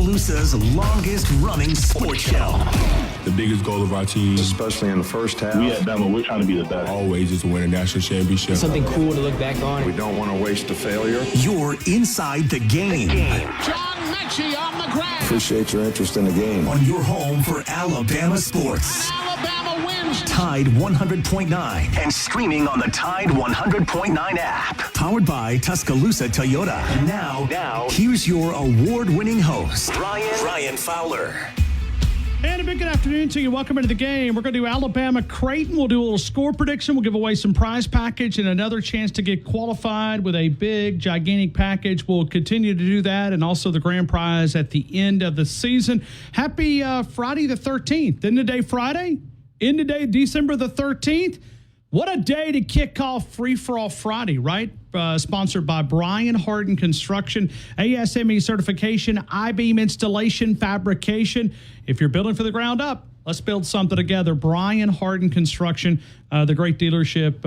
Tuscaloosa's longest-running sports show. The biggest goal of our team, especially in the first half, we at Bama, we're trying to be the best. Always is to win a national championship. Something cool to look back on. We don't want to waste a failure. You're inside the game. John Mechie on the ground. Appreciate your interest in the game. On your home for Alabama sports. Alabama wins. Tide 100.9 and streaming on the Tide 100.9 app. Powered by Tuscaloosa Toyota. Now, here's your award-winning host, Ryan Fowler. And a big good afternoon to you. Welcome into the game. We're going to do Alabama-Creighton. We'll do a little score prediction. We'll give away some prize package and another chance to get qualified with a big, gigantic package. We'll continue to do that and also the grand prize at the end of the season. Happy Friday the 13th. End of day Friday? End of day December the 13th. What a day to kick off Free For All Friday, right? Sponsored by Brian Harden Construction, ASME certification, I-beam installation, fabrication. If you're building for the ground up, let's build something together. Brian Harden Construction, the great dealership.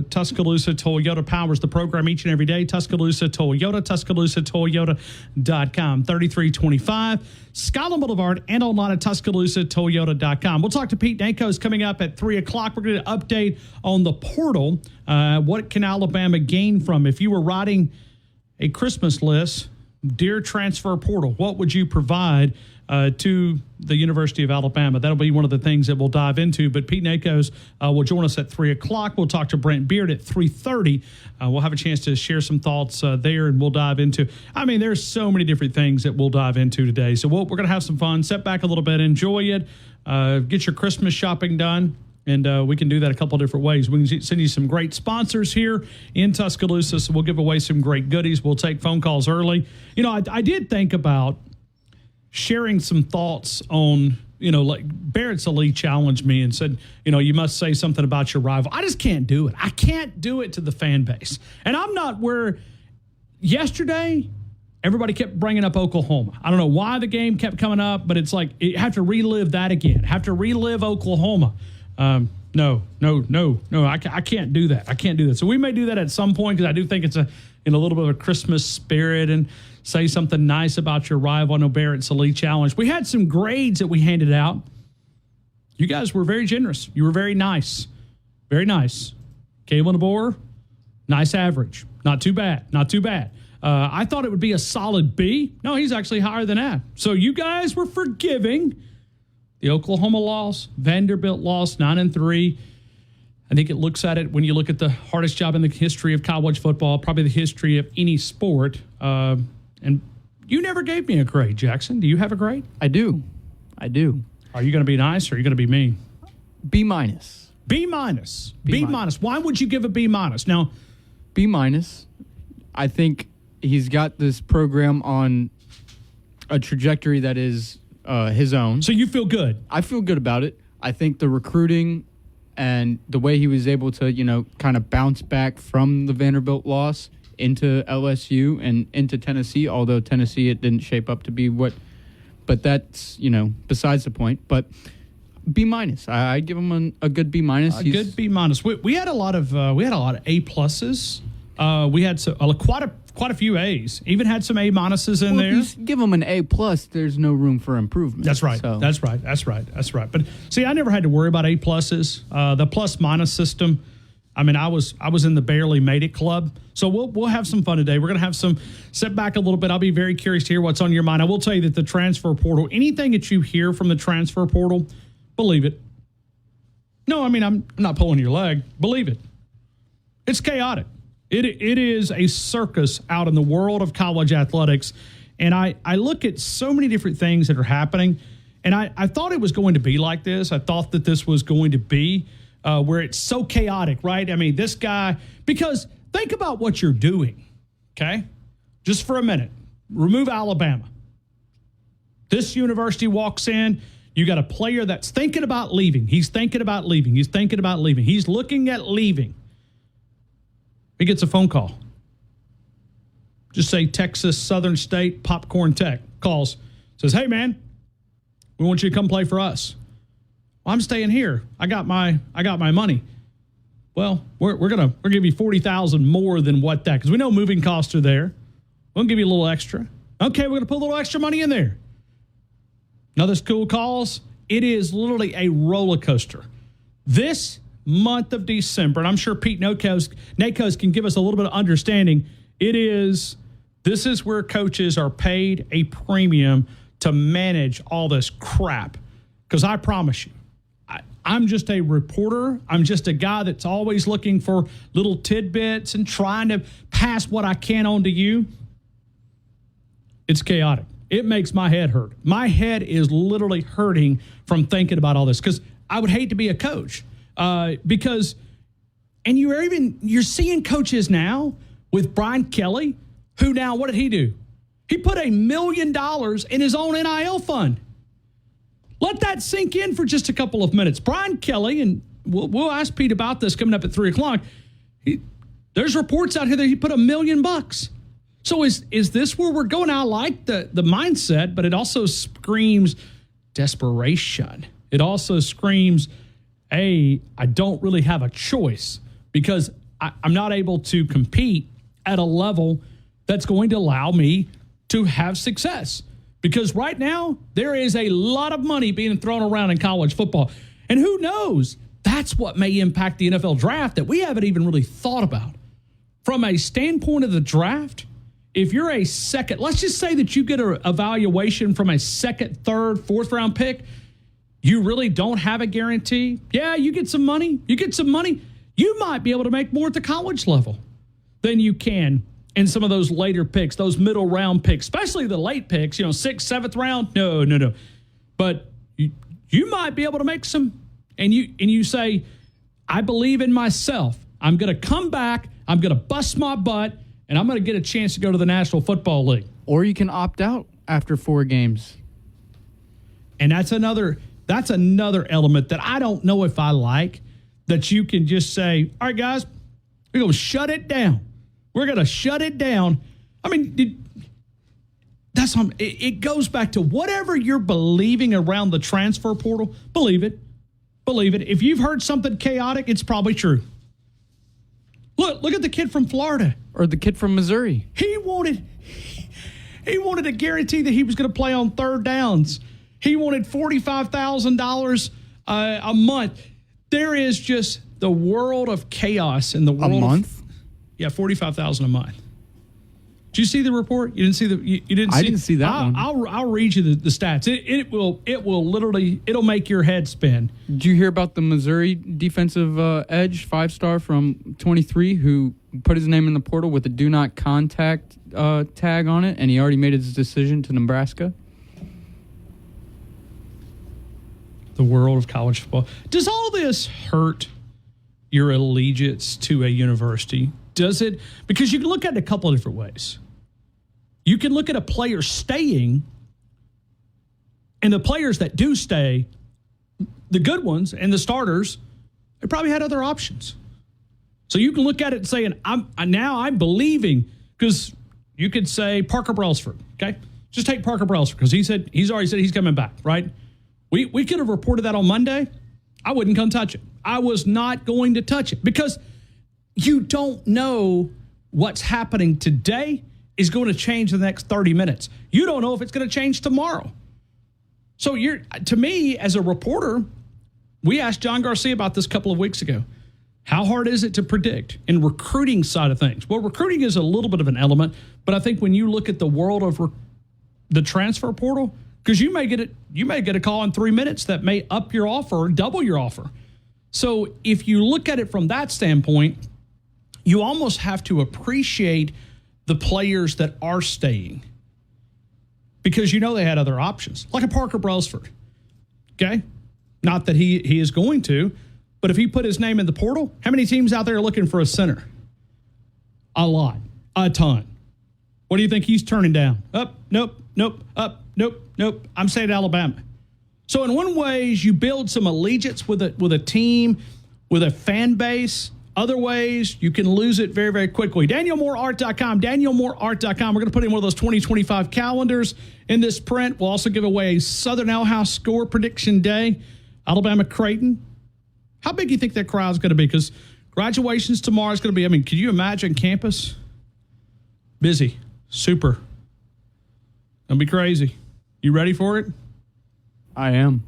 Tuscaloosa Toyota powers the program each and every day. Tuscaloosa Toyota, TuscaloosaToyota.com, 3325 Skyline Boulevard, and online at TuscaloosaToyota.com. We'll talk to Pete Nakos coming up at 3 o'clock. We're going to update on the portal. What can Alabama gain from? If you were writing a Christmas list, Dear Transfer Portal, what would you provide to the University of Alabama? That'll be one of the things that we'll dive into. But Pete Nakos will join us at 3 o'clock. We'll talk to Brent Beard at 3:30. We'll have a chance to share some thoughts there, and we'll dive into. I mean, there's so many different things that we'll dive into today. So we're going to have some fun, sit back a little bit, enjoy it, get your Christmas shopping done. And we can do that a couple of different ways. We can send you some great sponsors here in Tuscaloosa, so we'll give away some great goodies. We'll take phone calls early. You know, I did think about sharing some thoughts on, like Barrett Sallee challenged me and said, you must say something about your rival. I just can't do it. I can't do it to the fan base. And I'm not where yesterday everybody kept bringing up Oklahoma. I don't know why the game kept coming up, but it's like you have to relive that again. Have to relive Oklahoma. No, I can't do that. I can't do that. So we may do that at some point because I do think it's in a little bit of a Christmas spirit and say something nice about your rival. I know Barrett Sallee challenge. We had some grades that we handed out. You guys were very generous. You were very nice. Very nice. Kalen DeBoer, nice average. Not too bad. Not too bad. I thought it would be a solid B. No, he's actually higher than that. So you guys were forgiving. The Oklahoma loss, Vanderbilt loss, 9-3. I think it looks at it when you look at the hardest job in the history of college football, probably the history of any sport. And you never gave me a grade, Jackson. Do you have a grade? I do. Are you going to be nice or are you going to be mean? B minus. B minus. B minus. Why would you give a B minus? Now, B minus. I think he's got this program on a trajectory that is his own. So you feel good? I feel good about it. I think the recruiting and the way he was able to, kind of bounce back from the Vanderbilt loss into LSU and into Tennessee, although Tennessee, it didn't shape up to be what, but that's, besides the point. But B minus, I give him a good B minus. A good B minus. We had a lot of A pluses. We had quite a few A's. Even had some A minuses in there. If you give them an A plus, there's no room for improvement. That's right. So. That's right. But see, I never had to worry about A pluses. The plus minus system. I mean, I was in the barely made it club. So we'll have some fun today. We're gonna have some sit back a little bit. I'll be very curious to hear what's on your mind. I will tell you that the transfer portal, anything that you hear from the transfer portal, believe it. No, I mean I'm not pulling your leg. Believe it. It's chaotic. It is a circus out in the world of college athletics. And I look at so many different things that are happening, and I thought it was going to be like this. I thought that this was going to be where it's so chaotic, right? I mean, this guy, because think about what you're doing, okay? Just for a minute. Remove Alabama. This university walks in, you got a player that's thinking about leaving. He's thinking about leaving. He's looking at leaving. He gets a phone call. Just say Texas Southern State Popcorn Tech calls. Says, hey, man, we want you to come play for us. Well, I'm staying here. I got my money. Well, we're gonna give you $40,000 more than what that, because we know moving costs are there. We'll give you a little extra. Okay, we're gonna put a little extra money in there. Another school calls. It is literally a roller coaster. This month of December, and I'm sure Pete Nakos can give us a little bit of understanding. This is where coaches are paid a premium to manage all this crap. Because I promise you, I'm just a reporter. I'm just a guy that's always looking for little tidbits and trying to pass what I can on to you. It's chaotic. It makes my head hurt. My head is literally hurting from thinking about all this because I would hate to be a coach because you're seeing coaches now with Brian Kelly, who now, what did he do? He put $1 million in his own NIL fund. Let that sink in for just a couple of minutes. Brian Kelly, and we'll ask Pete about this coming up at 3 o'clock. There's reports out here that he put $1 million. So is this where we're going? I like the mindset, but it also screams desperation. It also screams, I don't really have a choice because I'm not able to compete at a level that's going to allow me to have success. Because right now, there is a lot of money being thrown around in college football. And who knows? That's what may impact the NFL draft that we haven't even really thought about. From a standpoint of the draft, if you're a second, let's just say that you get an evaluation from a second, third, fourth round pick, you really don't have a guarantee. Yeah, you get some money. You might be able to make more at the college level than you can in some of those later picks, those middle round picks, especially the late picks, 6th, 7th round. No. But you might be able to make some, and you say, I believe in myself. I'm going to come back. I'm going to bust my butt, and I'm going to get a chance to go to the National Football League. Or you can opt out after 4 games. And that's another element that I don't know if I like, that you can just say, all right, guys, we're going to shut it down. We're going to shut it down. I mean, it goes back to whatever you're believing around the transfer portal. Believe it. If you've heard something chaotic, it's probably true. Look at the kid from Florida. Or the kid from Missouri. He wanted a guarantee that he was going to play on third downs. He wanted $45,000 a month. There is just the world of chaos in the world. A month? Yeah, $45,000 a month. Did you see the report? You didn't see I didn't see that one. I'll read you the stats. It will literally, it'll make your head spin. Did you hear about the Missouri defensive edge 5-star from 23 who put his name in the portal with a do not contact tag on it, and he already made his decision to Nebraska? The world of college football. Does all this hurt your allegiance to a university? Does it? Because you can look at it a couple of different ways. You can look at a player staying, and the players that do stay, the good ones and the starters, they probably had other options. So you can look at it and saying, I'm believing, because you could say Parker Brailsford, okay? Just take Parker Brailsford, because he's already said he's coming back, right? We could have reported that on Monday. I wouldn't come touch it. I was not going to touch it because you don't know what's happening today is going to change in the next 30 minutes. You don't know if it's going to change tomorrow. So to me, as a reporter, we asked John Garcia about this a couple of weeks ago. How hard is it to predict in recruiting side of things? Well, recruiting is a little bit of an element, but I think when you look at the world of the transfer portal, because you may get a call in 3 minutes that may up your offer or double your offer. So if you look at it from that standpoint, you almost have to appreciate the players that are staying because they had other options, like a Parker Brailsford. Okay? Not that he is going to, but if he put his name in the portal, how many teams out there are looking for a center? A lot. A ton. What do you think he's turning down? Up, nope, up, nope. I'm saying Alabama. So in one ways, you build some allegiance with a team, with a fan base. Other ways, you can lose it very, very quickly. DanielMooreArt.com, DanielMooreArt.com. We're going to put in one of those 2025 calendars in this print. We'll also give away a Southern Owl House score prediction day. Alabama-Creighton. How big do you think that crowd's going to be? Because graduation's tomorrow is going to be, can you imagine campus? Busy. Super. Gonna be crazy. You ready for it? I am.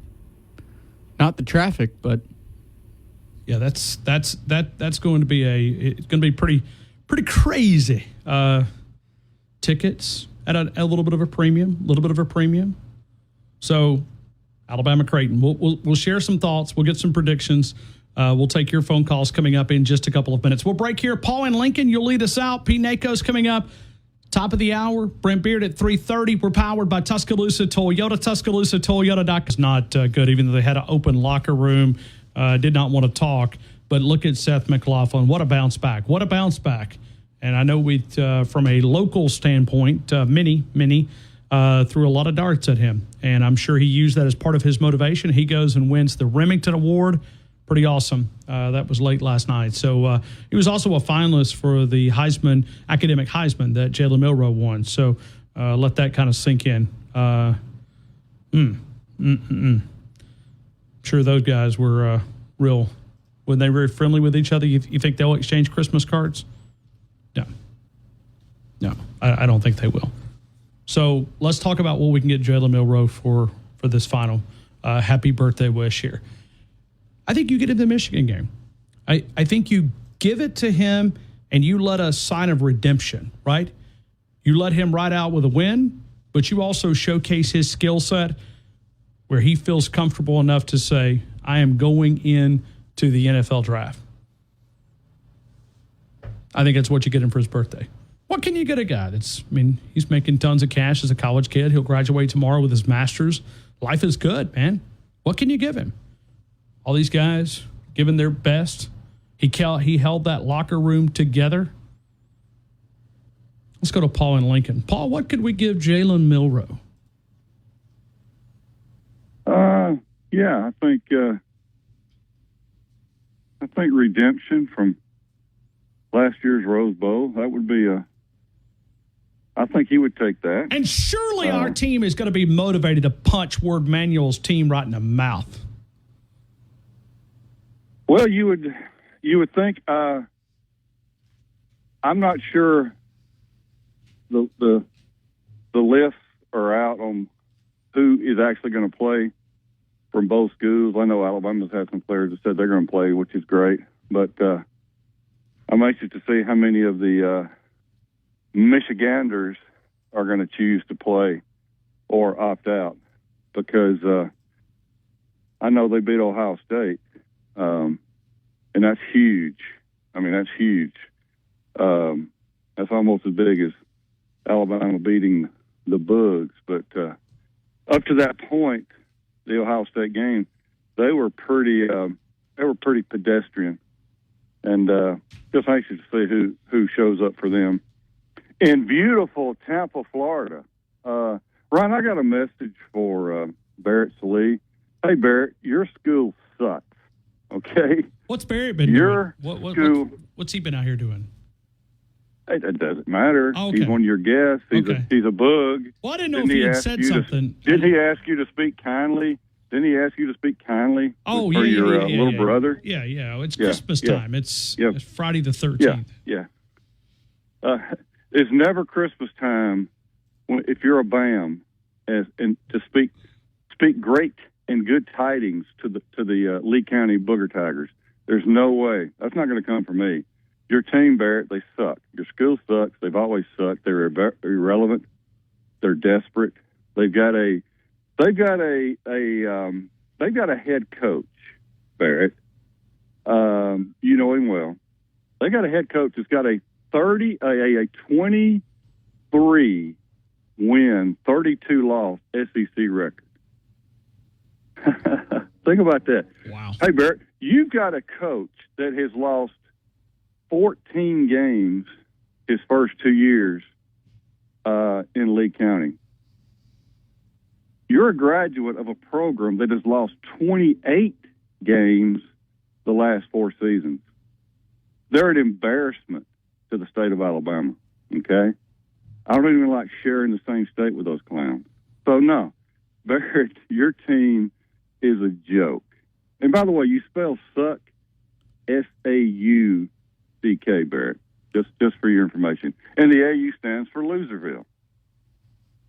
Not the traffic, but Yeah, that's going to be pretty crazy. Tickets at a little bit of a premium, So, Alabama Creighton. We'll share some thoughts. We'll get some predictions. We'll take your phone calls coming up in just a couple of minutes. We'll break here. Paul and Lincoln, you'll lead us out. Pete Nako's coming up. Top of the hour. Brent Beard at 3:30. We're powered by Tuscaloosa Toyota. TuscaloosaToyota.com is not good, even though they had an open locker room. Did not want to talk. But look at Seth McLaughlin. What a bounce back. And I know from a local standpoint, many threw a lot of darts at him. And I'm sure he used that as part of his motivation. He goes and wins the Remington Award. Pretty awesome. That was late last night. So he was also a finalist for the academic Heisman that Jalen Milroe won. So let that kind of sink in. Sure those guys were real. Were they very friendly with each other? You think they'll exchange Christmas cards? No, I don't think they will. So let's talk about what we can get Jalen Milroe for this final happy birthday wish here. I think you get him the Michigan game. I think you give it to him and you let a sign of redemption, right? You let him ride out with a win, but you also showcase his skill set where he feels comfortable enough to say, I am going in to the NFL draft. I think that's what you get him for his birthday. What can you get a guy he's making tons of cash as a college kid. He'll graduate tomorrow with his master's. Life is good, man. What can you give him? All these guys giving their best. He held that locker room together. Let's go to Paul and Lincoln. Paul, what could we give Jalen Milroe? Yeah, I think redemption from last year's Rose Bowl. That would be I think he would take that. And surely our team is going to be motivated to punch Ward Manuel's team right in the mouth. Well, you would think. I'm not sure the lists are out on who is actually going to play from both schools. I know Alabama's had some players that said they're going to play, which is great. But I'm anxious to see how many of the Michiganders are going to choose to play or opt out, because I know they beat Ohio State. And that's huge. That's huge. That's almost as big as Alabama beating the Bugs. But up to that point, the Ohio State game, they were pretty pedestrian. And just anxious to see who shows up for them. In beautiful Tampa, Florida, Ryan, I got a message for Barrett Salee. Hey, Barrett, your school sucks. Okay. What's Barrett been doing? What's he been out here doing? It doesn't matter. Oh, okay. He's one of your guests. He's a bug. Well, I didn't know if he had said something. Didn't he ask you to speak kindly? For your little brother? Yeah. It's Christmas time. It's Friday the 13th. Yeah. It's never Christmas time if you're a BAM and to speak great and good tidings to the Lee County Booger Tigers. There's no way. That's not going to come from me. Your team, Barrett, they suck. Your school sucks. They've always sucked. They're irrelevant. They're desperate. They've got a head coach, Barrett. You know him well. They got a head coach that's got a 23 win, 32 loss SEC record. Think about that. Wow. Hey, Barrett, you've got a coach that has lost 14 games his first 2 years in Lee County. You're a graduate of a program that has lost 28 games the last 4 seasons. They're an embarrassment to the state of Alabama, okay? I don't even like sharing the same state with those clowns. So, no, Barrett, your team is a joke. And by the way, you spell suck, S-A-U-C-K, Barrett, just for your information. And the AU stands for Loserville.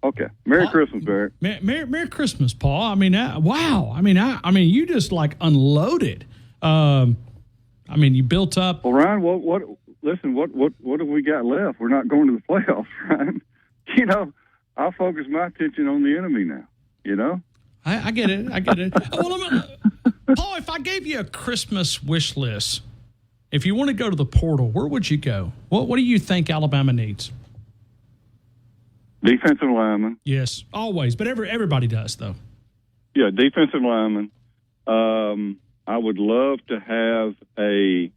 Okay. Merry Christmas, Barrett. Merry Christmas, Paul. I mean, wow. I mean, you just like unloaded. I mean, you built up. Well, Ryan, what have we got left? We're not going to the playoffs, Ryan. You know, I'll focus my attention on the enemy now, you know? I get it. Well, Paul, if I gave you a Christmas wish list, if you want to go to the portal, where would you go? What do you think Alabama needs? Defensive lineman. Yes, always. But everybody does, though. Yeah, defensive lineman. I would love to have a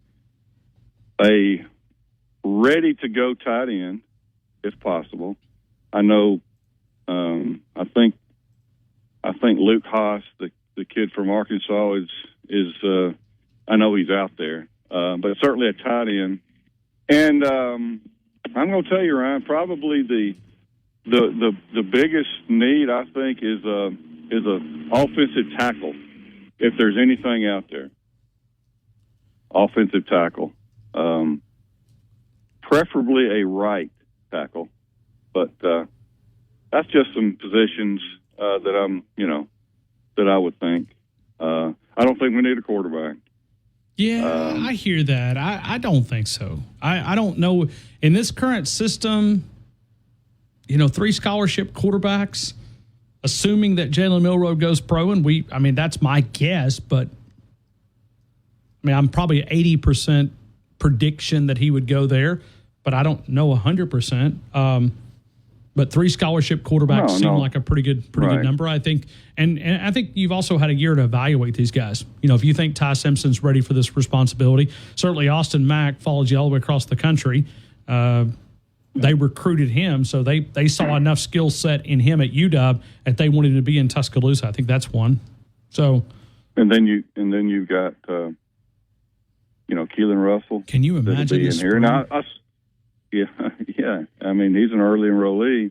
ready-to-go tight end, if possible. I know. I think Luke Haas, the kid from Arkansas, is. I know he's out there, but certainly a tight end. And I'm going to tell you, Ryan, probably the biggest need I think is a offensive tackle. If there's anything out there, offensive tackle, preferably a right tackle, but that's just some positions that I would think. I don't think we need a quarterback. Yeah, I hear that. I don't think so. I don't know. In this current system, 3 scholarship quarterbacks, assuming that Jalen Milroe goes pro, and that's my guess, but I'm probably 80% prediction that he would go there, but I don't know 100%. But 3 scholarship quarterbacks seem like a pretty good number, I think. And I think you've also had a year to evaluate these guys. If you think Ty Simpson's ready for this responsibility, certainly Austin Mack follows you all the way across the country. They recruited him, so they saw enough skill set in him at UW that they wanted to be in Tuscaloosa. I think that's one. So, and then you've got Keelan Russell. Can you imagine this? Yeah. I mean, he's an early enrollee.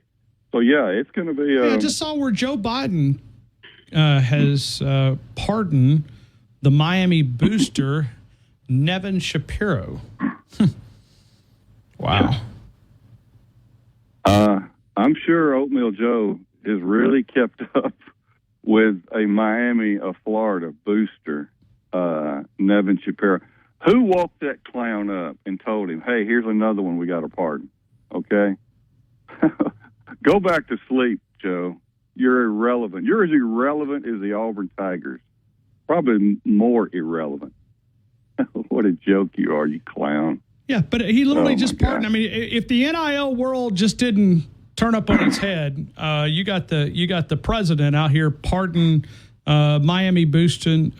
So, yeah, it's going to be... I just saw where Joe Biden has pardoned the Miami booster, Nevin Shapiro. Wow. I'm sure Oatmeal Joe has really kept up with a Miami, a Florida booster, Nevin Shapiro. Who woke that clown up and told him, hey, here's another one we got to pardon, okay? Go back to sleep, Joe. You're irrelevant. You're as irrelevant as the Auburn Tigers. Probably more irrelevant. What a joke you are, you clown. Yeah, but he literally just pardoned. I mean, if the NIL world just didn't turn up on its head, you got the president out here pardoning Miami booster and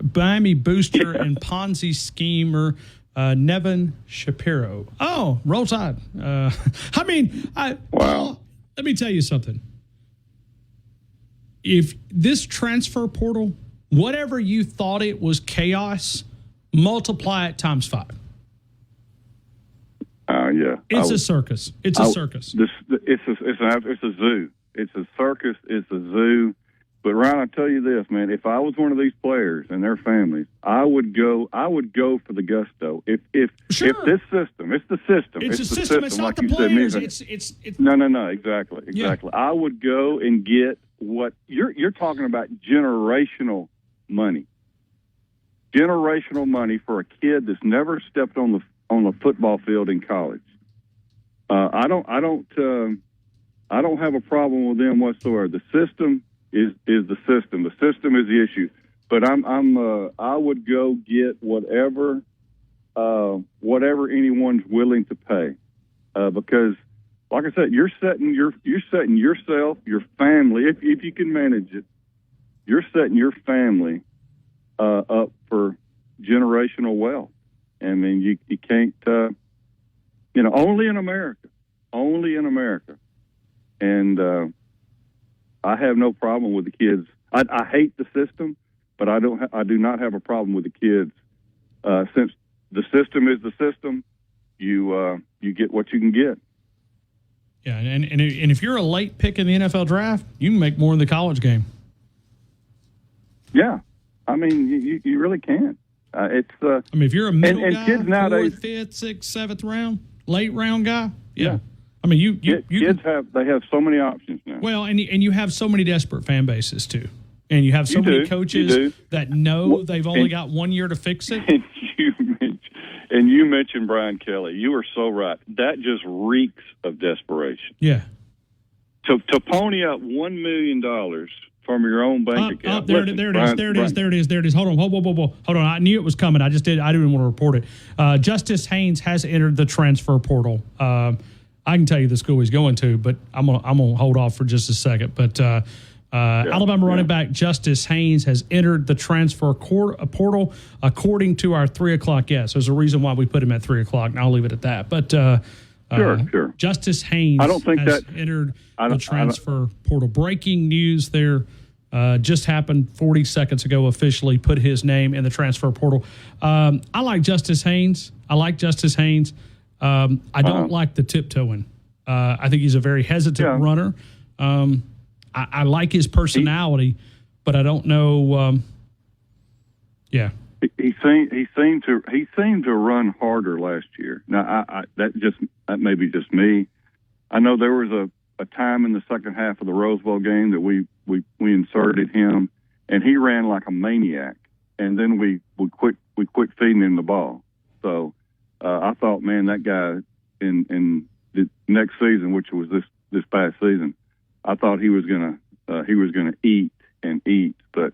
Ponzi schemer Nevin Shapiro. Oh, roll tide. Wow. Let me tell you something. If this transfer portal, whatever you thought it was chaos, multiply it times 5. Yeah, it's a circus. It's a circus. It's a zoo. It's a circus. It's a zoo. But Ryan, I tell you this, man. If I was one of these players and their families, I would go for the gusto. If this system, it's the system. It's the system. It's not the players. It's no. Exactly. Yeah. I would go and get what you're talking about. Generational money. Generational money for a kid that's never stepped on the football field in college. I don't have a problem with them whatsoever. The system is the system. The system is the issue. But I would go get whatever anyone's willing to pay, because, like I said, you're setting yourself, your family, if you can manage it, you're setting your family up for generational wealth. I mean, you can't, only in America, and I have no problem with the kids. I hate the system, but I do not have a problem with the kids. Since the system is the system, you get what you can get. Yeah, and if you're a late pick in the NFL draft, you can make more in the college game. Yeah, I mean, you really can. If you're a middle guy, kids nowadays, 4th, 5th, 6th, 7th round, late round guy, yeah. I mean, you kids have so many options now. Well, and you have so many desperate fan bases too, and you have so many coaches that know they've only got 1 year to fix it. And you mentioned Brian Kelly. You are so right. That just reeks of desperation. Yeah. To pony up $1 million from your own bank account. There it is. Hold on. I knew it was coming. I didn't want to report it. Justice Haynes has entered the transfer portal. I can tell you the school he's going to, but I'm gonna hold off for just a second. But Alabama running back Justice Haynes has entered the transfer portal according to our 3 o'clock guest. There's a reason why we put him at 3 o'clock, and I'll leave it at that. But sure. Justice Haynes has entered the transfer portal. Breaking news there. Just happened 40 seconds ago, officially put his name in the transfer portal. I like Justice Haynes. I don't like the tiptoeing. I think he's a very hesitant runner. I like his personality, but I don't know. He seemed to run harder last year. Now that may be just me. I know there was a time in the second half of the Rose Bowl game that we inserted him, and he ran like a maniac. And then we quit feeding him the ball. So I thought, man, that guy in the next season, which was this past season, I thought he was gonna eat and eat. But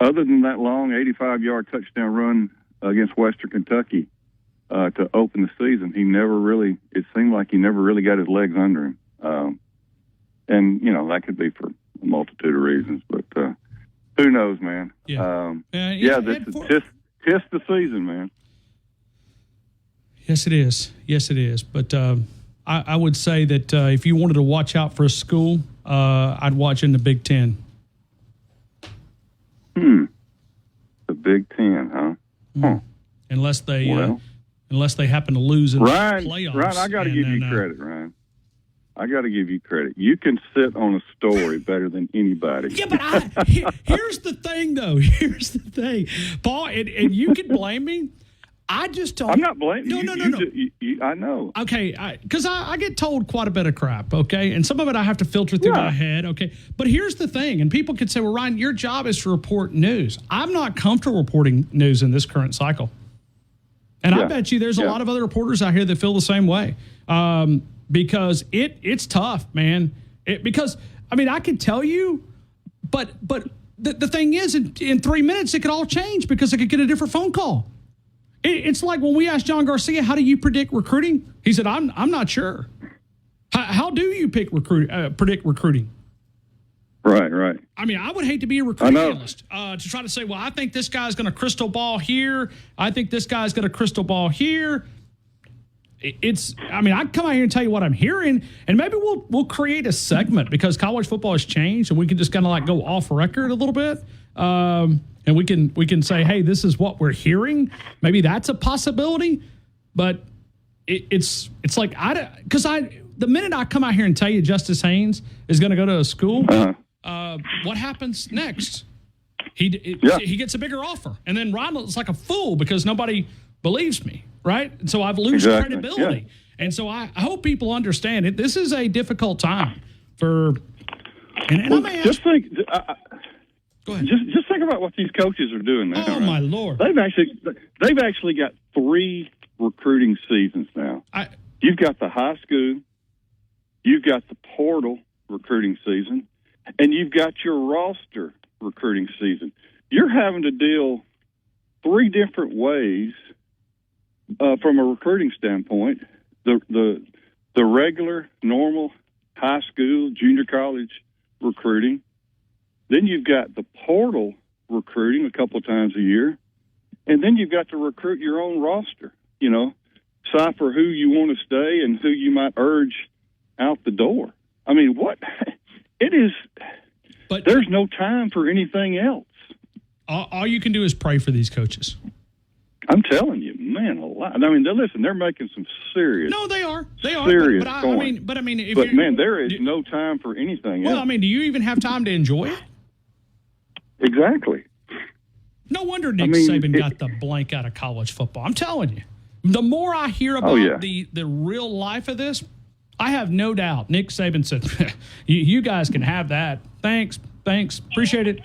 other than that long 85-yard touchdown run against Western Kentucky to open the season, it seemed like he never really got his legs under him. And that could be for a multitude of reasons, but who knows, man? This is tisk the season, man. Yes, it is. But I would say that if you wanted to watch out for a school, I'd watch in the Big Ten. The Big Ten, huh? Unless they happen to lose in the playoffs. Ryan, I got to give you credit, Ryan. I got to give you credit. You can sit on a story better than anybody. Yeah, but here's the thing, though. Here's the thing, Paul, and you can blame me. I just don't. I'm not blaming you. No. I know. Okay, because I get told quite a bit of crap, okay? And some of it I have to filter through my head, okay? But here's the thing, and people could say, well, Ryan, your job is to report news. I'm not comfortable reporting news in this current cycle. And I bet you there's a lot of other reporters out here that feel the same way. Because it's tough, man. Because I could tell you, but the thing is, in 3 minutes it could all change because I could get a different phone call. It's like when we asked John Garcia, "How do you predict recruiting?" He said, "I'm not sure." How do you predict recruiting? Right. I would hate to be a recruiting analyst to try to say, "Well, I think this guy's going to crystal ball here. I think this guy's going to crystal ball here." I come out here and tell you what I'm hearing, and maybe we'll create a segment because college football has changed, and we can just kind of like go off record a little bit, and we can say, hey, this is what we're hearing. Maybe that's a possibility, but it's like the minute I come out here and tell you Justice Haynes is going to go to a school, what happens next? He gets a bigger offer, and then Ron looks like a fool because nobody believes me. Right? And so I've lost credibility. Yeah. And so I hope people understand it. This is a difficult time for just think go ahead. Just think about what these coaches are doing now. Oh, my Lord. They've actually got 3 recruiting seasons now. You've got the high school, you've got the portal recruiting season, and you've got your roster recruiting season. You're having to deal 3 different ways from a recruiting standpoint, the regular, normal high school, junior college recruiting. Then you've got the portal recruiting a couple of times a year. And then you've got to recruit your own roster, decide for who you want to stay and who you might urge out the door. What? It is – but there's no time for anything else. All you can do is pray for these coaches. I'm telling you, man, a lot. They're making some serious. No, they are. Serious. But man, there is no time for anything else. Well, do you even have time to enjoy it? Exactly. No wonder Nick Saban got the blank out of college football. I'm telling you, the more I hear about the real life of this, I have no doubt. Nick Saban said, you guys can have that. Thanks. Appreciate it.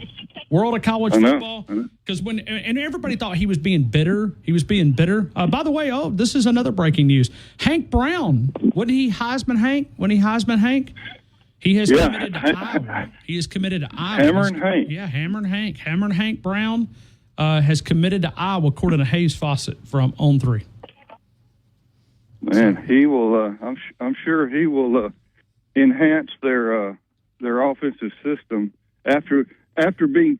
World of college football. Because and everybody thought he was being bitter. By the way, this is another breaking news. Hank Brown, wasn't he Heisman Hank? He has committed to Iowa. He is committed to Iowa. Hammerin' Hank. Yeah, Hammerin' Hank Brown has committed to Iowa, according to Hayes Fawcett from On 3. Man, he will. I'm sure he will enhance their offensive system after being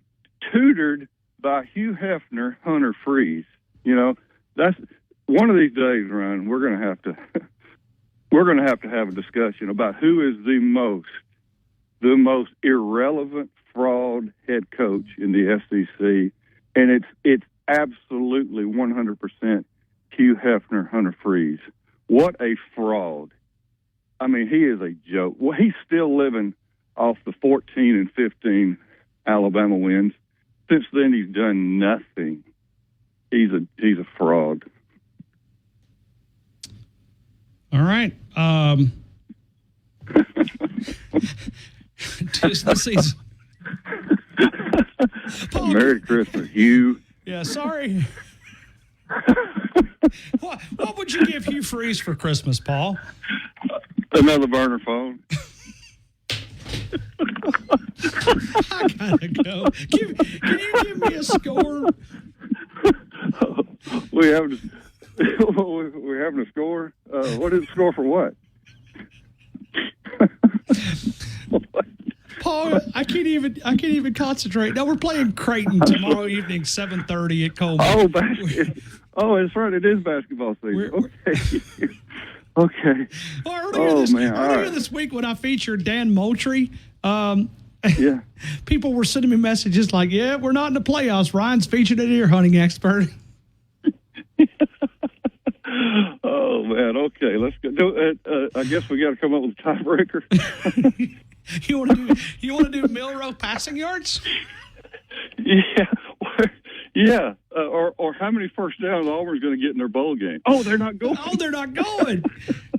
tutored by Hugh Hefner, Hunter Freeze. You know, that's one of these days, Ryan. We're going to have to have a discussion about who is the most irrelevant fraud head coach in the SEC, and it's absolutely 100% Hugh Hefner, Hunter Freeze. What a fraud! I mean, he is a joke. Well, he's still living off the 14 and 15 Alabama wins. Since then, he's done nothing. He's a fraud. All right. Tis the season. Merry Christmas, Hugh. Yeah, sorry. What would you give Hugh Freeze for Christmas, Paul? Another burner phone. I gotta go. Can you give me a score? We're having a score. What is the score for what? Paul, I can't even concentrate. No, we're playing Creighton tomorrow evening, 7:30 at Coleman. That's right. It is basketball season. Okay. Okay. Well, earlier this week when I featured Dan Moultrie, yeah, people were sending me messages like, "Yeah, we're not in the playoffs. Ryan's featured a deer hunting expert." Oh man. Okay, let's go. I guess we got to come up with a tiebreaker. You want to do Milrow passing yards? Yeah. Or how many first downs Auburn's going to get in their bowl game? Oh, they're not going.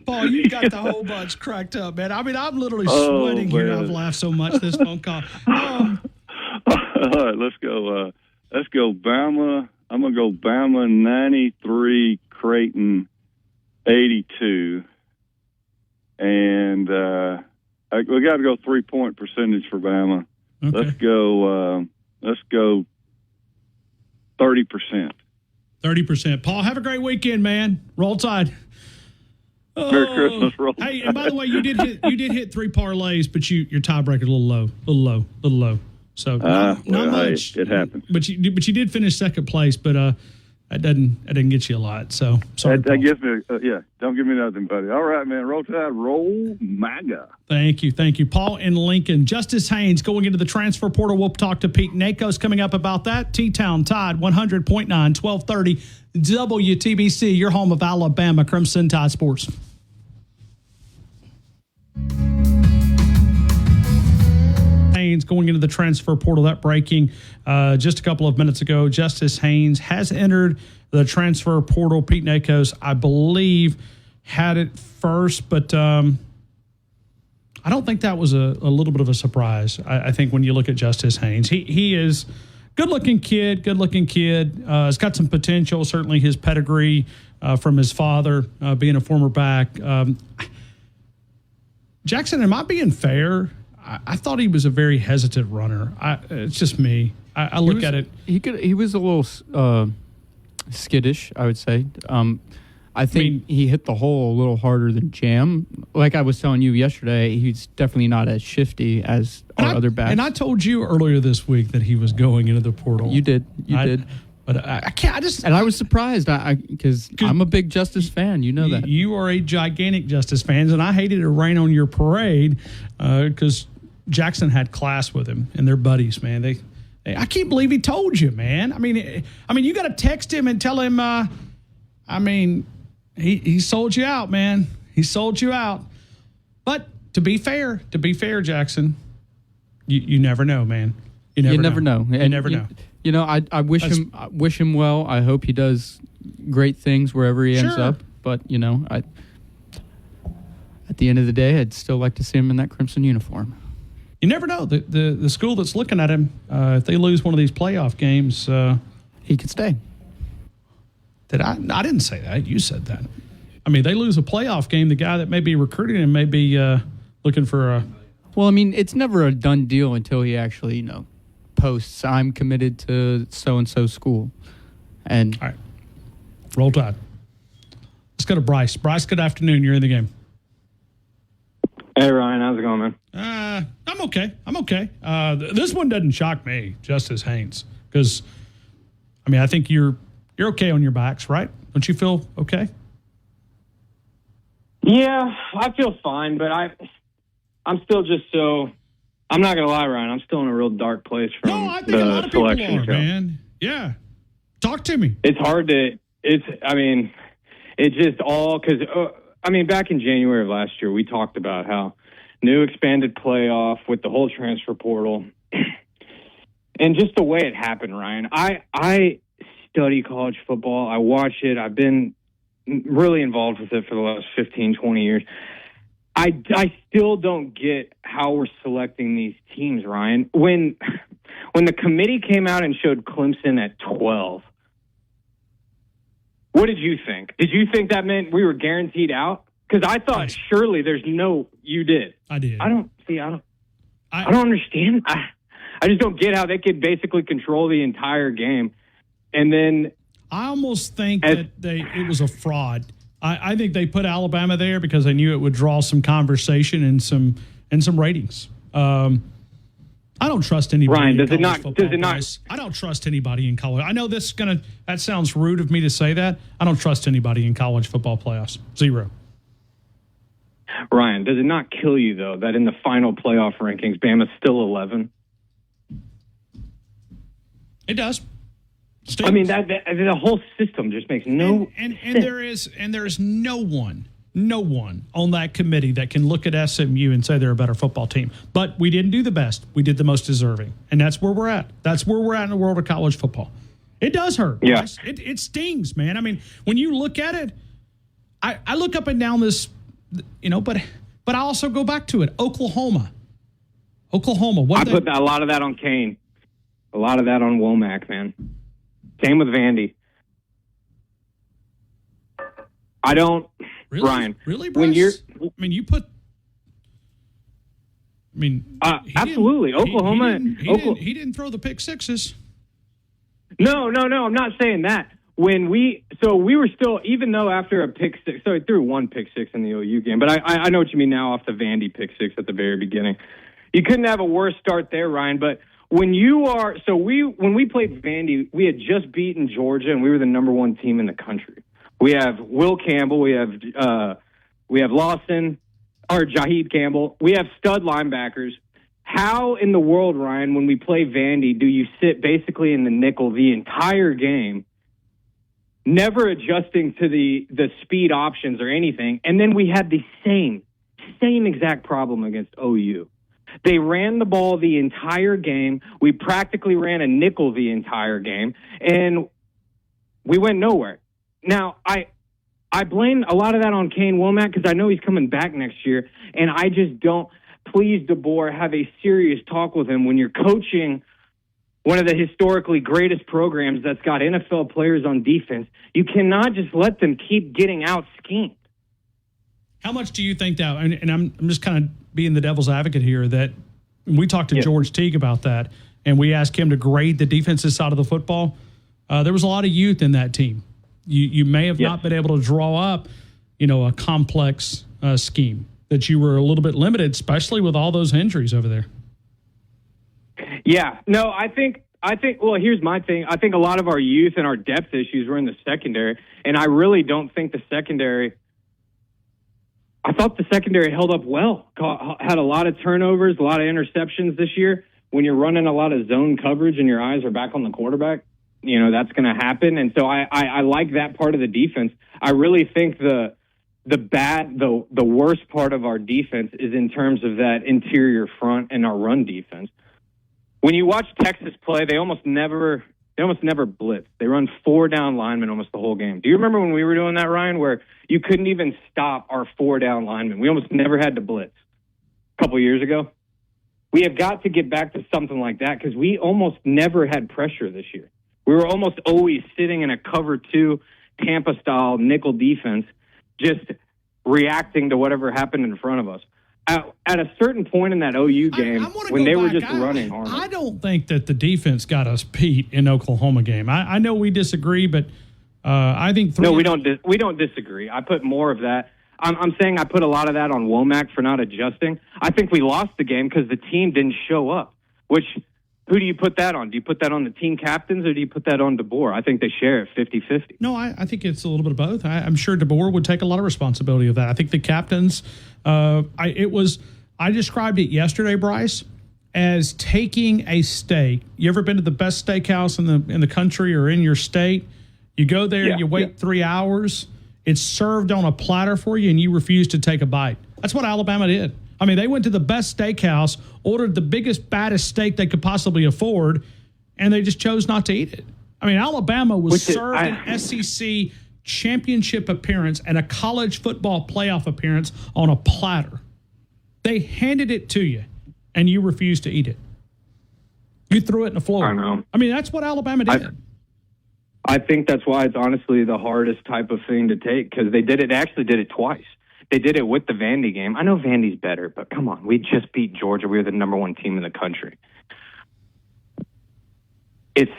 Paul, you got the whole bunch cracked up, man. I mean, I'm literally sweating here. I've laughed so much this phone call. All right, let's go. Let's go Bama. I'm going to go Bama 93, Creighton 82. And we got to go 3-point percentage for Bama. Okay. Let's go 30%. 30%. Paul, have a great weekend, man. Roll Tide. Merry Christmas, roll. Hey, and by the way, you did hit 3 parlays, but your tiebreaker a little low. So not much. It happens. But you did finish second place, but that didn't get you a lot. So sorry. That gives me don't give me nothing, buddy. All right, man. Roll Tide, roll MAGA. Thank you. Paul in Lincoln. Justice Haynes going into the transfer portal. We'll talk to Pete Nakos coming up about that. T-Town Tide 100.9, 1230 WTBC, your home of Alabama Crimson Tide Sports. Haynes going into the transfer portal. That breaking just a couple of minutes ago. Justice Haynes has entered the transfer portal. Pete Nakos, I believe, had it first, but I don't think that was a little bit of a surprise. I think when you look at Justice Haynes, he is good-looking kid. Has got some potential. Certainly his pedigree from his father being a former back. Jackson, am I being fair? I thought he was a very hesitant runner. It's just me. I look at it. He was a little skittish, I would say. I think he hit the hole a little harder than Jam. Like I was telling you yesterday, he's definitely not as shifty as our other backs. And I told you earlier this week that he was going into the portal. You did. But I can't. And I was surprised because I'm a big Justice fan. You know that. You are a gigantic Justice fan, and I hated to rain on your parade because Jackson had class with him and they're buddies, man. I can't believe he told you, man. I mean, you got to text him and tell him. He sold you out, man. He sold you out. But to be fair, Jackson, you never know, man. You never know. You never know. You know, I wish him well. I hope he does great things wherever he ends up. But at the the end of the day, I'd still like to see him in that crimson uniform. You never know. The school that's looking at him, if they lose one of these playoff games, he could stay. I didn't say that. You said that. I mean, they lose a playoff game. The guy that may be recruiting him may be looking for a. Well, I mean, it's never a done deal until he actually, posts, I'm committed to so-and-so school. And all right. Roll Tide. Let's go to Bryce. Bryce, good afternoon. You're in the game. Hey, Ryan. How's it going, man? I'm okay. This one doesn't shock me, Justice Haynes, because, I mean, I think you're okay on your backs, right? Don't you feel okay? Yeah, I feel fine, but I'm still just so. I'm not gonna lie, Ryan. I'm still in a real dark place from I think a lot of people selection are, show. man. Yeah, talk to me. It's hard to. It's just all because. Back in January of last year, we talked about how new expanded playoff with the whole transfer portal, and just the way it happened, Ryan. I study college football. I watch it. I've been really involved with it for the last 15, 20 years. I still don't get how we're selecting these teams, Ryan. When the committee came out and showed Clemson at 12, what did you think? Did you think that meant we were guaranteed out? Because I thought surely there's no. You did. I did. I don't understand. I just don't get how they could basically control the entire game, and then I almost think that it was a fraud. I think they put Alabama there because they knew it would draw some conversation and some ratings. I don't trust anybody. Ryan, in does it not? football, Does it not? Bryce. I don't trust anybody in college. I know that sounds rude of me to say that. I don't trust anybody in college football playoffs. Zero. Ryan, does it not kill you though that in the final playoff rankings, Bama's still 11? It does. Stings. I mean that the whole system just makes no and sense. there is no one on that committee that can look at SMU and say they're a better football team. But we didn't do the best. We did the most deserving. And that's where we're at. That's where we're at in the world of college football. It does hurt. Yeah. It stings, man. I mean, when you look at it, I look up and down this, but I also go back to it. Oklahoma. I put a lot of that on Kane. A lot of that on Womack, man. Same with Vandy. I don't, really? Ryan. Really, Bryce? When you're, absolutely. Oklahoma. He didn't throw the pick sixes. No. I'm not saying that. We were still, even though after a pick six, so he threw one pick six in the OU game, but I know what you mean now off the Vandy pick six at the very beginning. You couldn't have a worse start there, Ryan, but when we played Vandy, we had just beaten Georgia and we were the number one team in the country. We have Will Campbell, we have Lawson, or Jaheed Campbell. We have stud linebackers. How in the world, Ryan, when we play Vandy, do you sit basically in the nickel the entire game, never adjusting to the speed options or anything, and then we had the same exact problem against OU. They ran the ball the entire game. We practically ran a nickel the entire game, and we went nowhere. Now, I blame a lot of that on Kane Womack because I know he's coming back next year, and I just don't. Please, DeBoer, have a serious talk with him when you're coaching one of the historically greatest programs that's got NFL players on defense. You cannot just let them keep getting out schemed. How much do you think that, and I'm just kind of being the devil's advocate here, that we talked to George Teague about that, and we asked him to grade the defensive side of the football. There was a lot of youth in that team. You may have not been able to draw up, a complex scheme, that you were a little bit limited, especially with all those injuries over there. Yeah. No, I think, well, here's my thing. I think a lot of our youth and our depth issues were in the secondary, and I really don't think the secondary – I thought the secondary held up well. Had a lot of turnovers, a lot of interceptions this year. When you're running a lot of zone coverage and your eyes are back on the quarterback, that's going to happen. And so I like that part of the defense. I really think the worst part of our defense is in terms of that interior front and our run defense. When you watch Texas play, they almost never They almost never blitz. They run 4 down linemen almost the whole game. Do you remember when we were doing that, Ryan, where you couldn't even stop our 4 down linemen? We almost never had to blitz a couple years ago. We have got to get back to something like that because we almost never had pressure this year. We were almost always sitting in a cover 2 Tampa-style nickel defense, just reacting to whatever happened in front of us. At a certain point in that OU game, when they were just running hard. I don't think that the defense got us beat in Oklahoma game. I know we disagree, but I think no, we don't. We don't disagree. I put more of that. I'm saying I put a lot of that on Womack for not adjusting. I think we lost the game because the team didn't show up. Who do you put that on? Do you put that on the team captains or do you put that on DeBoer? I think they share it 50-50. No, I think it's a little bit of both. I'm sure DeBoer would take a lot of responsibility of that. I think the captains, I described it yesterday, Bryce, as taking a steak. You ever been to the best steakhouse in the country or in your state? You go there, you wait 3 hours, it's served on a platter for you, and you refuse to take a bite. That's what Alabama did. I mean, they went to the best steakhouse, ordered the biggest, baddest steak they could possibly afford, and they just chose not to eat it. I mean, Alabama was served an SEC championship appearance and a college football playoff appearance on a platter. They handed it to you, and you refused to eat it. You threw it in the floor. I know. I mean, that's what Alabama did. I think that's why it's honestly the hardest type of thing to take because they did it. They actually did it twice. They did it with the Vandy game. I know Vandy's better, but come on. We just beat Georgia. We were the number 1 team in the country. It's,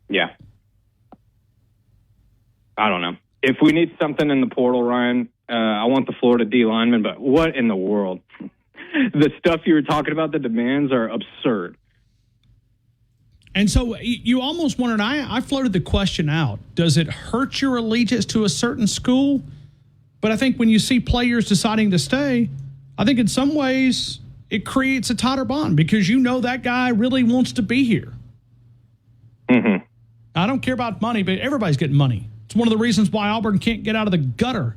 yeah. I don't know. If we need something in the portal, Ryan, I want the Florida D lineman, but what in the world? The stuff you were talking about, the demands are absurd. And so you almost wondered, I floated the question out, does it hurt your allegiance to a certain school? But I think when you see players deciding to stay, I think in some ways it creates a tighter bond because you know that guy really wants to be here. Mm-hmm. I don't care about money, but everybody's getting money. It's one of the reasons why Auburn can't get out of the gutter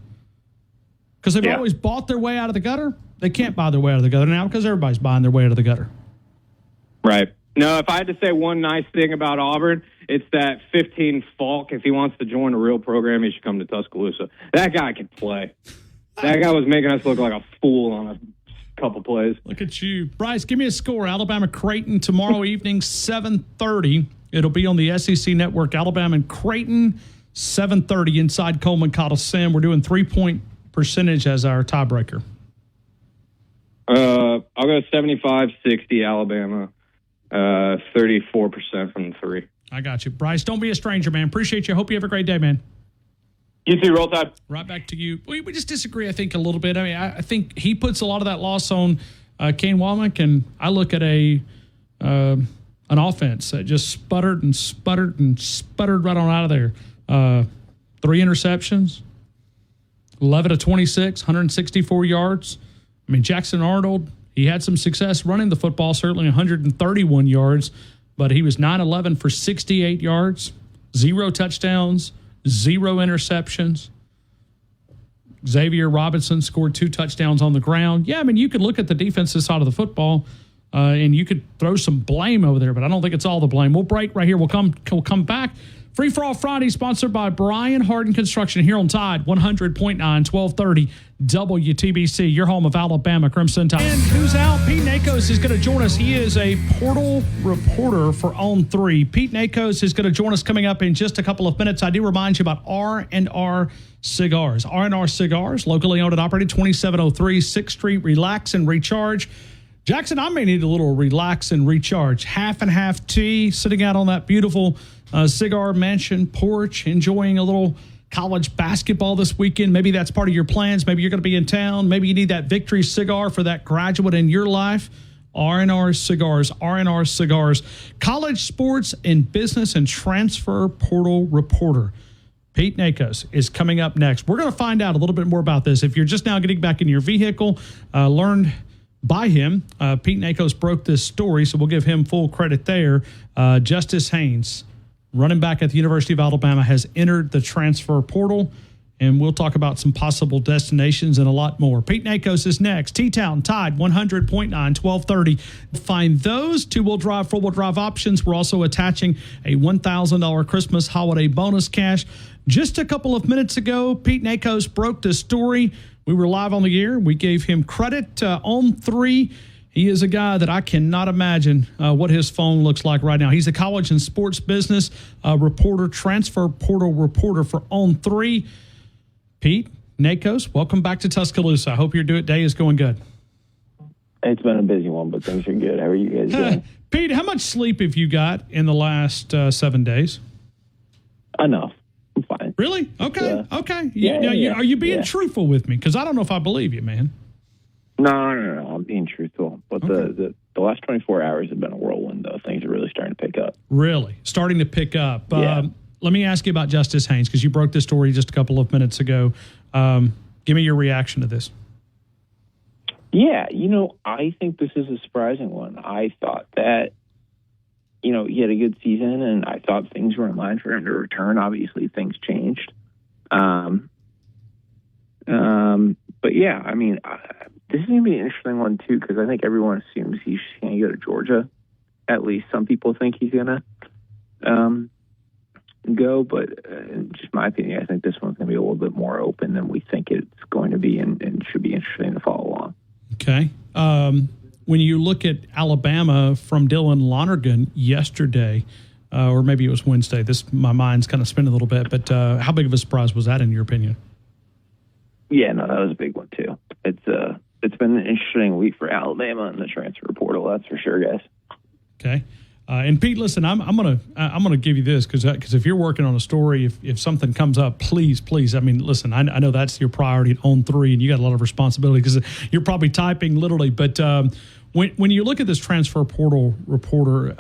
because they've always bought their way out of the gutter. They can't buy their way out of the gutter now because everybody's buying their way out of the gutter. Right. No, if I had to say one nice thing about Auburn, it's that 15 Falk. If he wants to join a real program, he should come to Tuscaloosa. That guy can play. That guy was making us look like a fool on a couple plays. Look at you. Bryce, give me a score. Alabama Creighton tomorrow evening, 7:30. It'll be on the SEC Network. Alabama and Creighton, 7:30 inside Coleman Coliseum. We're doing 3-point percentage as our tiebreaker. I'll go 75-60 Alabama. 34% from the 3. I got you. Bryce, don't be a stranger, man. Appreciate you. Hope you have a great day, man. You too. Roll Tide. Right back to you. We just disagree, I think, a little bit. I mean, I think he puts a lot of that loss on Kane Womack, and I look at an offense that just sputtered and sputtered and sputtered right on out of there. 3 interceptions, 11 of 26, 164 yards. I mean, Jackson Arnold, he had some success running the football, certainly 131 yards, but he was 9-11 for 68 yards, 0 touchdowns, 0 interceptions. Xavier Robinson scored 2 touchdowns on the ground. Yeah, I mean, you could look at the defensive side of the football, and you could throw some blame over there, but I don't think it's all the blame. We'll break right here. We'll come back. Free for All Friday, sponsored by Brian Harden Construction here on Tide 100.9, 1230 WTBC, your home of Alabama Crimson Tide. And who's out? Pete Nakos is going to join us. He is a portal reporter for On 3. Pete Nakos is going to join us coming up in just a couple of minutes. I do remind you about R&R Cigars. R&R Cigars, locally owned and operated, 2703 6th Street. Relax and recharge. Jackson, I may need a little relax and recharge. Half and half tea, sitting out on that beautiful cigar mansion porch, enjoying a little college basketball this weekend. Maybe that's part of your plans. Maybe you're going to be in town. Maybe you need that victory cigar for that graduate in your life. R&R Cigars, R&R Cigars. College sports and business and transfer portal reporter Pete Nakos is coming up next. We're going to find out a little bit more about this. If you're just now getting back in your vehicle, learned by him. Pete Nakos broke this story, so we'll give him full credit there. Justice Haynes, running back at the University of Alabama, has entered the transfer portal, and we'll talk about some possible destinations and a lot more. Pete Nakos is next. T-Town, Tide, 100.9, 1230. Find those two-wheel drive, four-wheel drive options. We're also attaching a $1,000 Christmas holiday bonus cash. Just a couple of minutes ago, Pete Nakos broke the story. We were live on the air. We gave him credit on 3. He is a guy that I cannot imagine what his phone looks like right now. He's a college and sports business reporter, transfer portal reporter for On3. Pete Nakos, welcome back to Tuscaloosa. I hope your day is going good. It's been a busy one, but things are good. How are you guys doing? Pete, how much sleep have you got in the last 7 days? Enough. I'm fine. Really? Okay. Okay. Yeah. Are you being truthful with me? Because I don't know if I believe you, man. No. I'm being truthful. But the last 24 hours have been a whirlwind, though. Things are really starting to pick up. Really? Starting to pick up. Yeah. Let me ask you about Justice Haynes, because you broke this story just a couple of minutes ago. Give me your reaction to this. Yeah, I think this is a surprising one. I thought that, he had a good season, and I thought things were in line for him to return. Obviously, things changed. But yeah, this is going to be an interesting one, too, because I think everyone assumes he's going to go to Georgia. At least some people think he's going to go, but in just my opinion, I think this one's going to be a little bit more open than we think it's going to be, and should be interesting to follow along. Okay. When you look at Alabama from Dylan Lonergan yesterday, or maybe it was Wednesday, my mind's kind of spinning a little bit, but how big of a surprise was that in your opinion? Yeah, no, that was a big one too. It's been an interesting week for Alabama in the transfer portal, that's for sure, guys. Okay. And Pete, listen, I'm gonna give you this because if you're working on a story, if something comes up, please, listen, I know that's your priority on 3, and you got a lot of responsibility because you're probably typing literally. But when you look at this transfer portal reporter,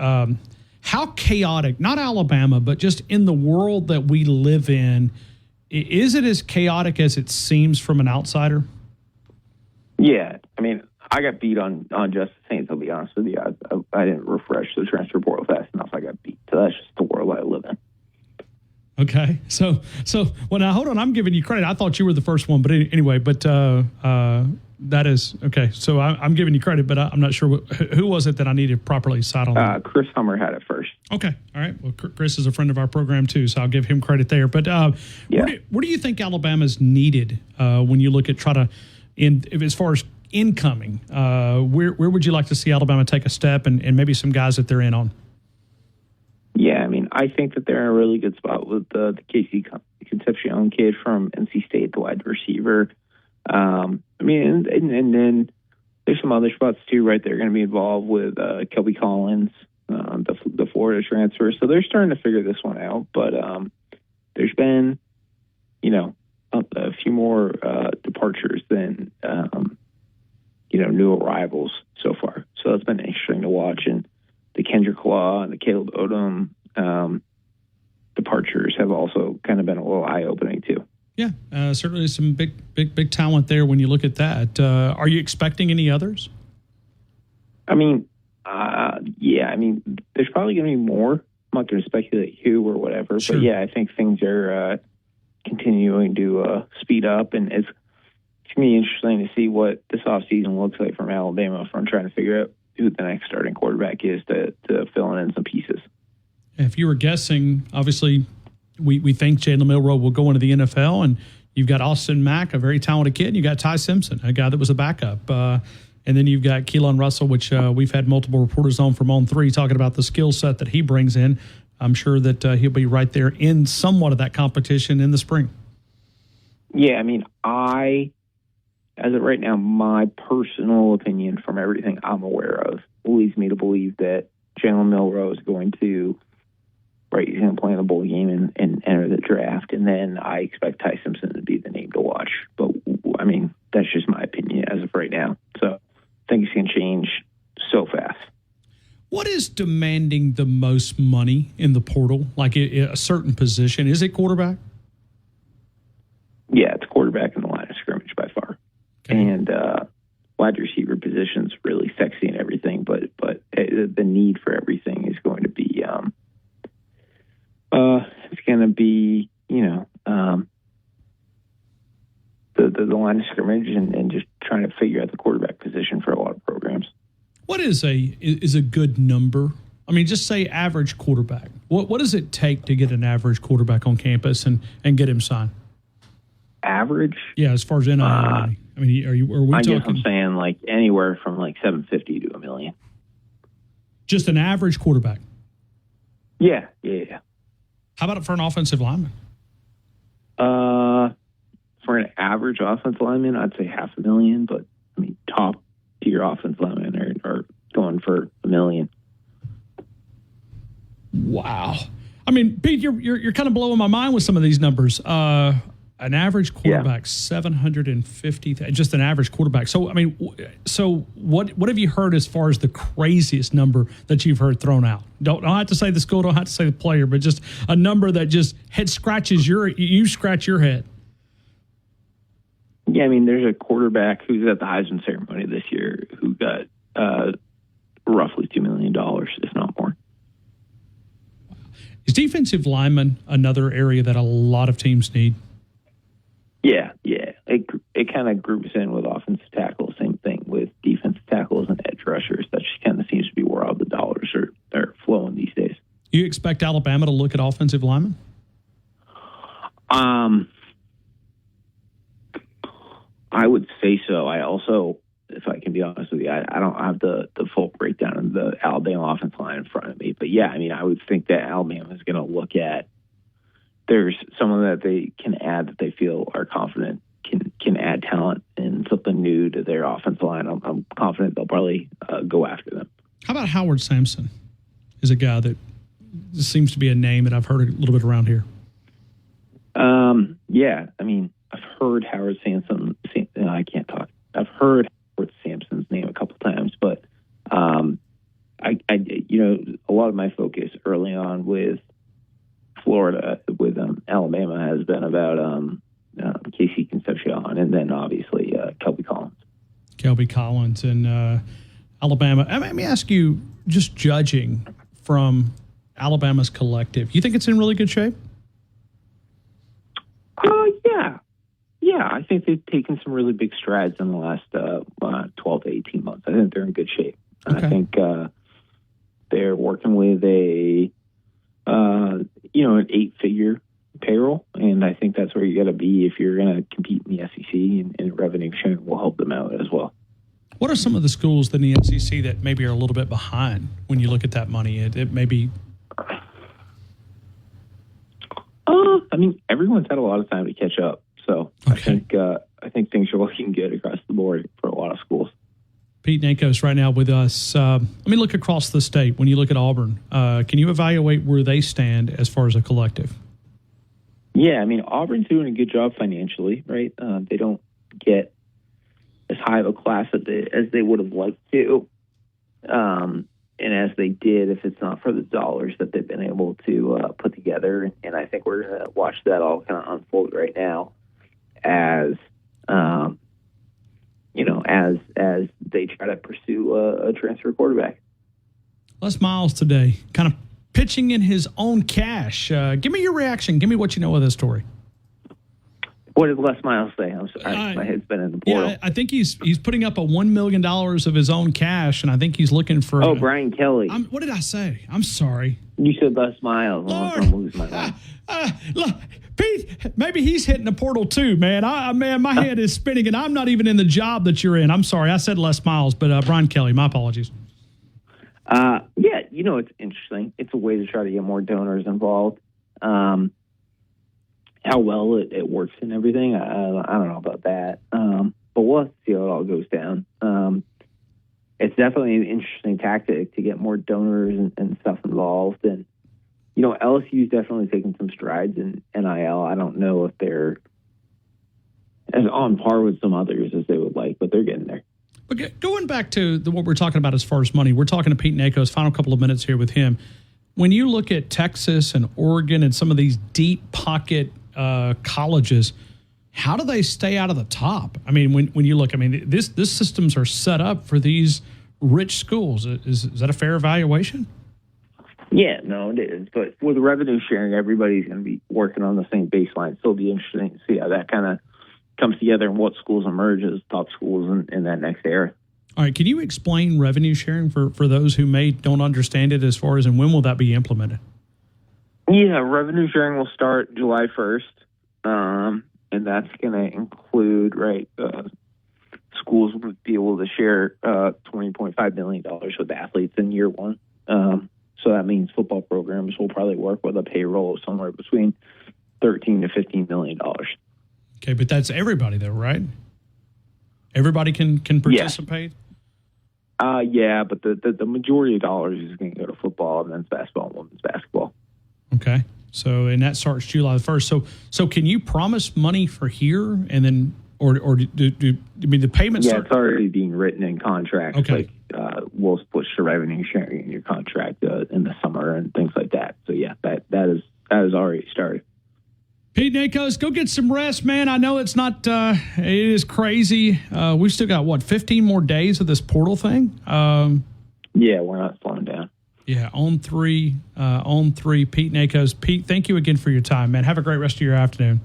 how chaotic, not Alabama, but just in the world that we live in, is it as chaotic as it seems from an outsider? Yeah, I got beat on Justice Haynes, I'll be honest with you. I didn't refresh the transfer portal fast enough. I got beat. So that's just the world I live in. Okay. So well, now hold on. I'm giving you credit. I thought you were the first one, but anyway, that is okay. So I'm giving you credit, but I'm not sure who was it that I needed to properly cite on. Chris Hummer had it first. Okay. All right. Well, Chris is a friend of our program too, so I'll give him credit there. But where do you think Alabama's needed when you look at as far as incoming, where would you like to see Alabama take a step and maybe some guys that they're in on? Yeah, I think that they're in a really good spot with the Casey Concepcion kid from NC State, the wide receiver. And then there's some other spots too, right? They're going to be involved with Kelby Collins, the Florida transfer. So they're starting to figure this one out. But there's been, a few more departures than new arrivals so far. So it's been interesting to watch. And the Kendrick Law and the Caleb Odom departures have also kind of been a little eye-opening too. Yeah, certainly some big talent there when you look at that. Are you expecting any others? There's probably going to be more. I'm not going to speculate who or whatever, sure. But yeah, I think things are continuing to speed up, and it's going to be interesting to see what this offseason looks like from Alabama from trying to figure out who the next starting quarterback is to fill in some pieces. If you were guessing, obviously, we think Jalen Milroe will go into the NFL, and you've got Austin Mack, a very talented kid, and you got Ty Simpson, a guy that was a backup. And then you've got Keelan Russell, which we've had multiple reporters on from On3 talking about the skill set that he brings in. I'm sure that he'll be right there in somewhat of that competition in the spring. Yeah, as of right now, my personal opinion from everything I'm aware of leads me to believe that Jalen Milroe is going to, he's going to play in the bowl game and enter the draft. And then I expect Ty Simpson to be the name to watch. But, that's just my opinion as of right now. So things can change so fast. What is demanding the most money in the portal, like a certain position? Is it quarterback? Yeah, it's quarterback in the line of scrimmage by far. Okay. And wide receiver position's really sexy and everything, but the need for everything is going to be it's going to be the line of scrimmage and just trying to figure out the quarterback position for a lot of programs. What is a good number? I mean, just say average quarterback. What does it take to get an average quarterback on campus and get him signed? Average? Yeah, as far as NIL money. I mean, are we I talking? guess I'm saying like anywhere from like $750 to $1 million. Just an average quarterback. Yeah. How about it for an offensive lineman? For an average offensive lineman, I'd say $500,000. But I mean, top tier offensive linemen are going for $1 million. Wow. I mean, Pete, you're kind of blowing my mind with some of these numbers. An average quarterback, 750, just an average quarterback. So, I mean, what have you heard as far as the craziest number that you've heard thrown out? Don't have to say the school, don't have to say the player, but just a number that just you scratch your head. Yeah, I mean, there's a quarterback who's at the Heisman ceremony this year who got roughly $2 million, if not more. Is defensive lineman another area that a lot of teams need? Yeah. It kind of groups in with offensive tackle. Same thing with defensive tackles and edge rushers. That just kind of seems to be where all the dollars are flowing these days. You expect Alabama to look at offensive linemen? I would say so. I also, if I can be honest with you, I don't have the full breakdown of the Alabama offensive line in front of me. But yeah, I mean, I would think that Alabama is going to look at, there's someone that they can add that they feel are confident can add talent and something new to their offensive line. I'm confident they'll probably go after them. How about Howard Sampson? Is a guy that seems to be a name that I've heard a little bit around here. Yeah, I mean, I've heard Howard Sampson. I can't talk. I've heard Howard Sampson's name a couple times, but a lot of my focus early on with Florida, with Alabama, has been about Casey Concepcion, and then obviously Kelby Collins. Kelby Collins and Alabama. Let me ask you, just judging from Alabama's collective, you think it's in really good shape? Yeah, I think they've taken some really big strides in the last 12 to 18 months. I think they're in good shape. Okay. I think they're working with an 8-figure payroll, and I think that's where you got to be if you're going to compete in the SEC, and revenue sharing will help them out as well. What are some of the schools in the SEC that maybe are a little bit behind when you look at that money? It may be. I mean, everyone's had a lot of time to catch up, so okay. I think things are looking good across the board for a lot of schools. Pete Nakos right now with us. Let me look across the state. When you look at Auburn, can you evaluate where they stand as far as a collective? Yeah, I mean, Auburn's doing a good job financially, right? They don't get as high of a class as they would have liked to. And as they did, if it's not for the dollars that they've been able to put together. And I think we're going to watch that all kind of unfold right now as they try to pursue a transfer quarterback. Les Miles today, kind of pitching in his own cash. Give me your reaction. Give me what you know of this story. What did Les Miles say? I'm sorry, my head's been in the portal. Yeah, I think he's putting up $1 million of his own cash, and I think he's looking for. Brian Kelly. What did I say? I'm sorry. You said Les Miles. Lord, I'm lose my mind. Pete, maybe he's hitting the portal too, man. My head is spinning, and I'm not even in the job that you're in. I'm sorry. I said Les Miles, but Brian Kelly. My apologies. Yeah, it's interesting. It's a way to try to get more donors involved. How well it works and everything, I don't know about that. But we'll have to see how it all goes down. It's definitely an interesting tactic to get more donors and stuff involved. And, LSU's definitely taking some strides in NIL. I don't know if they're as on par with some others as they would like, but they're getting there. But going back to what we're talking about as far as money, we're talking to Pete Nakos, final couple of minutes here with him. When you look at Texas and Oregon and some of these deep pocket colleges, how do they stay out of the top? I mean, when you look, this systems are set up for these rich schools. Is that a fair evaluation? Yeah, no, it is. But with revenue sharing, everybody's going to be working on the same baseline. So it'll be interesting to see how that kind of comes together and what schools emerge as top schools in that next era. All right, can you explain revenue sharing for those who don't understand it as far as, and when will that be implemented? Yeah, revenue sharing will start July 1st, and that's going to include, schools will be able to share $20.5 million with athletes in year one. So that means football programs will probably work with a payroll of somewhere between $13 to $15 million. Okay, but that's everybody, though, right? Everybody can participate? Yeah, but the majority of dollars is going to go to football, men's basketball, and women's basketball. Okay. So, and that starts July 1st. So can you promise money for here and then, or the payments? Yeah, it's already being written in contracts. Okay. We'll split your revenue sharing in your contract in the summer and things like that. So yeah, that is already started. Pete Nakos, go get some rest, man. I know it's not, it is crazy. We've still got 15 more days of this portal thing. Yeah, we're not slowing down. Yeah, on three, Pete Nakos. Pete, thank you again for your time, man. Have a great rest of your afternoon.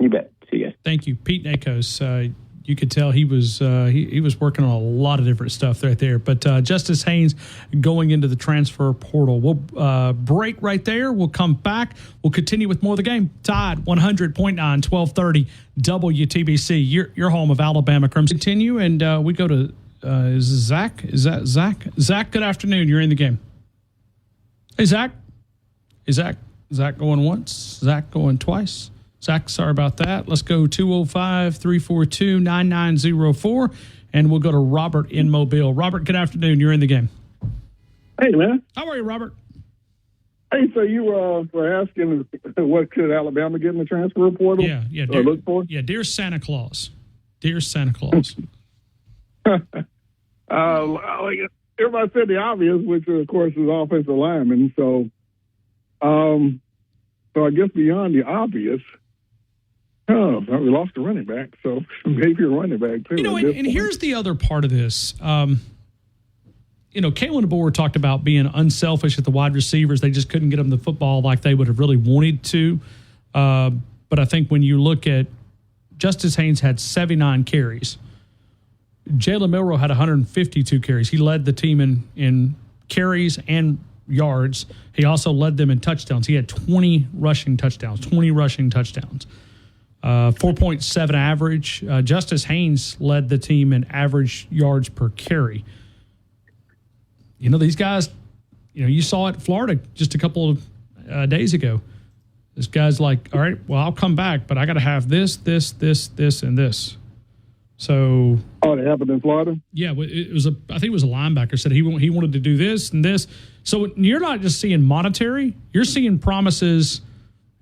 You bet. See you guys. Thank you, Pete Nakos. You could tell he was working on a lot of different stuff right there. But Justice Haynes going into the transfer portal. We'll break right there. We'll come back. We'll continue with more of the game. Tide 100.9, 1230 WTBC. Your home of Alabama Crimson. Continue, and we go to Zach. Is that Zach? Zach, good afternoon. You're in the game. Hey, Zach. Is Zach going once? Zach going twice? Zach, sorry about that. Let's go 205-342-9904, and we'll go to Robert in Mobile. Robert, good afternoon. You're in the game. Hey, man. How are you, Robert? Hey, so you were asking what could Alabama get in the transfer portal? Yeah. Or look for? Yeah, dear Santa Claus. Dear Santa Claus. Everybody said the obvious, which of course is offensive linemen. So I guess beyond the obvious, we lost the running back, so maybe a running back too. And here's the other part of this. Kalen DeBoer talked about being unselfish at the wide receivers. They just couldn't get them the football like they would have really wanted to. But I think when you look at Justice Haynes had 79 carries. Jalen Milroe had 152 carries. He led the team in carries and yards. He also led them in touchdowns. He had 20 rushing touchdowns. 4.7 average. Justice Haynes led the team in average yards per carry. These guys, you saw it at Florida just a couple of days ago. This guy's like, all right, well, I'll come back, but I got to have this, and this. So. Oh, it happened in Florida? Yeah, it was I think it was a linebacker said he wanted to do this and this. So you're not just seeing monetary, you're seeing promises.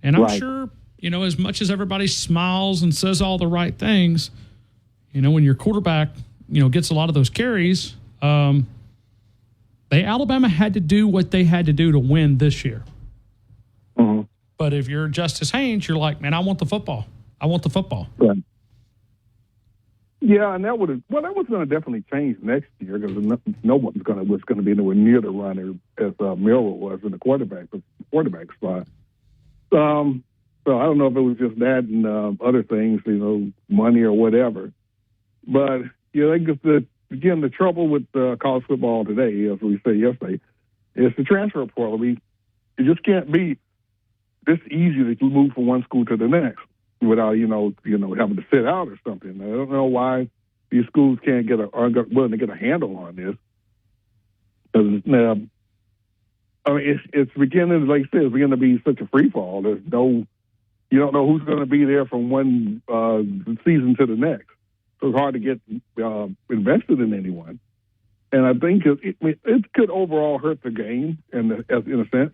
And I'm sure, as much as everybody smiles and says all the right things, when your quarterback, gets a lot of those carries, Alabama had to do what they had to do to win this year. Mm-hmm. But if you're Justice Haynes, you're like, man, I want the football. Right. Yeah, and that was going to definitely change next year because no one's was going to be anywhere near the runner as Milroe was in the quarterback spot. So I don't know if it was just that and other things, money or whatever. But I guess the trouble with college football today, as we said yesterday, is the transfer portal. It just can't be this easy to move from one school to the next without having to sit out or something. I don't know why these schools aren't willing to get a handle on this. It's beginning, like I said, it's beginning to be such a free fall. You don't know who's going to be there from one season to the next. So it's hard to get invested in anyone. And I think it could overall hurt the game in a sense.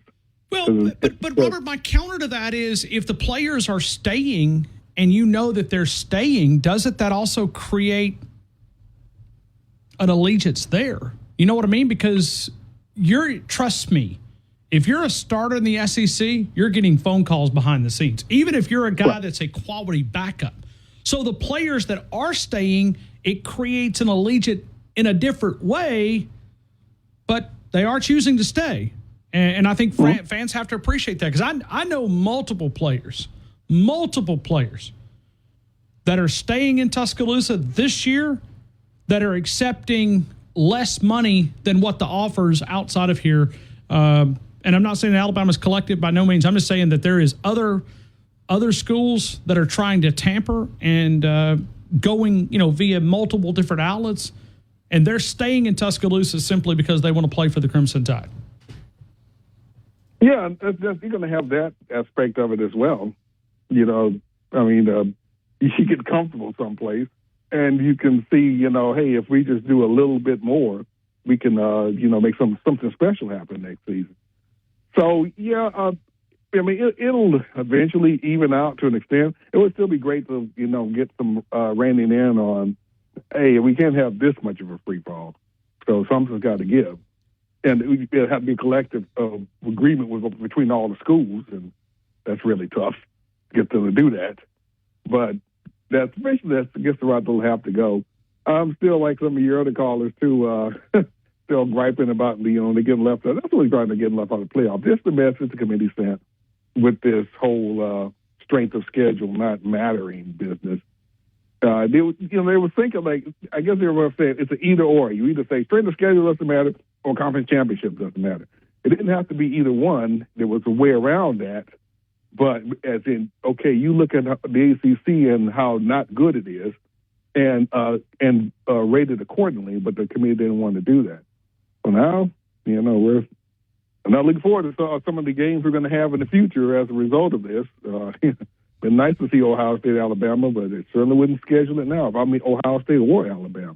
Well, but Robert, my counter to that is if the players are staying and you know that they're staying, doesn't that also create an allegiance there? You know what I mean? Because trust me, if you're a starter in the SEC, you're getting phone calls behind the scenes, even if you're a guy that's a quality backup. So the players that are staying, it creates an allegiance in a different way, but they are choosing to stay. And I think fans have to appreciate that because I know multiple players that that are staying in Tuscaloosa this year that are accepting less money than what the offers outside of here. And I'm not saying Alabama's collective by no means. I'm just saying that there is other schools that are trying to tamper and going, via multiple different outlets, and they're staying in Tuscaloosa simply because they want to play for the Crimson Tide. Yeah, you're going to have that aspect of it as well. You get comfortable someplace, and you can see, hey, if we just do a little bit more, we can, make something special happen next season. So, yeah, it'll eventually even out to an extent. It would still be great to, get some reining in on, hey, we can't have this much of a free fall. So something's got to give. And it had to be a collective agreement between all the schools, and that's really tough to get them to do that. But that's I guess the route they'll have to go. I'm still like some of your other callers too, still griping about they getting left out. That's what he's trying to get left out of the playoff. This is the message the committee sent with this whole strength of schedule not mattering business. They were thinking I guess they were saying it's an either or. You either say strength of schedule doesn't matter or conference championship doesn't matter. It didn't have to be either one. There was a way around that. But as in, okay, you look at the ACC and how not good it is, and rate it accordingly. But the committee didn't want to do that. So now, I'm not looking forward to some of the games we're going to have in the future as a result of this. Been nice to see Ohio State, Alabama, but it certainly wouldn't schedule it now if I mean Ohio State or Alabama.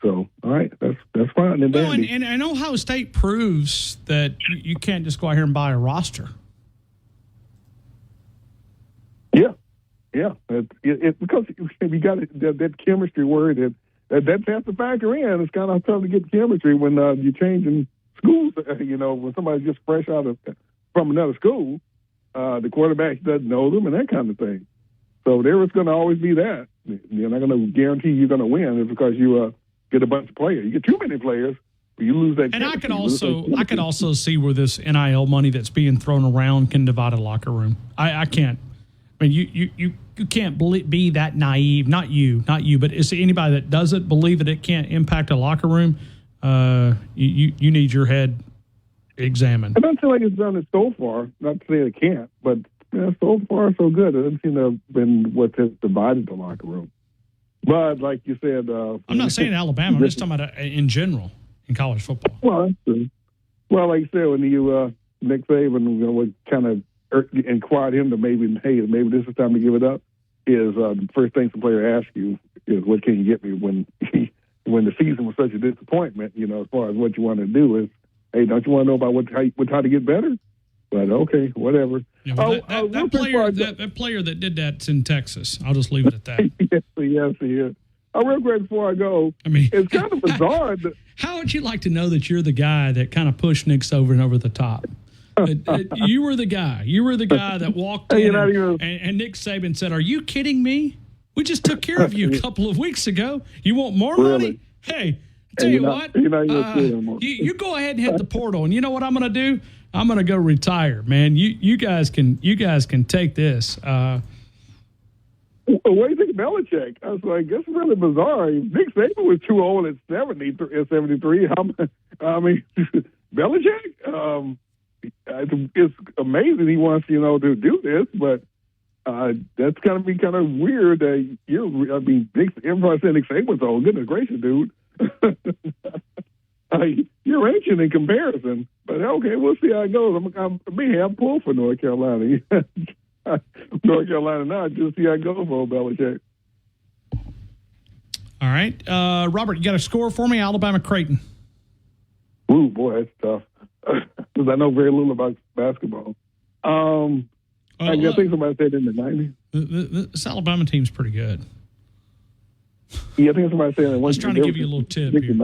So, all right, that's fine. And Ohio State proves that you can't just go out here and buy a roster. Yeah, because you got that chemistry word that has to factor in. It's kind of tough to get chemistry when you're changing schools. When somebody's just fresh from another school, the quarterback doesn't know them and that kind of thing. So there is going to always be that. You're not going to guarantee you're going to win it's because you get a bunch of players. You get too many players, you lose that. And I could also see where this NIL money that's being thrown around can divide a locker room. I can't. I mean, you can't be that naive. Not you, but it's anybody that doesn't believe that it can't impact a locker room. You need your head examined. I don't feel like it's done it so far. Not to say it can't, but so far so good. It doesn't seem to have been what has divided the locker room. But like you said, I'm not saying Alabama. I'm just talking about in general in college football. Well, that's true. Well, like you said, when you Nick Saban would kind of inquired him to maybe this is time to give it up, is the first thing some player asks you is, what can you get me when the season was such a disappointment, as far as what you want to do is, hey, don't you want to know about how to get better? But okay, whatever. Yeah, well, that player that did that's in Texas. I'll just leave it at that. Yes, he is. Real quick before I go, it's kind of bizarre. How would you like to know that you're the guy that kind of pushed Nick over the top? You were the guy. You were the guy that walked in and Nick Saban said, "Are you kidding me? We just took care of you a couple of weeks ago. You want more money? Hey, tell you what, you go ahead and hit the portal. And you know what I'm going to do? I'm going to go retire, man. You guys can take this." What do you think of Belichick? I was like, that's really bizarre. Nick Saban was too old at 73. Belichick. It's amazing he wants to do this, but that's going to be kind of weird. Everybody said Nick Saban's old. Goodness gracious, dude. You're ancient in comparison, but okay, we'll see how it goes. I'm half pulled for North Carolina. North Carolina now, just see how it goes for old Belichick. All right, Robert, you got a score for me? Alabama Creighton. Ooh, boy, that's tough. Because I know very little about basketball. I think somebody said in the 90s. This Alabama team's pretty good. Yeah, I think somebody said in the 90s. I was trying to give you a little tip here.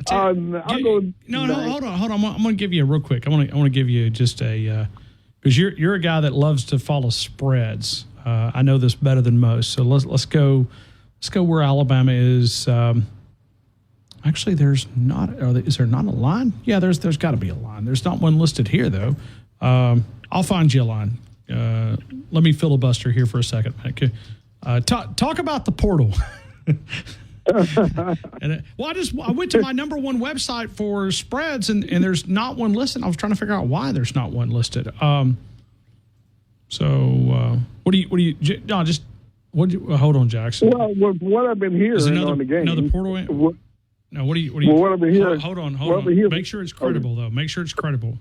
Hold on. I'm going to give you a real quick. I want to give you just a because you're a guy that loves to follow spreads. I know this better than most. So let's go where Alabama is. Actually, there's not. Is there not a line? Yeah, there's got to be a line. There's not one listed here though. I'll find you a line. Let me filibuster here for a second. Okay. Talk about the portal. I went to my number one website for spreads, and there's not one listed. I was trying to figure out why there's not one listed. What do you hold on, Jackson. Well, what I've been hearing on the game. Another portal. What do you? What I've been hearing. Hold on. Make sure it's credible, though. Make sure it's credible.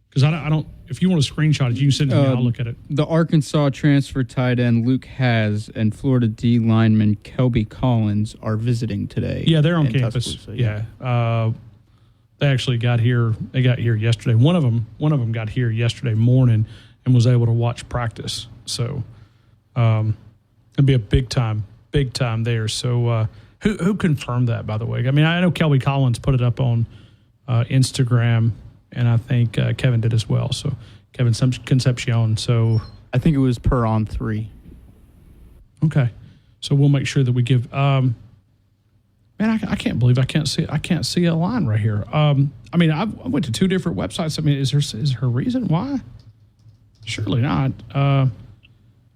Because I don't. If you want to screenshot it, you can send it to me. I'll look at it. The Arkansas transfer tight end Luke Haas and Florida D lineman Kelby Collins are visiting today. Yeah, they're on campus. Yeah. They actually got here. They got here yesterday. One of them got here yesterday morning and was able to watch practice. So it'd be a big time there. So who confirmed that, by the way? I mean, I know Kelby Collins put it up on Instagram. And I think Kevin did as well. So Kevin Concepcion. So I think it was per On3. Okay, so we'll make sure that we give. Man, I can't believe I can't see a line right here. I mean, I went to two different websites. I mean, is there a reason why? Surely not. I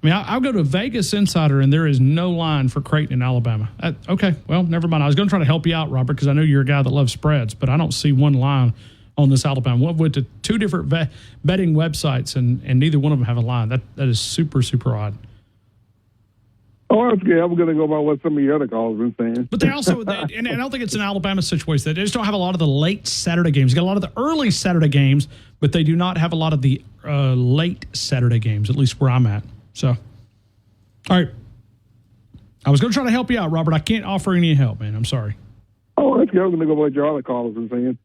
mean, I'll go to Vegas Insider, and there is no line for Creighton in Alabama. Okay, well, never mind. I was going to try to help you out, Robert, because I know you're a guy that loves spreads, but I don't see one line on this Alabama. We went to two different betting websites, and neither one of them have a line. That is super, super odd. Oh, that's good. I'm going to go by what some of your other callers have been saying. But they also, and I don't think it's an Alabama situation. They just don't have a lot of the late Saturday games. You got a lot of the early Saturday games, but they do not have a lot of the late Saturday games, at least where I'm at. So, all right. I was going to try to help you out, Robert. I can't offer any help, man. I'm sorry. Oh, that's good. I'm going to go by what your other callers are saying.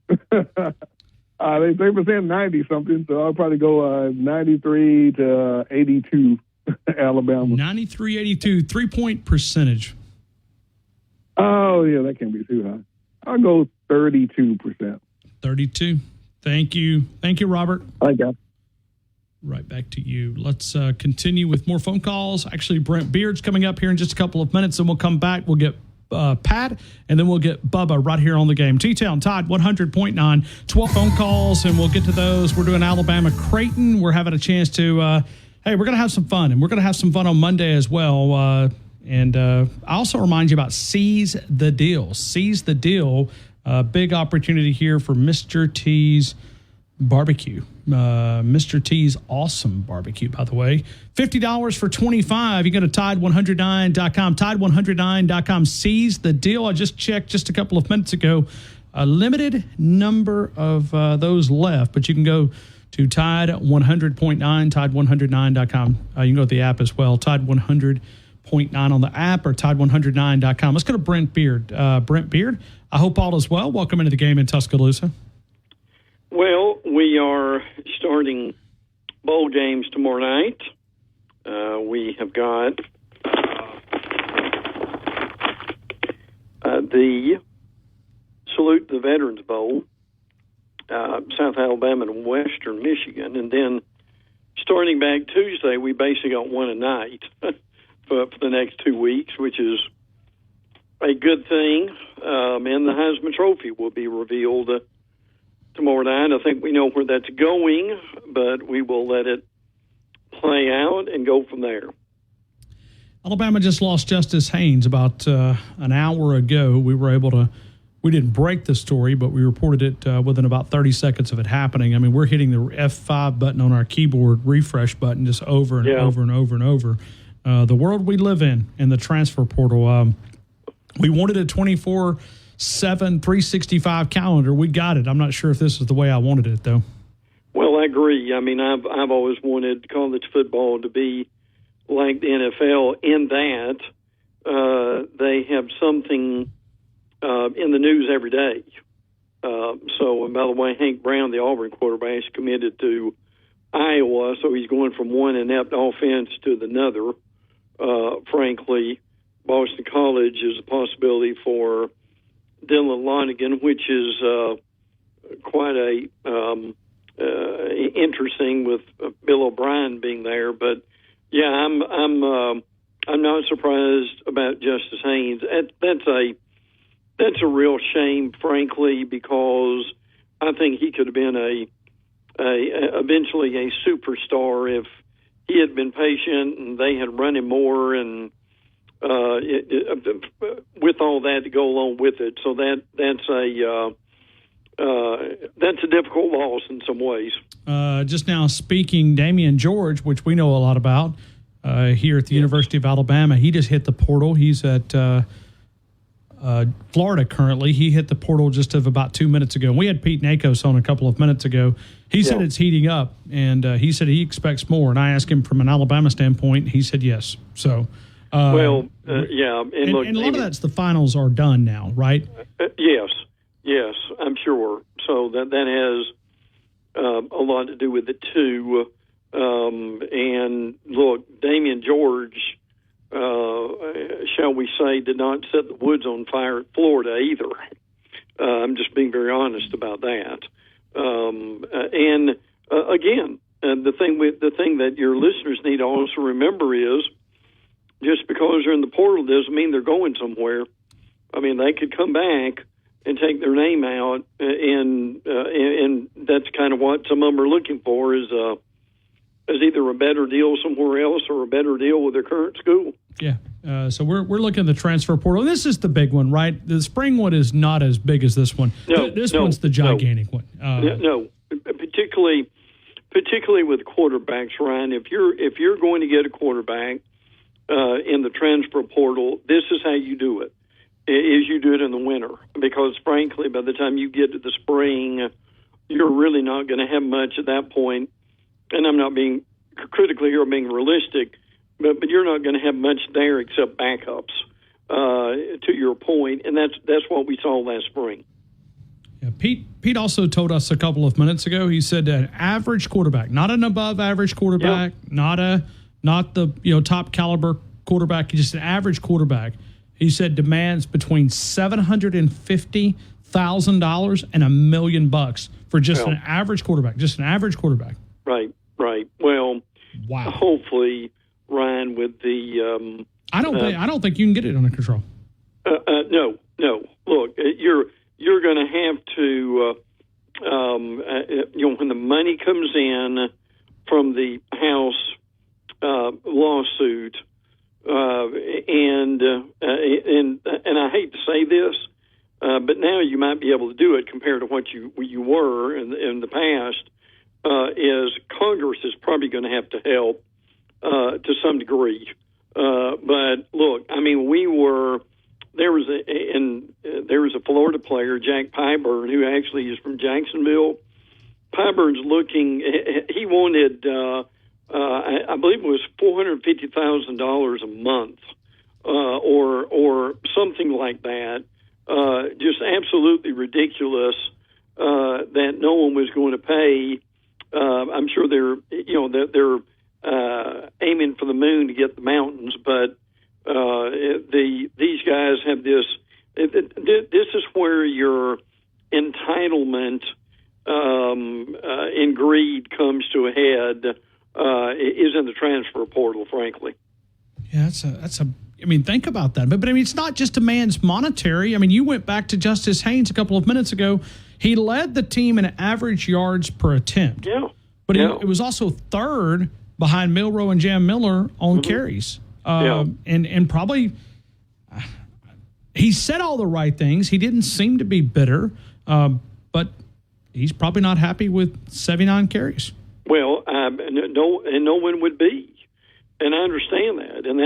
They were saying 90-something, so I'll probably go 93 to 82 Alabama. 93-82, 3-point percentage. Oh, yeah, that can't be too high. I'll go 32%. 32. Thank you. Thank you, Robert. I got it. Right back to you. Let's continue with more phone calls. Actually, Brent Beard's coming up here in just a couple of minutes, and we'll come back. We'll get Pat, and then we'll get Bubba right here on the game. T-Town, Tide 100.9, 12 phone calls, and we'll get to those. We're doing Alabama Creighton. We're having a chance to, we're going to have some fun, and we're going to have some fun on Monday as well. And I also remind you about Seize the Deal. Seize the Deal, big opportunity here for Mr. T's Barbecue. Mr. T's awesome barbecue, by the way. $50 for $25. You go to Tide109.com. Tide109.com. Seize the deal. I just checked just a couple of minutes ago. A limited number of those left, but you can go to Tide100.9, Tide109.com. You can go to the app as well. Tide100.9 on the app or Tide109.com. Let's go to Brent Beard. Brent Beard, I hope all is well. Welcome into the game in Tuscaloosa. Well, we are starting bowl games tomorrow night. We have got the Salute the Veterans Bowl, South Alabama and Western Michigan. And then starting back Tuesday, we basically got one a night for the next 2 weeks, which is a good thing. And the Heisman Trophy will be revealed tomorrow night. I think we know where that's going, but we will let it play out and go from there. Alabama just lost Justice Haynes about an hour ago. We didn't break the story, but we reported it within about 30 seconds of it happening. I mean, we're hitting the F5 button on our keyboard, refresh button, just over and over and over and over. The world we live in the transfer portal. We wanted a 24/7, 365 calendar. We got it. I'm not sure if this is the way I wanted it, though. Well, I agree. I mean, I've always wanted college football to be like the NFL in that they have something in the news every day. And by the way, Hank Brown, the Auburn quarterback, is committed to Iowa, so he's going from one inept offense to another. Frankly, Boston College is a possibility for Dylan Lonigan, which is quite interesting with Bill O'Brien being there. But yeah, I'm not surprised about Justice Haynes. That's a real shame, frankly, because I think he could have been eventually a superstar if he had been patient and they had run him more and with all that to go along with it. So that's a difficult loss in some ways. Just now speaking, Damian George, which we know a lot about here at the University of Alabama, he just hit the portal. He's at Florida currently. He hit the portal just of about 2 minutes ago. We had Pete Nakos on a couple of minutes ago. He said it's heating up, and he said he expects more. And I asked him from an Alabama standpoint. He said yes. So, And look, and a lot of that's the finals are done now, right? Yes, I'm sure. So that has a lot to do with it too. And look, Damian George, shall we say, did not set the woods on fire at Florida either. I'm just being very honest about that. Again, the thing that your listeners need to also remember is, just because they're in the portal doesn't mean they're going somewhere. I mean, they could come back and take their name out, and that's kind of what some of them are looking for is either a better deal somewhere else or a better deal with their current school. Yeah. So we're looking at the transfer portal. This is the big one, right? The spring one is not as big as this one. This one's the gigantic one. No, particularly with quarterbacks, Ryan. If you're going to get a quarterback in the transfer portal, this is how you do it. Is you do it in the winter, because frankly, by the time you get to the spring, you're really not going to have much at that point. And I'm not being critically here, being realistic, but you're not going to have much there except backups. To your point, and that's what we saw last spring. Yeah, Pete also told us a couple of minutes ago. He said an average quarterback, not an above average quarterback, not the top caliber quarterback, just an average quarterback. He said demands between $750,000 and $1 million for just an average quarterback. Just an average quarterback. Right. Well, wow. Hopefully, Ryan, with the I don't think you can get it under control. No. Look, you're going to have to when the money comes in from the House lawsuit. And I hate to say this, but now you might be able to do it compared to what you were in the past. Is Congress is probably going to have to help to some degree. But look, I mean, there was a Florida player, Jack Pyburn, who actually is from Jacksonville. Pyburn's looking. He wanted. I believe it was $450,000 a month, or something like that. Just absolutely ridiculous that no one was going to pay. I'm sure they're aiming for the moon to get the mountains, but these guys have this. This is where your entitlement and greed comes to a head. Is in the transfer portal, frankly. Yeah, that's a. I mean, think about that. But I mean, it's not just a man's monetary. I mean, you went back to Justice Haynes a couple of minutes ago. He led the team in average yards per attempt. Yeah. But it was also third behind Milroe and Jam Miller on carries. And probably he said all the right things. He didn't seem to be bitter, but he's probably not happy with 79 carries. Well, no one would be, and I understand that, and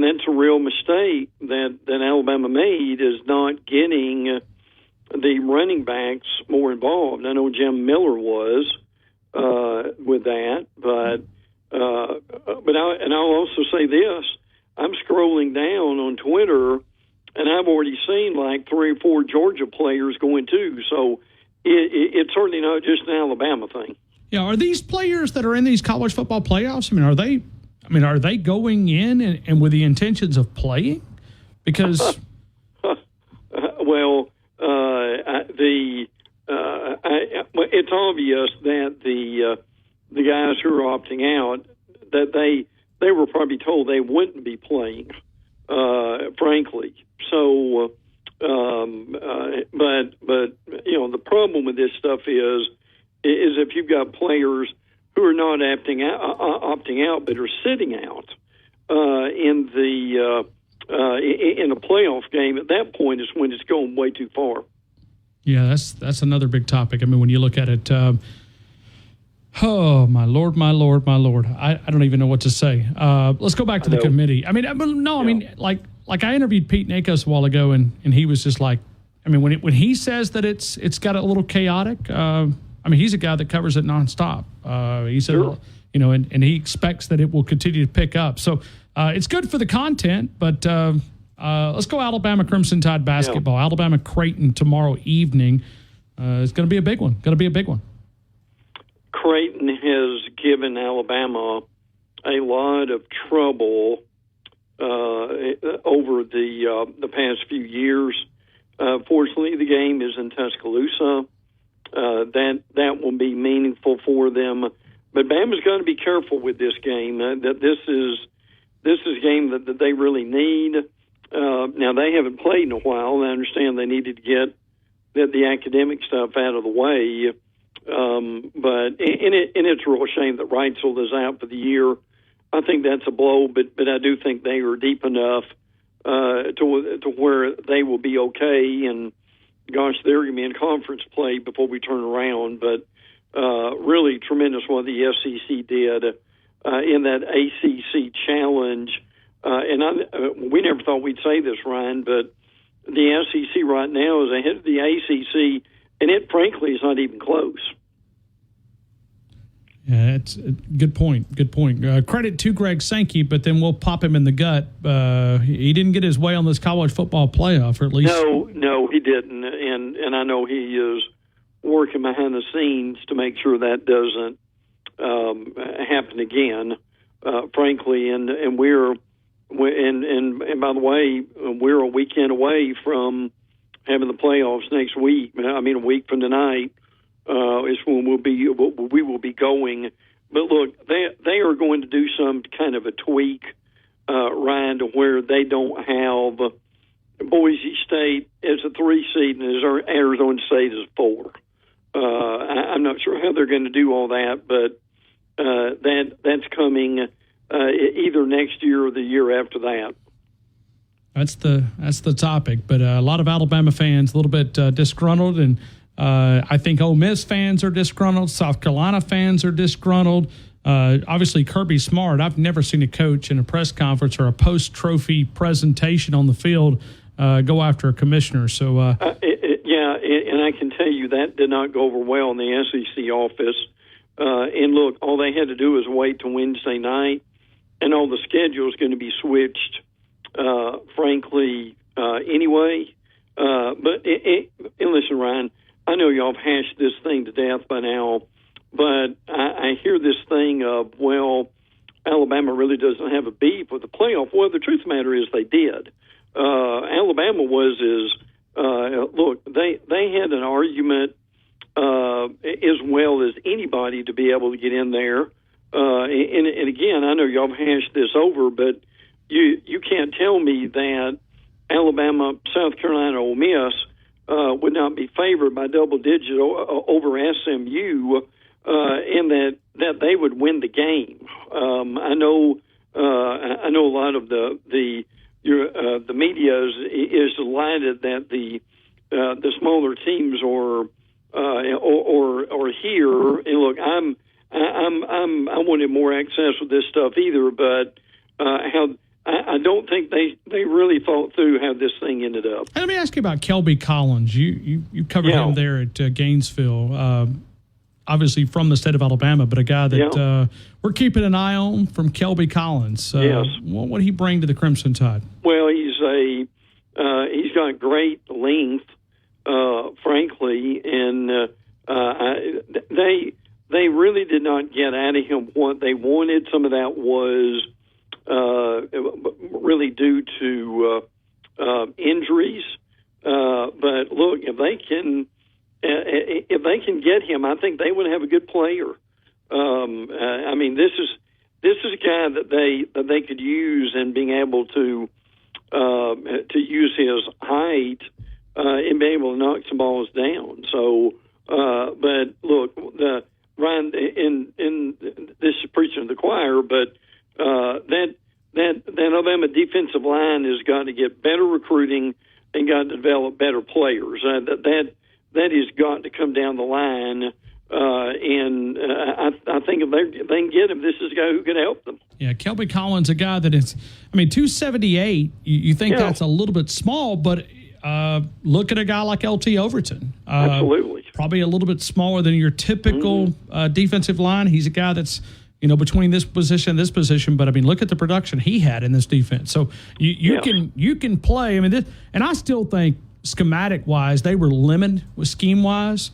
that's a real mistake that Alabama made, is not getting the running backs more involved. I know Jim Miller was with that, but I'll also say this: I'm scrolling down on Twitter, and I've already seen like 3 or 4 Georgia players going too. So. It's certainly not just an Alabama thing. Yeah, are these players that are in these college football playoffs? Are they going in and with the intentions of playing? Because it's obvious that the guys who are opting out, that they were probably told they wouldn't be playing, frankly. So. But the problem with this stuff is if you've got players who are not opting out but are sitting out, in a playoff game, at that point is when it's going way too far. Yeah, that's another big topic. I mean, when you look at it, oh my Lord, my Lord, my Lord, I don't even know what to say. Let's go back to the committee. I mean, no, I mean, like I interviewed Pete Nakos a while ago, and he was just like, I mean, when he says that it's got a little chaotic, I mean, he's a guy that covers it nonstop. He said, you know, and he expects that it will continue to pick up. So it's good for the content, but let's go Alabama Crimson Tide basketball. Yeah. Alabama Creighton tomorrow evening. It's going to be a big one. Going to be a big one. Creighton has given Alabama a lot of trouble over the past few years. Fortunately, the game is in Tuscaloosa. That will be meaningful for them. But Bama's got to be careful with this game. That this is a game that they really need. Now they haven't played in a while. I understand they needed to get the academic stuff out of the way. But it's a real shame that Wrightsville is out for the year. I think that's a blow, but I do think they are deep enough to where they will be okay. And gosh, they're going to be in conference play before we turn around. But really tremendous what the SEC did in that ACC challenge. And we never thought we'd say this, Ryan, but the SEC right now is ahead of the ACC, and it frankly is not even close. Yeah, that's a good point. Good point. Credit to Greg Sankey, but then we'll pop him in the gut. He didn't get his way on this college football playoff, or at least no, he didn't. And I know he is working behind the scenes to make sure that doesn't happen again. Frankly, and we're by the way, we're a weekend away from having the playoffs next week. I mean, a week from tonight. Is when we will be going. But look, they are going to do some kind of a tweak, Ryan, to where they don't have Boise State as a 3 seed and as Arizona State as 4. I'm not sure how they're going to do all that, but that's coming either next year or the year after that. That's the topic. But a lot of Alabama fans a little bit disgruntled, and I think Ole Miss fans are disgruntled. South Carolina fans are disgruntled. Obviously, Kirby Smart, I've never seen a coach in a press conference or a post-trophy presentation on the field go after a commissioner. So, and I can tell you that did not go over well in the SEC office. And look, all they had to do was wait till Wednesday night, and all the schedule is going to be switched, frankly, anyway. But listen, Ryan, I know y'all have hashed this thing to death by now, but I hear this thing of, well, Alabama really doesn't have a beef with the playoff. Well, the truth of the matter is they did. Alabama look, they had an argument as well as anybody to be able to get in there. And again, I know y'all have hashed this over, but you can't tell me that Alabama, South Carolina, Ole Miss would not be favored by double digit over SMU, and that they would win the game. I know a lot of the media is delighted that the smaller teams are here. And look, I wanted more access with this stuff either, but I don't think they really thought through how this thing ended up. Let me ask you about Kelby Collins. You covered him there at Gainesville, obviously from the state of Alabama, but a guy that we're keeping an eye on from Kelby Collins. Yes. What would he bring to the Crimson Tide? Well, he's got great length, frankly, and they really did not get out of him what they wanted. Some of that was really due to injuries. But look, if they can get him, I think they would have a good player. I mean, this is a guy that they could use in being able to use his height and be able to knock some balls down. So, but look, Ryan, in this is preaching to the choir, but that Alabama Alabama defensive line has got to get better recruiting and got to develop better players. That has got to come down the line. I think if they can get him, this is a guy who can help them. Yeah, Kelby Collins, a guy that is, 278, you think that's a little bit small, but look at a guy like LT Overton. Absolutely. Probably a little bit smaller than your typical defensive line. He's a guy that's, between this position and this position, but look at the production he had in this defense. So you can play. And I still think schematic-wise, they were limited with scheme-wise,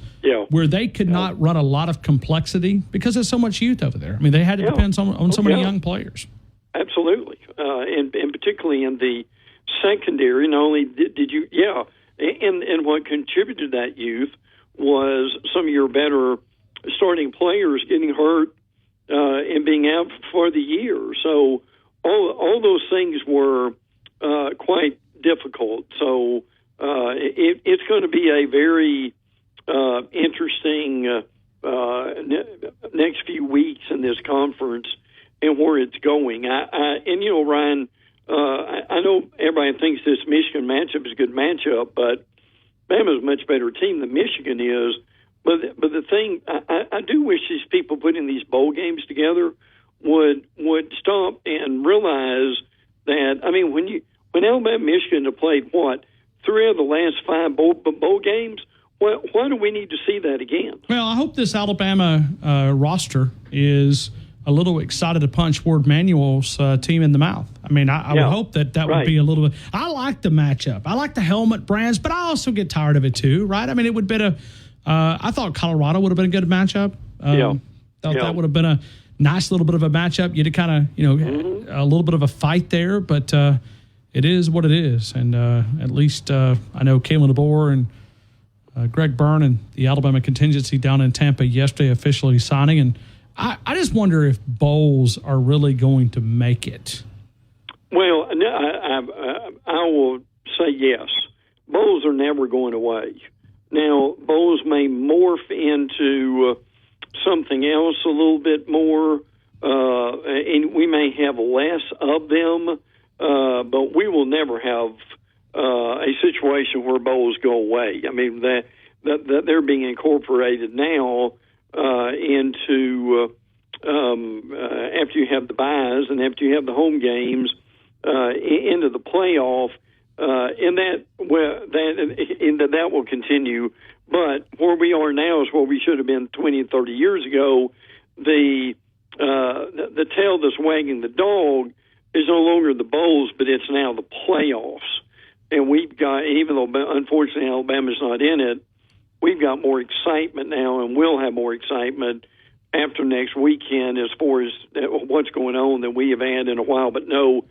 where they could not run a lot of complexity because there's so much youth over there. They had to depend on so many young players. Absolutely, and particularly in the secondary. Not only did you, and what contributed to that youth was some of your better starting players getting hurt and being out for the year. So all those things were quite difficult. So it's going to be a very interesting next few weeks in this conference and where it's going. Ryan, I know everybody thinks this Michigan matchup is a good matchup, but Bama's a much better team than Michigan is. But the thing, I do wish these people putting these bowl games together would stop and realize that, when Alabama and Michigan have played, 3 of the last 5 bowl games, why do we need to see that again? Well, I hope this Alabama roster is a little excited to punch Ward Manuel's team in the mouth. I would hope that would be a little bit. I like the matchup. I like the helmet brands, but I also get tired of it too, right? It would be I thought Colorado would have been a good matchup. That would have been a nice little bit of a matchup. You'd kind of, a little bit of a fight there, but it is what it is. And at least I know Kalen DeBoer and Greg Byrne and the Alabama contingency down in Tampa yesterday officially signing. And I just wonder if bowls are really going to make it. Well, I will say yes. Bowls are never going away. Now, bowls may morph into something else a little bit more, and we may have less of them, but we will never have a situation where bowls go away. That they're being incorporated now into after you have the buys and after you have the home games into the playoff. And that will continue. But where we are now is where we should have been 20 and 30 years ago. The tail that's wagging the dog is no longer the bowls, but it's now the playoffs. And we've got, even though unfortunately Alabama's not in it, we've got more excitement now, and we'll have more excitement after next weekend as far as what's going on than we have had in a while. But no,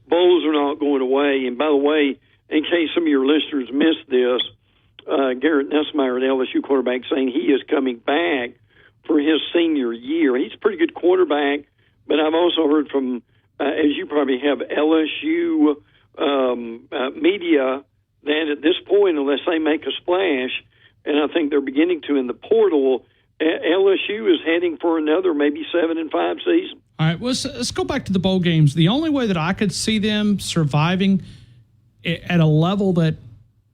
bowls are not going away. And by the way, in case some of your listeners missed this, Garrett Nussmeier, an LSU quarterback, saying he is coming back for his senior year. He's a pretty good quarterback, but I've also heard from, as you probably have, LSU media that at this point, unless they make a splash, and I think they're beginning to in the portal, LSU is heading for another maybe 7-5 season. All right, well, let's go back to the bowl games. The only way that I could see them surviving at a level that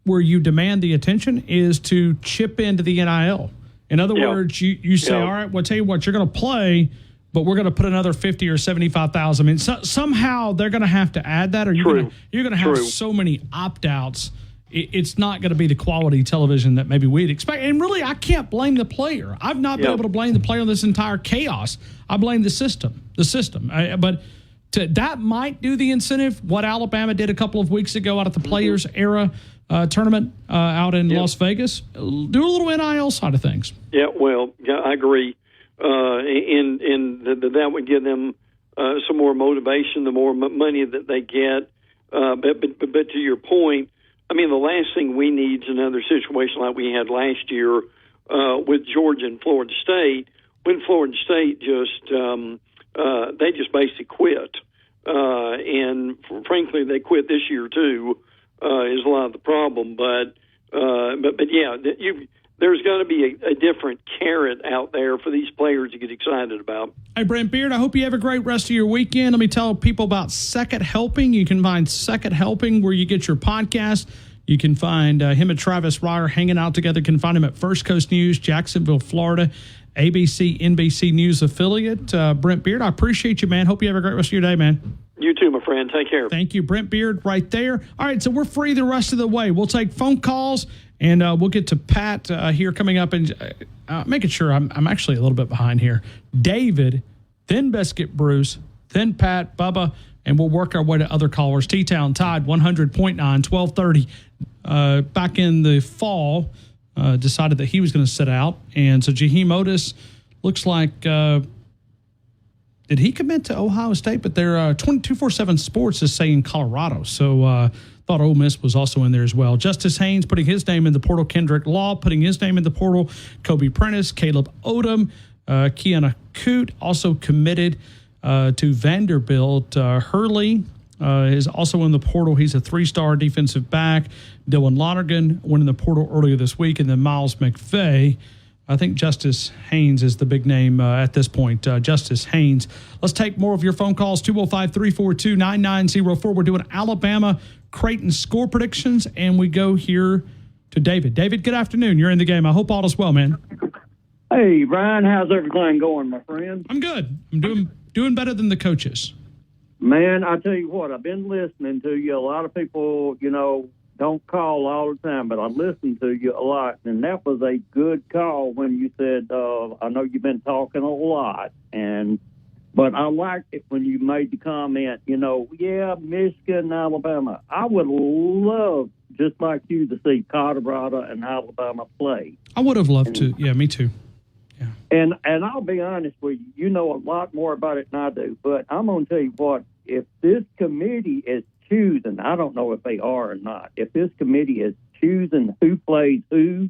where you demand the attention is to chip into the NIL. In other words, you say, all right, well, tell you what, you're going to play, but we're going to put another 50 or 75,000. Somehow they're going to have to add that, or you're going to have so many opt-outs. It's not going to be the quality television that maybe we'd expect. And really, I can't blame the player. I've not been able to blame the player on this entire chaos. I blame the system. But that might do the incentive. What Alabama did a couple of weeks ago out at the Players Era tournament out in Las Vegas, do a little NIL side of things. Yeah, well, I agree. And that would give them some more motivation, the more money that they get. But to your point, the last thing we need is another situation like we had last year with Georgia and Florida State, when Florida State they just basically quit. And frankly, they quit this year too, is a lot of the problem. But yeah, there's going to be a different carrot out there for these players to get excited about. Hey, Brent Beard, I hope you have a great rest of your weekend. Let me tell people about Second Helping. You can find Second Helping where you get your podcast. You can find him and Travis Reier hanging out together. You can find him at First Coast News, Jacksonville, Florida, ABC, NBC News affiliate. Brent Beard, I appreciate you, man. Hope you have a great rest of your day, man. You too, my friend. Take care. Thank you, Brent Beard, right there. All right, so we're free the rest of the way. We'll take phone calls, and we'll get to Pat here coming up. And making sure I'm actually a little bit behind here. David, then Biscuit Bruce, then Pat, Bubba, and we'll work our way to other callers. T-Town Tide 100.9, 1230. Back in the fall, decided that he was going to sit out. And so Jaheim Otis looks like... did he commit to Ohio State? But their 247 Sports is saying Colorado. So thought Ole Miss was also in there as well. Justice Haynes putting his name in the portal. Kendrick Law putting his name in the portal. Kobe Prentice, Caleb Odom, Kiana Coote also committed to Vanderbilt. Hurley is also in the portal. He's a 3-star defensive back. Dylan Lonergan went in the portal earlier this week. And then Miles McVay. I think Justice Haynes is the big name at this point. Justice Haynes. Let's take more of your phone calls. 205-342-9904. We're doing Alabama Creighton score predictions, and we go here to David. David, good afternoon. You're in the game. I hope all is well, man. Hey, Ryan, how's everything going, my friend? I'm good. I'm doing better than the coaches. Man, I tell you what, I've been listening to you. A lot of people, don't call all the time, but I listen to you a lot, and that was a good call when you said, I know you've been talking a lot, but I liked it when you made the comment, Michigan, Alabama. I would love, just like you, to see Colorado and Alabama play. I would have loved to. Yeah, me too. Yeah. And I'll be honest with you, you know a lot more about it than I do, but I'm going to tell you what, if this committee is choosing, I don't know if they are or not, if this committee is choosing who plays who,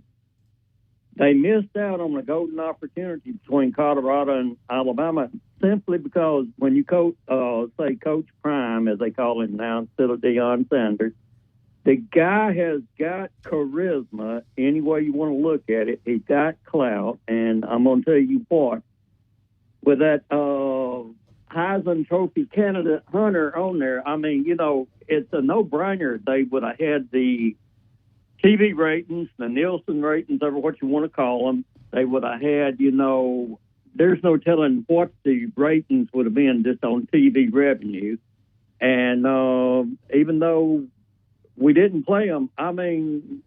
they missed out on the golden opportunity between Colorado and Alabama simply because when you coach Prime, as they call him now, instead of Deion Sanders, the guy has got charisma any way you want to look at it. He's got clout, and I'm going to tell you what, with that Heisman Trophy candidate Hunter on there, I mean, it's a no-brainer. They would have had the TV ratings, the Nielsen ratings, or what you want to call them. They would have had, there's no telling what the ratings would have been just on TV revenue. And even though we didn't play them, I mean,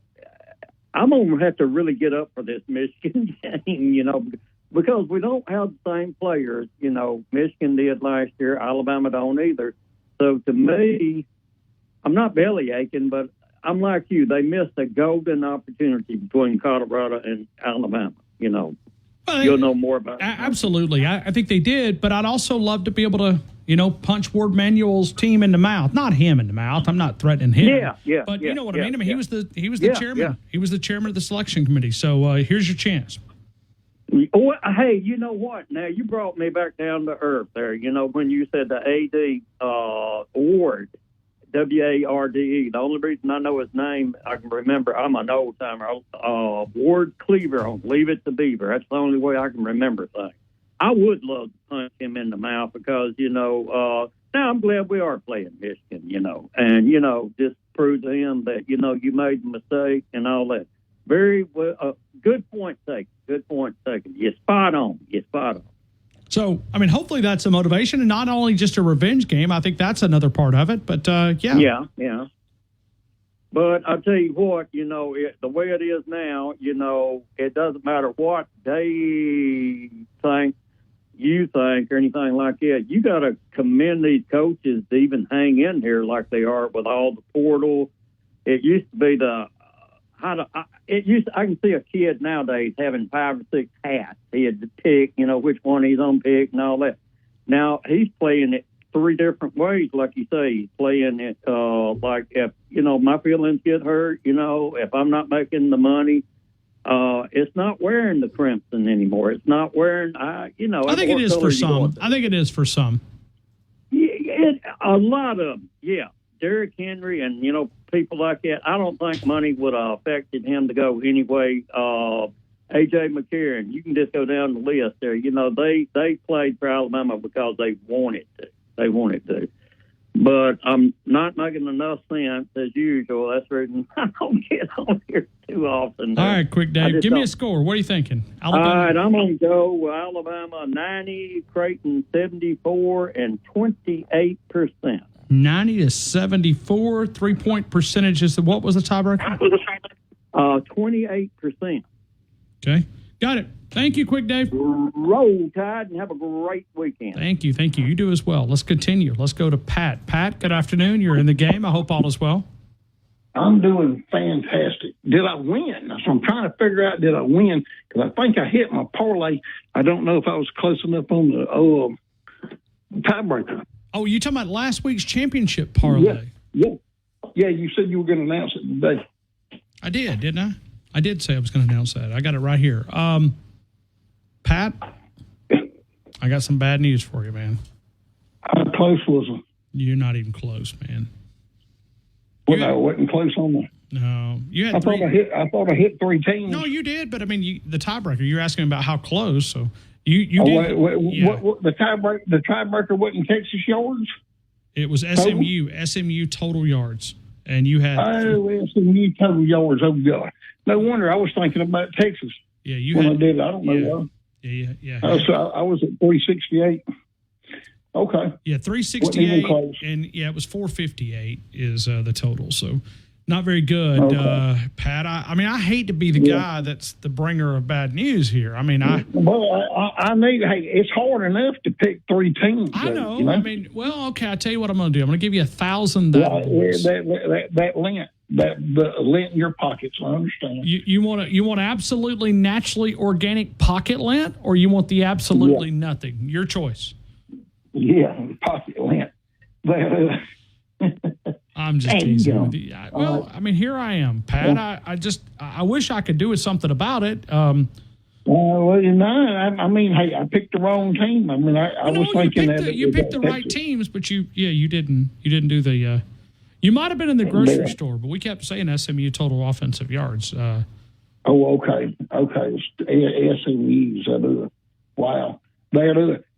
I'm going to have to really get up for this Michigan game, because we don't have the same players, Michigan did last year, Alabama don't either. So to me, I'm not belly aching, but I'm like you. They missed a golden opportunity between Colorado and Alabama, You'll know more about it. Absolutely. I think they did, but I'd also love to be able to, punch Ward Manuel's team in the mouth. Not him in the mouth. I'm not threatening him. Yeah. But you know what I mean? He was the chairman. Yeah. He was the chairman of the selection committee. So here's your chance. Oh, hey, you know what? Now, you brought me back down to earth there, when you said the AD Ward, W-A-R-D-E. The only reason I know his name, I can remember, I'm an old-timer, Ward Cleaver on Leave It to Beaver. That's the only way I can remember things. I would love to punch him in the mouth because, now I'm glad we are playing Michigan, and, just prove to him that, you made a mistake and all that. Very well, good point taken. Good point taken. You're spot on. So, I mean, hopefully that's a motivation and not only just a revenge game. I think that's another part of it. But, yeah. Yeah. But I'll tell you what, the way it is now, it doesn't matter what they think, you think, or anything like that. You got to commend these coaches to even hang in here like they are with all the portal. It used to be I can see a kid nowadays having 5 or 6 hats. He had to pick, which one he's on pick and all that. Now he's playing it 3 different ways, like you say. He's playing it like if my feelings get hurt, if I'm not making the money, it's not wearing the crimson anymore. It's not wearing. I think it is for some. I think it is for some. A lot of them, yeah. Derrick Henry and people like that, I don't think money would have affected him to go anyway. A.J. McCarron, you can just go down the list there. You know, they played for Alabama because they wanted to. They wanted to. But I'm not making enough sense, as usual. That's the reason I don't get on here too often. All right, quick, Dave. Give me a score. What are you thinking? Alabama. All right, I'm going to go with Alabama 90, Creighton 74, and 28%. 90 to 74. 3-point percentage is what was the tiebreaker? 28%. Okay. Got it. Thank you, Quick Dave. Roll Tide and have a great weekend. Thank you. Thank you. You do as well. Let's continue. Let's go to Pat. Pat, good afternoon. You're in the game. I hope all is well. I'm doing fantastic. Did I win? So I'm trying to figure out, did I win? Because I think I hit my parlay. I don't know if I was close enough on the tiebreaker. Oh, you talking about last week's championship parlay? Yeah. You said you were going to announce it today. I did, didn't I? I did say I was going to announce that. I got it right here. Pat, I got some bad news for you, man. How close was it? You're not even close, man. Well, I wasn't close on that. No, you had. I thought I hit 3 teams. No, you did, but I mean, the tiebreaker. You're asking about how close, so you did. What, the tiebreaker wasn't Texas yards. It was SMU total yards, and you had. SMU total yards. Oh God. No wonder I was thinking about Texas. Yeah, you when had. I did. I don't know why. Yeah. I was at 368. Okay. Yeah, 368, and it was 458 is the total. So, not very good, okay. Pat. I hate to be the guy that's the bringer of bad news here. I mean, I need. Hey, it's hard enough to pick 3 teams. I know. You know? I mean, well, okay. I tell you what I'm going to do. I'm going to give you 1,000. That lint in your pockets. I understand. You want absolutely naturally organic pocket lint, or you want the absolutely nothing? Your choice. Yeah, pocket lint. I'm just teasing with you. Well, I mean, here I am, Pat. I wish I could do something about it. I mean, hey, I picked the wrong team. I mean, I was thinking you picked the right teams, but you didn't do the. You might have been in the grocery store, but we kept saying SMU total offensive yards. Okay. SMU's. Wow.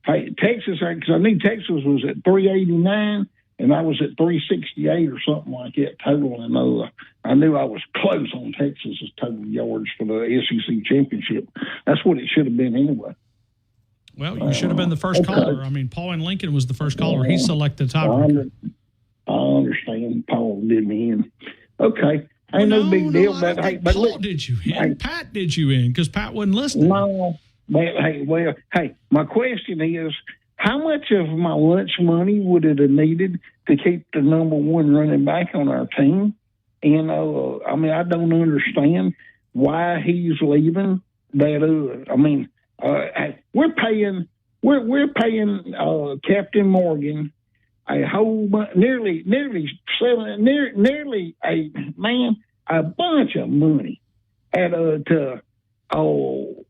Hey, Texas, because I knew Texas was at 389, and I was at 368 or something like that total. And I knew I was close on Texas's total yards for the SEC championship. That's what it should have been anyway. Well, you should have been the first caller. I mean, Paul and Lincoln was the first caller. He selected the tiebreaker. I understand. Paul did me in. Okay. Ain't no big deal. But hey, Paul did you in. Pat did you in because Pat wasn't listening. No. But hey, my question is, how much of my lunch money would it have needed to keep the number 1 running back on our team? And I mean, I don't understand why he's leaving. We're paying Captain Morgan a whole nearly a bunch of money to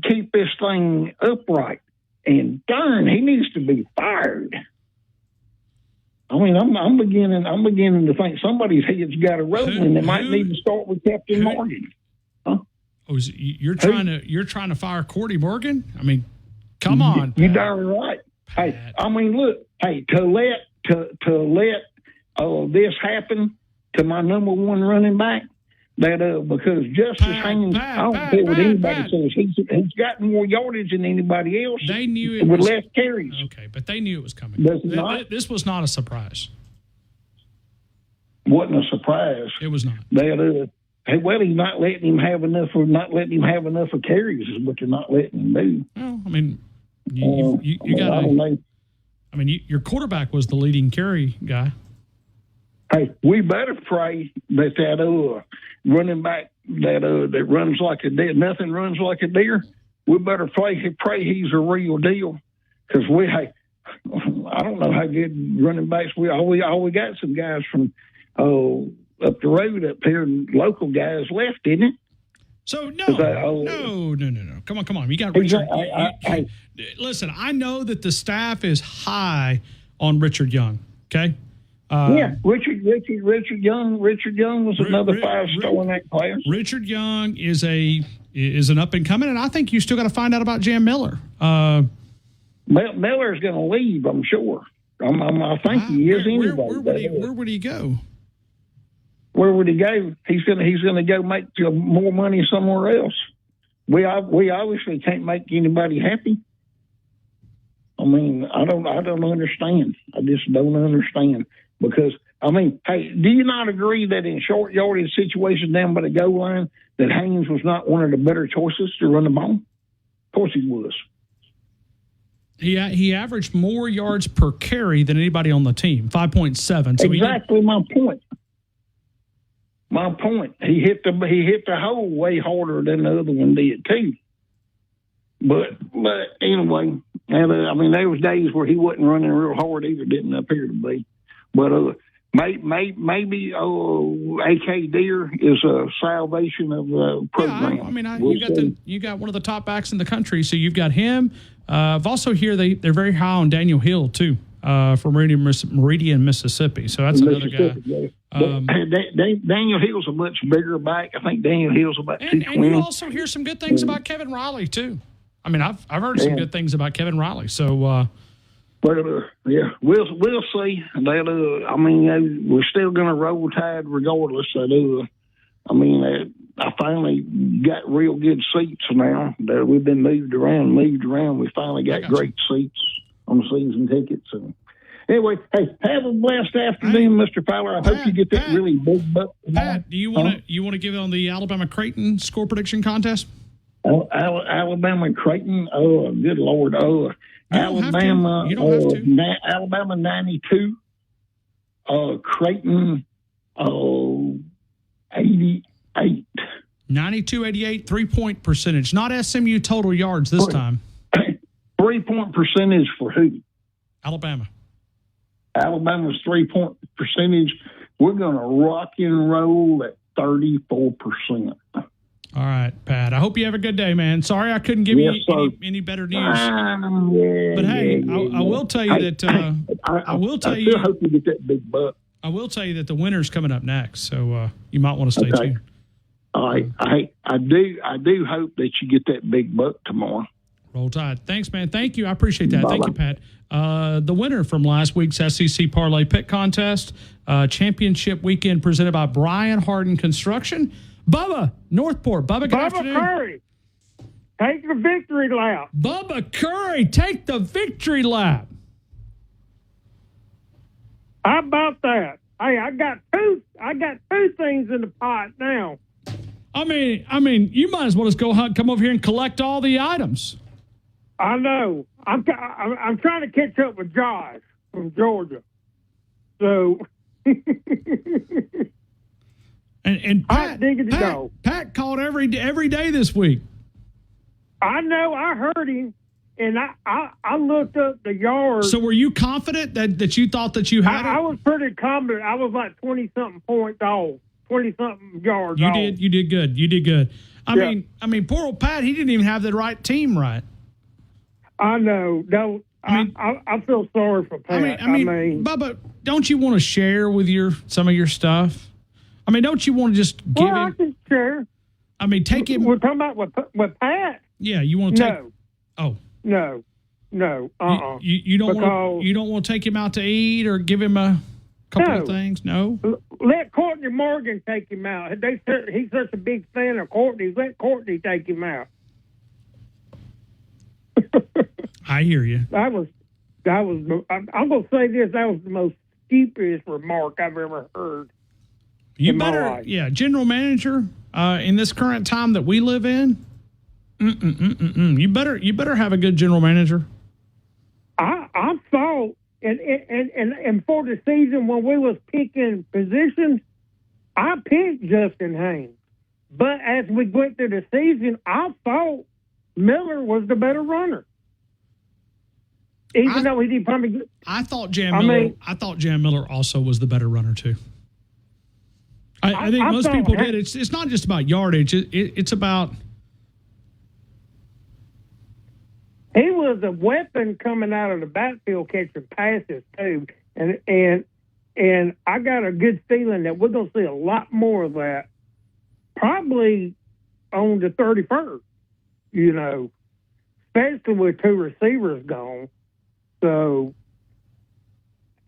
keep this thing upright. And darn, he needs to be fired. I mean, I'm beginning to think somebody's head's got a roll, and they might need to start with Captain Morgan. Huh? Oh, you're trying to fire Cordy Morgan? I mean, come on. You darn right. Pat. Hey, I mean, look. Hey, to let this happen to my number 1 running back. Because Justice Haynes, I don't care what anybody says, he's got more yardage than anybody else. They knew it with less carries. Okay, but they knew it was coming. This was not a surprise. Wasn't a surprise. It was not. He's not letting him have enough of carries is what they're not letting him do. Well, I mean, you got. I don't know. I mean, your quarterback was the leading carry guy. Hey, we better pray that running back that runs like a deer, nothing runs like a deer. We better pray he's a real deal, because I don't know how good running backs we got some guys from up the road up here, local guys left, didn't it? So no. Come on. You got Richard. Listen, I know that the staff is high on Richard Young. Okay. Richard Young was another 5-star in that class. Richard Young is an up and coming, and I think you still got to find out about Jam Miller. Miller's going to leave, I'm sure. I think he is anyway. Where would he go? Where would he go? He's going to go make more money somewhere else. We obviously can't make anybody happy. I mean, I don't understand. I just don't understand because hey, do you not agree that in short yardage situations down by the goal line that Haynes was not one of the better choices to run the ball? Of course he was. He averaged more yards per carry than anybody on the team, 5.7. So exactly my point. My point. He hit the hole way harder than the other one did too. But anyway, there was days where he wasn't running real hard either. Didn't appear to be. But maybe AK Deer is a salvation of the program. You got one of the top backs in the country, so you've got him. I've also hear they're very high on Daniel Hill too, from Meridian, Mississippi. So that's another guy. Yeah. Daniel Hill's a much bigger back. I think Daniel Hill's about 220. And you also hear some good things about Kevin Riley too. I mean, I've heard some good things about Kevin Riley. So, we'll see. We're still going to roll Tide regardless. I finally got real good seats now. That we've been moved around. We finally got great seats on the season tickets. So, anyway, hey, have a blessed afternoon, Mr. Fowler. I hope you get that really big buck. Pat, do you want to give it on the Alabama Creighton score prediction contest? Alabama Creighton. Oh, good Lord. Oh, Alabama. You don't have to. Alabama 92. Creighton. 88. 92-88 3-point percentage. Not SMU total yards this time. 3-point percentage for who? Alabama. Alabama's 3-point percentage. We're going to rock and roll at 34%. All right, Pat. I hope you have a good day, man. Sorry I couldn't give you any better news. But hey, I will tell you that I still hope you get that big buck. I will tell you that the winter's coming up next, so you might want to stay tuned. All right. I do hope that you get that big buck tomorrow. Roll Tide. Thanks, man. Thank you. I appreciate that. Bye-bye. Thank you, Pat. The winner from last week's SEC Parlay Pick Contest, championship weekend presented by Brian Harden Construction. Bubba, Northport. Bubba, good afternoon. Curry, take the victory lap. Bubba Curry, take the victory lap. How about that? Hey, I got two things in the pot now. I mean, you might as well just come over here and collect all the items. I know. I'm trying to catch up with Josh from Georgia. So. And Pat called every day this week. I know. I heard him, and I looked up the yards. So were you confident that you thought that you had it? I was pretty confident. I was like 20-something points off, 20-something yards You off. You did good. I mean, poor old Pat, he didn't even have the right team right. I know. No, I feel sorry for Pat. I mean, Bubba, don't you want to share with some of your stuff? I mean, don't you want to just give him? I can share. I mean, take him. We're talking about with Pat. Yeah, you want to take? No. Oh. No. You don't want to take him out to eat or give him a couple of things. No. Let Courtney Morgan take him out. He's such a big fan of Courtney. Let Courtney take him out. I hear you. That was. I'm going to say this. That was the most stupidest remark I've ever heard. You better, general manager in this current time that we live in. You better have a good general manager. I thought, and for the season when we was picking positions, I picked Justin Haynes. But as we went through the season, I thought Miller was the better runner. Even though he did probably good. I thought Jan Miller also was the better runner too. I think most people did. It's not just about yardage. It's about. He was a weapon coming out of the backfield catching passes too, and And I got a good feeling that we're going to see a lot more of that, probably on the 31st, especially with 2 receivers gone. So,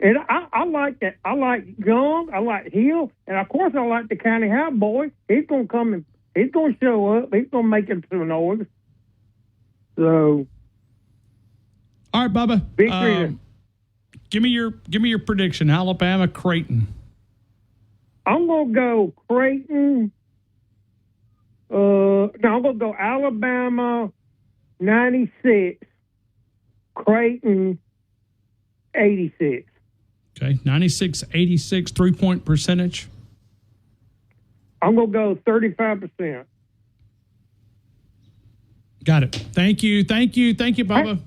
and I like that. I like Young. I like Hill. And, of course, I like the County High boy. He's going to come and he's going to show up. He's going to make some noise. So. All right, Bubba. Victory. Give me your prediction. Alabama, Creighton. I'm going to go Creighton. No, I'm going to go Alabama 96, Creighton 86. Okay, 96-86, 3-point percentage. I'm going to go 35%. Got it. Thank you, Bubba.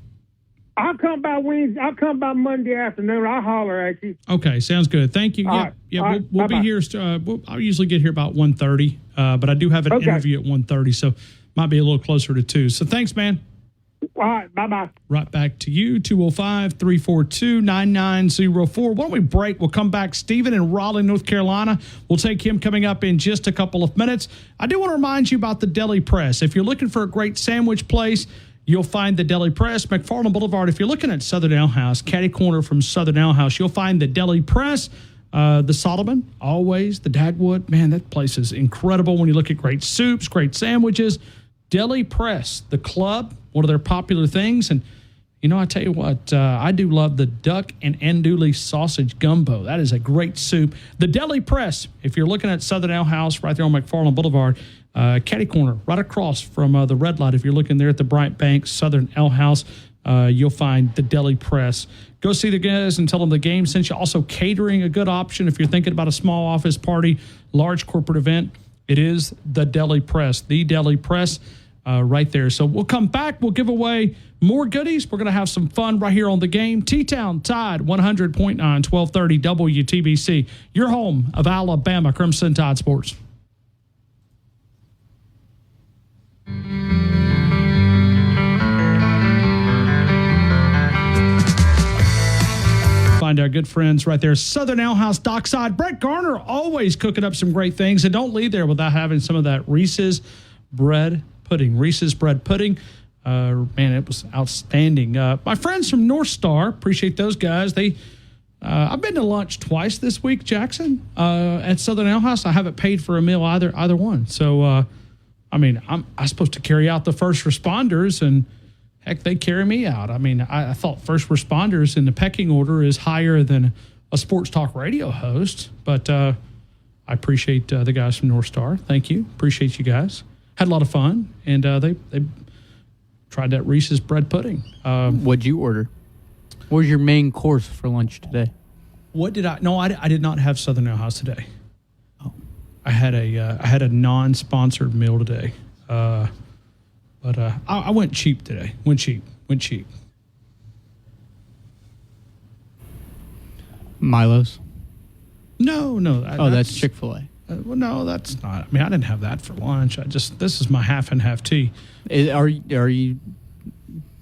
I'll come by Wednesday. I'll come by Monday afternoon. I'll holler at you. Okay, sounds good. Thank you. All right. We'll be here. I'll usually get here about 1:30, but I do have an interview at 1:30, so might be a little closer to 2. So thanks, man. All right, bye-bye. Right back to you, 205-342-9904. Why don't we break? We'll come back. Stephen in Raleigh, North Carolina. We'll take him coming up in just a couple of minutes. I do want to remind you about the Deli Press. If you're looking for a great sandwich place, you'll find the Deli Press, McFarland Boulevard. If you're looking at Southern Ale House, catty corner from Southern Ale House, you'll find the Deli Press, the Solomon, always, the Dagwood. Man, that place is incredible when you look at great soups, great sandwiches. Deli Press, the club, one of their popular things. And, I tell you what, I do love the duck and andouille sausage gumbo. That is a great soup. The Deli Press, if you're looking at Southern Ale House right there on McFarland Boulevard, catty corner, right across from the red light. If you're looking there at the Bright Bank Southern Ale House, you'll find the Deli Press. Go see the guys and tell them the game sent you. Also, catering, a good option if you're thinking about a small office party, large corporate event. It is the Deli Press, right there. So we'll come back. We'll give away more goodies. We're going to have some fun right here on the game. T-Town Tide 100.9, 1230 WTBC, your home of Alabama Crimson Tide Sports. Find our good friends right there, Southern Ale House Dockside. Brett Garner always cooking up some great things, and don't leave there without having some of that Reese's bread pudding. Man, it was outstanding. My friends from North Star, appreciate those guys. I've been to lunch twice this week, Jackson, at Southern Ale House. I haven't paid for a meal either one. So, I'm supposed to carry out the first responders, and heck, they carry me out. I thought first responders in the pecking order is higher than a sports talk radio host, but I appreciate the guys from North Star. Thank you. Appreciate you guys. Had a lot of fun, and they tried that Reese's bread pudding. What'd you order? What was your main course for lunch today? What did I? No, I did not have Southern Ale House today. Oh, I had a non-sponsored meal today, but I went cheap today. Went cheap. Milo's. No. That's Chick-fil-A. Well, no, that's not. I didn't have that for lunch. This is my half and half tea. Are you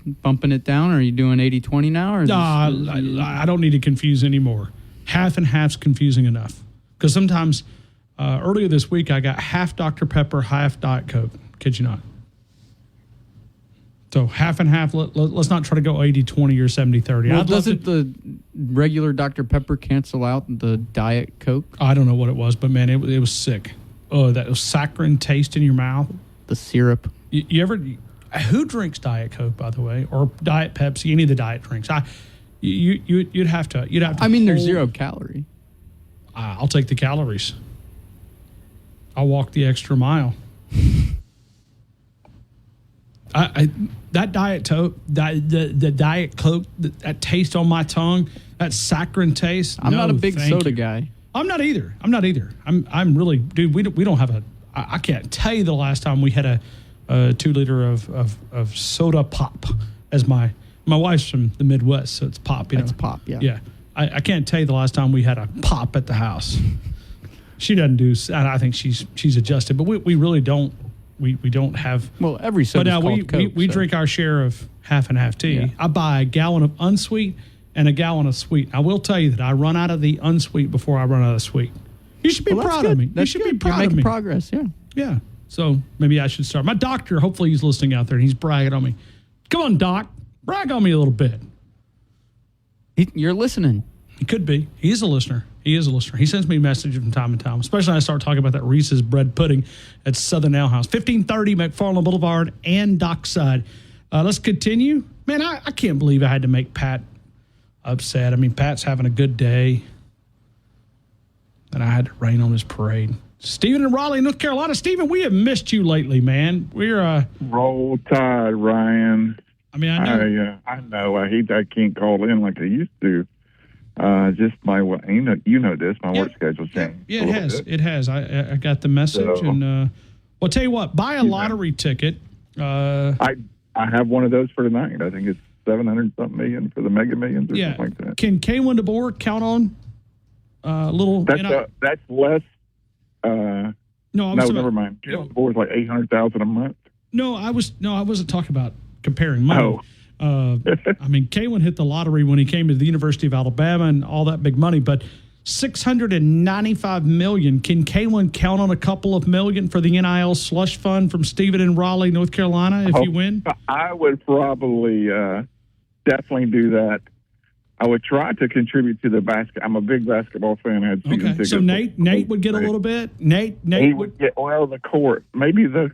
bumping it down? Are you doing 80-20 now? Or I don't need to confuse anymore. Half and half's confusing enough. Because sometimes earlier this week I got half Dr. Pepper, half Diet Coke. Kid you not. So half and half. Let's not try to go 80-20 or 70-30. Well, doesn't the regular Dr. Pepper cancel out the Diet Coke? I don't know what it was, but man, it was sick. Oh, that was saccharine taste in your mouth. The syrup. You ever? Who drinks Diet Coke, by the way, or Diet Pepsi? Any of the diet drinks? You'd have to. They're 0 calorie. I'll take the calories. I'll walk the extra mile. That Diet Coke, the Diet Coke, that taste on my tongue, that saccharine taste. I'm not a big soda guy. I'm not either. I'm really, dude. We don't have I can't tell you the last time we had a 2-liter of soda pop. As my wife's from the Midwest, so it's pop. It's pop. Yeah. Yeah. I can't tell you the last time we had a pop at the house. She doesn't do. I think she's adjusted, but we really don't. We don't have. Well, every soda. But we drink our share of half and half tea. Yeah. I buy a gallon of unsweet and a gallon of sweet. I will tell you that I run out of the unsweet before I run out of sweet. You should be proud of me. You should be proud of me. Progress, yeah. Yeah. So maybe I should start. My doctor, hopefully he's listening out there and he's bragging on me. Come on, Doc. Brag on me a little bit. You're listening. He could be. He is a listener. He sends me messages from time to time, especially when I start talking about that Reese's bread pudding at Southern Ale House. 1530 McFarland Boulevard and Dockside. Let's continue. Man, I can't believe I had to make Pat upset. I mean, Pat's having a good day. And I had to rain on his parade. Stephen in Raleigh, North Carolina. Stephen, we have missed you lately, man. We're Roll Tide, Ryan. I mean, I know. I can't call in like I used to. Just my, you know this. My work schedule changed. Yeah, it has. It has. I got the message, and well, I'll tell you what. Buy a lottery ticket. I have one of those for tonight. I think it's 700-something million for the Mega Millions or something like that. Can Kalen DeBoer count on a little? That's less. Never mind. Kalen DeBoer's like $800,000 a month. No, I wasn't talking about comparing money. I mean, Kalen hit the lottery when he came to the University of Alabama and all that big money, but $695 million. Can Kalen count on a couple of million for the NIL slush fund from Stephen in Raleigh, North Carolina, if you win? I would probably definitely do that. I would try to contribute to the basket. I'm a big basketball fan. I had season tickets. So Nate would get a little bit. Nate would get the court. Maybe the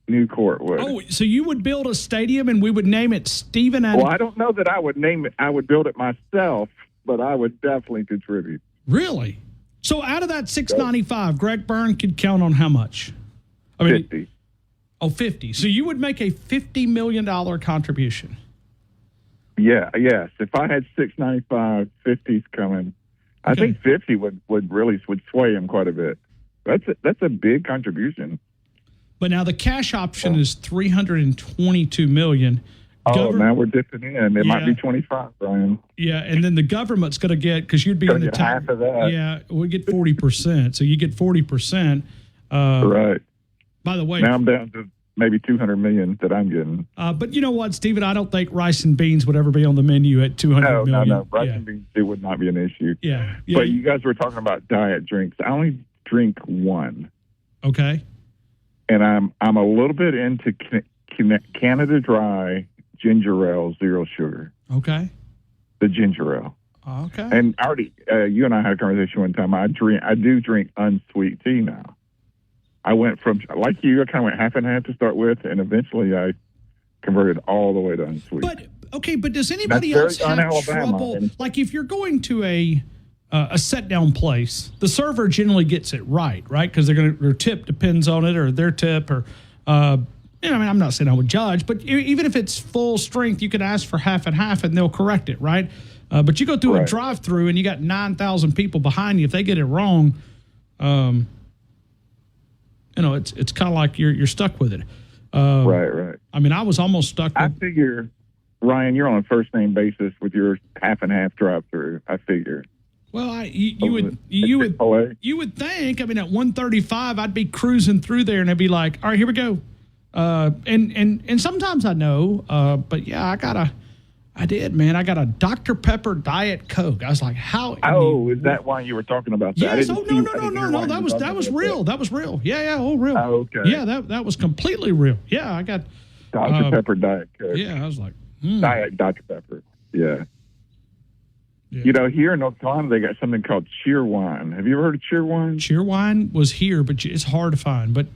new court would. Oh, so you would build a stadium and we would name it Stephen and. Well, I don't know that I would name it. I would build it myself, but I would definitely contribute. Really? So out of that $695, Greg Byrne could count on how much? I mean, 50. Oh, 50. So you would make a $50 million contribution. Yeah, yes. If I had 695, 50's coming. I think 50 would sway him quite a bit. That's a big contribution. But now the cash option is $322 million. Now we're dipping in. It might be 25, Brian. Yeah, and then the government's going to get, because you'd be in the half of that. Yeah, we get 40%. So you get 40%. Right. By the way, now I'm down to maybe $200 million that I'm getting. But you know what, Stephen? I don't think rice and beans would ever be on the menu at $200 million. No. Rice and beans, it would not be an issue. Yeah. But you guys were talking about diet drinks. I only drink one. Okay. And I'm a little bit into Canada Dry ginger ale, 0 sugar. Okay. The ginger ale. Okay. And already, you and I had a conversation one time. I do drink unsweet tea now. I went from, like you, I kind of went half and half to start with, and eventually I converted all the way to unsweet. But does anybody else have trouble? Like if you're going to a set-down place, the server generally gets it right? Because their tip depends on it, or their tip, or I'm not saying I would judge, but even if it's full strength, you could ask for half and half, and they'll correct it, right? But you go through a drive-through, and you got 9,000 people behind you. If they get it wrong, it's kind of like you're stuck with it. Right. I mean, I was almost stuck with... I figure, Ryan, you're on a first-name basis with your half and half drive-through, I figure. Well, you would think, I mean, at 135, I'd be cruising through there, and I'd be like, all right, here we go. And sometimes I know, but yeah, I got a Dr. Pepper Diet Coke. I was like, how? Is that why you were talking about that? Yes. No. That was real. That was real. Yeah. Oh, real. Oh, okay. Yeah, that was completely real. Yeah, I got Dr. Pepper Diet Coke. Yeah, I was like, Diet Dr. Pepper. Yeah. Here in North Carolina, they got something called Cheerwine. Have you ever heard of Cheerwine? Cheerwine was here, but it's hard to find. But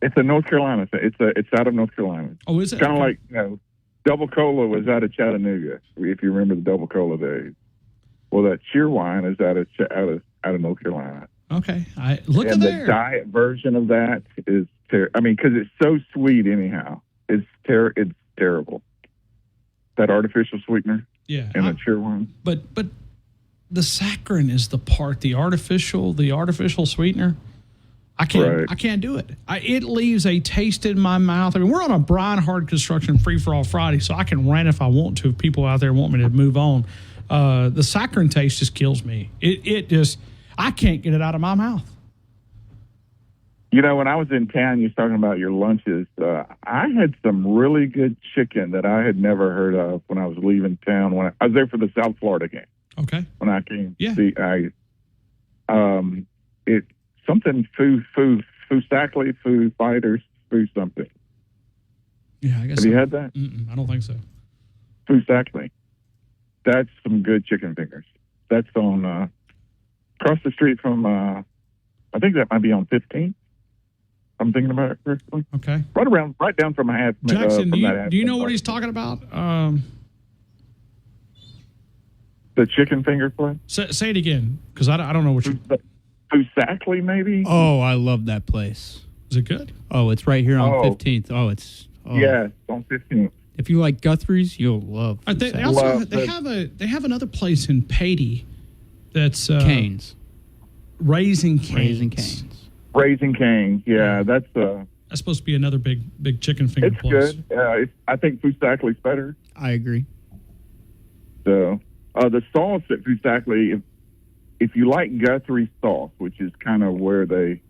it's a North Carolina thing. It's out of North Carolina. Oh, is it? Kind of like Double Cola was out of Chattanooga, if you remember the Double Cola days. Well, that Cheerwine is out of North Carolina. Okay, look at there. And the diet version of that is because it's so sweet. Anyhow, it's terrible. That artificial sweetener. Yeah, and the Cheerwine. But the saccharin is the part, the artificial sweetener. I can't do it. It leaves a taste in my mouth. I mean, we're on a Brian Hard Construction free-for-all Friday, so I can rant if I want to, if people out there want me to move on. The saccharin taste just kills me. It just, I can't get it out of my mouth. You know, when I was in town, you was talking about your lunches. I had some really good chicken that I had never heard of when I was leaving town. When I was there for the South Florida game. Okay. When I came, yeah. It's something Fusakli, Foo Fighters, Foo something. Yeah, I guess. Have you had that? I don't think so. Fusakli. That's some good chicken fingers. That's on across the street from. I think that might be on 15th. I'm thinking about it correctly. Okay. Right down from half. Jackson, do you know what he's talking about? The chicken finger place? Say it again, because I don't know what you... Fusakli, maybe? Oh, I love that place. Is it good? Oh, it's right here on 15th. Oh, it's... Oh. Yeah, it's on 15th. If you like Guthrie's, you'll love they have another place in Patey that's... Cane's. Raising Cane's. Raising Cane's, yeah. That's supposed to be another big chicken finger place. It's good. I think Fusakli's better. I agree. So... the sauce at Fusakli, if you like Guthrie sauce, which is kind of where they,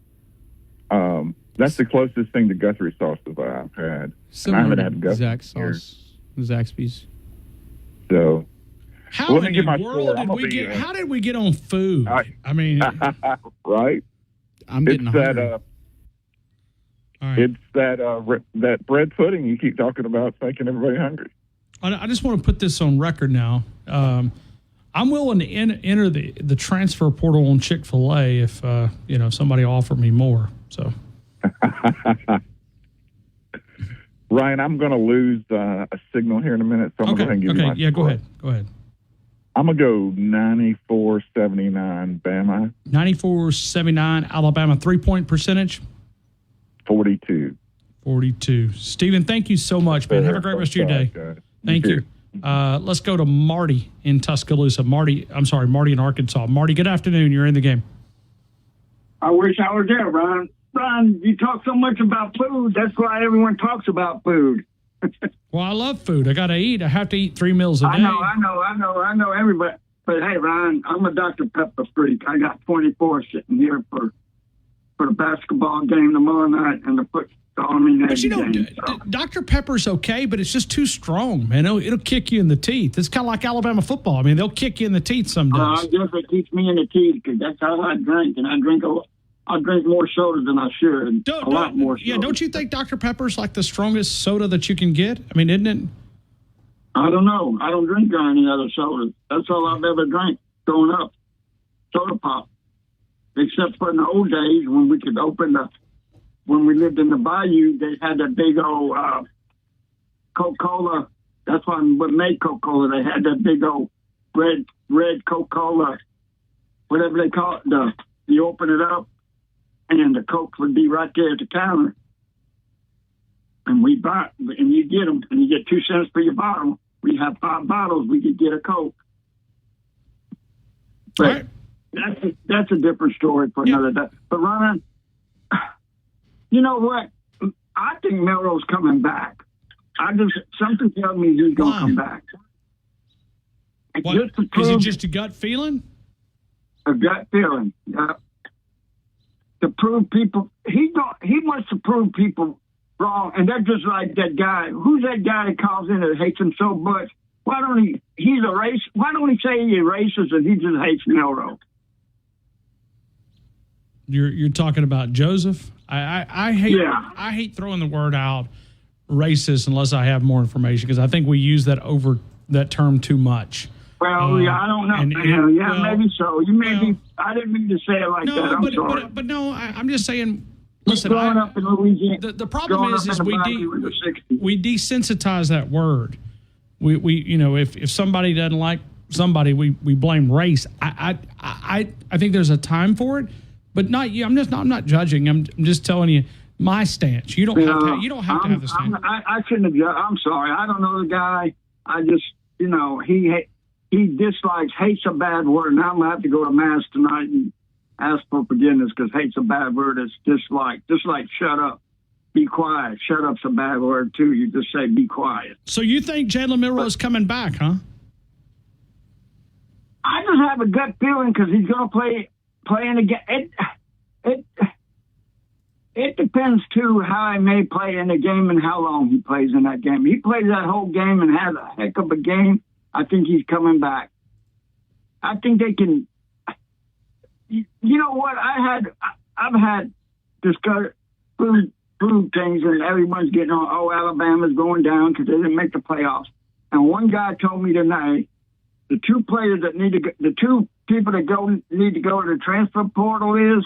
that's the closest thing to Guthrie sauce that I've had. Similar I haven't to had Guthrie Zach's sauce, Zaxby's. So, how in the world did we get? How did we get on food? I mean, right? I'm getting hungry. All right. It's that bread pudding you keep talking about, making everybody hungry. I just want to put this on record now. I'm willing to enter the transfer portal on Chick-fil-A if somebody offered me more. So, Ryan, I'm going to lose a signal here in a minute, so I'm going to give you my yeah, score. Go ahead. I'm going to go 94-79 Bama. 94-79 Alabama. 3-point percentage? 42. Stephen, thank you so much, man. Have a great rest of your day. Thank you. Let's go to Marty in Tuscaloosa. Marty in Arkansas. Marty, good afternoon. You're in the game. I wish I was there, Ron. Ron, you talk so much about food. That's why everyone talks about food. Well, I love food. I got to eat. I have to eat 3 meals a day. I know everybody. But hey, Ron, I'm a Dr. Pepper freak. I got 24 sitting here for the basketball game tomorrow night and the football. But Dr. Pepper's okay, but it's just too strong, man. It'll kick you in the teeth. It's kind of like Alabama football. I mean, they'll kick you in the teeth some days. I guess it keeps me in the teeth because that's how I drink, and I drink more soda than I should. A lot more soda. Yeah, don't you think Dr. Pepper's like the strongest soda that you can get? I mean, isn't it? I don't know. I don't drink any other sodas. That's all I've ever drank growing up, soda pop. Except for in the old days when we could when we lived in the bayou, they had that big old Coca-Cola. That's what made Coca-Cola. They had that big old red Coca-Cola, whatever they call it. You open it up, and the Coke would be right there at the counter. And we buy, and you get them, and you get 2 cents for your bottle. We have 5 bottles, we could get a Coke. But that's a different story for another day. But Ron, you know what? I think Melrose coming back. Something tells me he's going to come back. Is it just a gut feeling? A gut feeling, yeah. To prove people, he wants to prove people wrong, and that's just like that guy. Who's that guy that calls in that hates him so much? Why don't he? He's a race. Why don't he say he's racist and he just hates Melrose? You're talking about Joseph? I hate throwing the word out racist unless I have more information because I think we use that term too much. Well, I don't know. Maybe so. I didn't mean to say it like that. I'm sorry. But no, I'm just saying. Listen, growing up in Louisiana, the problem is we desensitize that word. We if somebody doesn't like somebody, we blame race. I think there's a time for it. But not you. I'm not judging. I'm just telling you my stance. You don't have to have the stance. I shouldn't have judged. I'm sorry. I don't know the guy. I just he dislikes, hate's a bad word. Now I'm gonna have to go to mass tonight and ask for forgiveness because hate's a bad word. It's just like shut up, be quiet. Shut up's a bad word too. You just say be quiet. So you think Jalen Milroe is coming back, huh? I just have a gut feeling because he's gonna play. Playing again, it depends, too, how he may play in the game and how long he plays in that game. He plays that whole game and has a heck of a game. I think he's coming back. I think they can. You know what? I've had discussed food things, and everyone's getting on. Oh, Alabama's going down because they didn't make the playoffs. And one guy told me tonight, the two people that need to go to the transfer portal is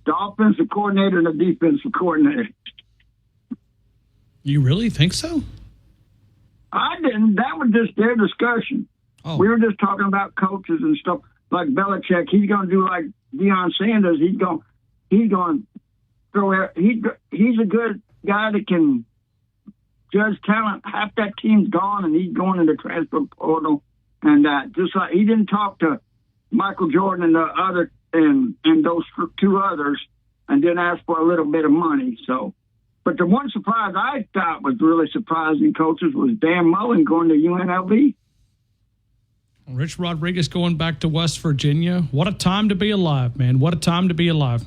the offensive coordinator and the defensive coordinator. You really think so? I didn't. That was just their discussion. Oh. We were just talking about coaches and stuff. Like Belichick, he's going to do like Deion Sanders. He's going to throw. He's a good guy that can judge talent. Half that team's gone, and he's going in the transfer portal. And just like he didn't talk to Michael Jordan and the other and those two others, and then ask for a little bit of money. So, but the one surprise I thought was really surprising, coaches, was Dan Mullen going to UNLV. Rich Rodriguez going back to West Virginia. What a time to be alive, man. What a time to be alive.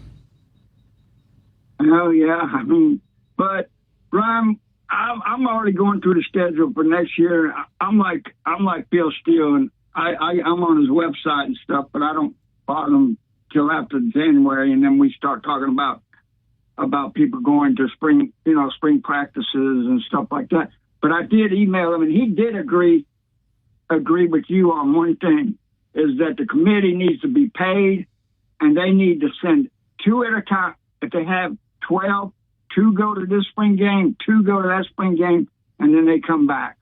Oh, yeah. I mean, but, Ryan, I'm already going through the schedule for next year. I'm like Bill Steele, and I'm on his website and stuff, but I don't bother him till after January, and then we start talking about people going to spring practices and stuff like that. But I did email him, and he did agree with you on one thing, is that the committee needs to be paid, and they need to send 2 at a time. If they have 12, 2 go to this spring game, 2 go to that spring game, and then they come back.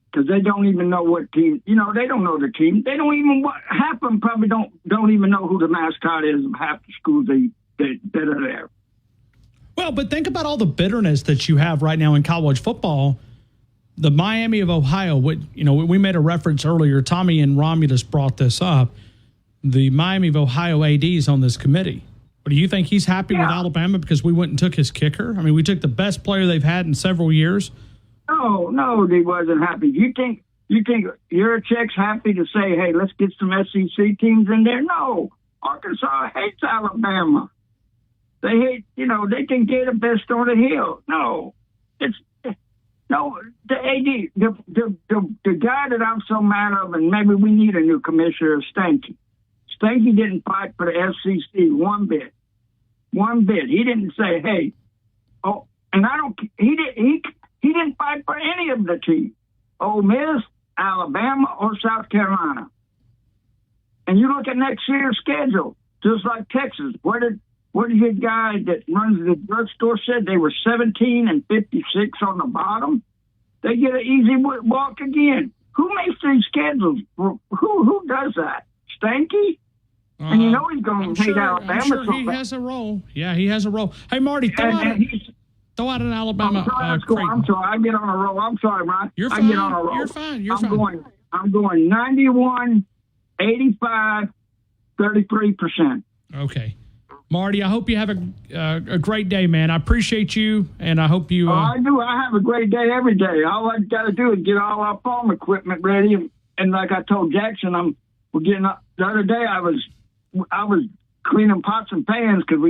Because they don't even know what team, they don't know the team. They don't even, half of them probably don't even know who the mascot is of half the schools that are there. Well, but think about all the bitterness that you have right now in college football. The Miami of Ohio, we made a reference earlier. Tommy and Romulus brought this up. The Miami of Ohio AD is on this committee. But do you think he's happy with Alabama because we went and took his kicker? I mean, we took the best player they've had in several years. No, he wasn't happy. You think Yurichek's happy to say, hey, let's get some SEC teams in there? No. Arkansas hates Alabama. They hate, they can get the best on the hill. No. The AD, the guy that I'm so mad of, and maybe we need a new commissioner, is Stanky. Stanky didn't fight for the SEC one bit. He didn't say, hey, he didn't fight for any of the teams. Ole Miss, Alabama, or South Carolina. And you look at next year's schedule, just like Texas. What did your guy that runs the drugstore said? They were 17 and 56 on the bottom. They get an easy walk again. Who makes these schedules? Who does that? Stanky? And he's going to hate Alabama. I'm sure he has a role. Yeah, he has a role. Hey, Marty, throw out an Alabama. I'm sorry. I get on a roll. I'm sorry, Ron. You're fine. I get on a roll. You're fine. I'm going 91, 85, 33%. Okay. Marty, I hope you have a great day, man. I appreciate you, and I hope you... I do. I have a great day every day. All I got to do is get all our farm equipment ready. And like I told Jackson, we're getting up. The other day I was cleaning pots and pans because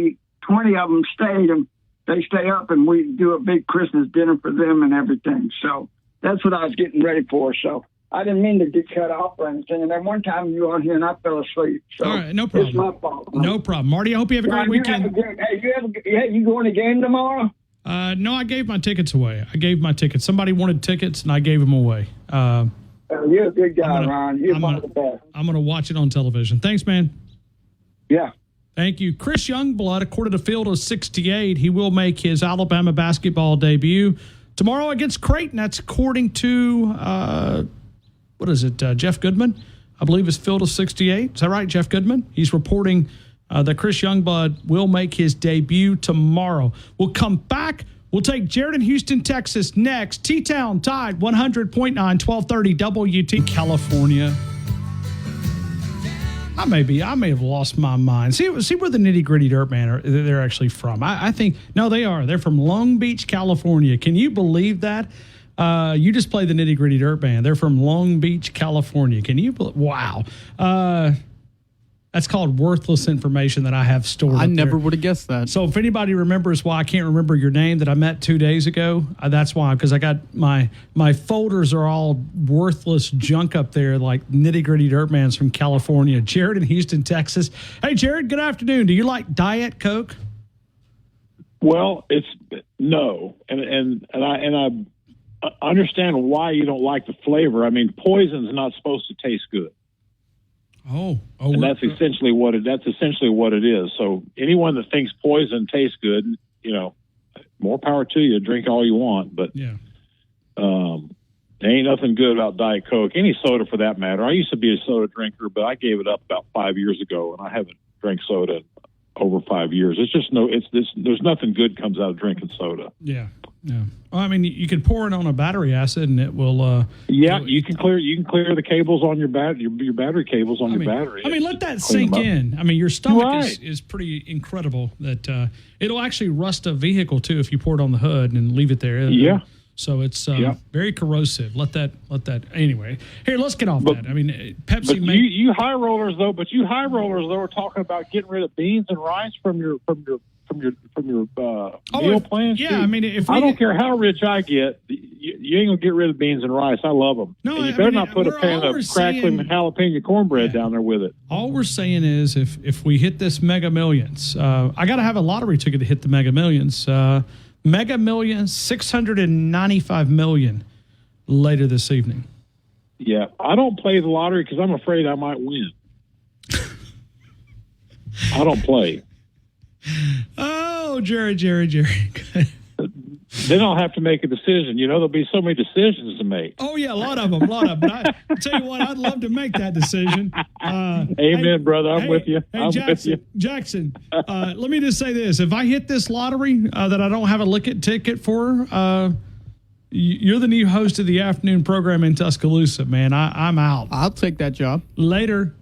20 of them stayed, and they stay up, and we do a big Christmas dinner for them and everything. So that's what I was getting ready for. So I didn't mean to get cut off or anything. And then one time you were on here and I fell asleep. So all right, no problem. It's my fault. No problem. Marty, I hope you have a great weekend. You going to game tomorrow? No, I gave my tickets away. Somebody wanted tickets, and I gave them away. You're a good guy, Ron. You're one of the best. I'm going to watch it on television. Thanks, man. Yeah. Thank you. Chris Youngblood, according to Field of 68, he will make his Alabama basketball debut tomorrow against Creighton. That's according to, Jeff Goodman? I believe it's Field of 68. Is that right, Jeff Goodman? He's reporting that Chris Youngblood will make his debut tomorrow. We'll come back. We'll take Jared in Houston, Texas next. T-Town Tide 100.9, 1230 WT, California. I may have lost my mind. See where the Nitty Gritty Dirt Band they're actually from. I think, no, they are. They're from Long Beach, California. Can you believe that? You just played the Nitty Gritty Dirt Band. They're from Long Beach, California. Can you believe? Wow. That's called worthless information that I have stored. I never would have guessed that. So if anybody remembers why I can't remember your name that I met 2 days ago, that's why, because I got my folders are all worthless junk up there, like nitty-gritty dirtmans from California. Jared in Houston, Texas. Hey, Jared, good afternoon. Do you like Diet Coke? Well, it's no, and I understand why you don't like the flavor. I mean, poison's not supposed to taste good. And that's essentially what it is. So anyone that thinks poison tastes good, more power to you. Drink all you want, but there ain't nothing good about Diet Coke. Any soda for that matter. I used to be a soda drinker, but I gave it up about 5 years ago, and I haven't drank soda in over 5 years. It's just there's nothing good comes out of drinking soda. Yeah. Well, I mean, you can pour it on a battery acid, and it will. You can clear the cables on your battery cables on your battery. I mean, let that sink in. I mean, your stomach is pretty incredible that it'll actually rust a vehicle too if you pour it on the hood and leave it there. Yeah. So it's very corrosive. Let that. Anyway, here, let's get off that. I mean, Pepsi. But you high rollers though are talking about getting rid of beans and rice from your meal plans. Yeah, I mean, I don't care how rich I get, you ain't gonna get rid of beans and rice. I love them. No, and you better not put a pan of crackling jalapeno cornbread down there with it. All we're saying is, if we hit this Mega Millions, I got to have a lottery ticket to hit the Mega Millions. Mega Millions, $695 million later this evening. Yeah, I don't play the lottery because I'm afraid I might win. I don't play. Oh, Jerry. Then I'll have to make a decision. There'll be so many decisions to make. Oh, yeah, a lot of them. But I tell you what, I'd love to make that decision. Amen, brother. I'm with you. Hey, Jackson, let me just say this. If I hit this lottery that I don't have a ticket for, you're the new host of the afternoon program in Tuscaloosa, man. I'm out. I'll take that job. Later.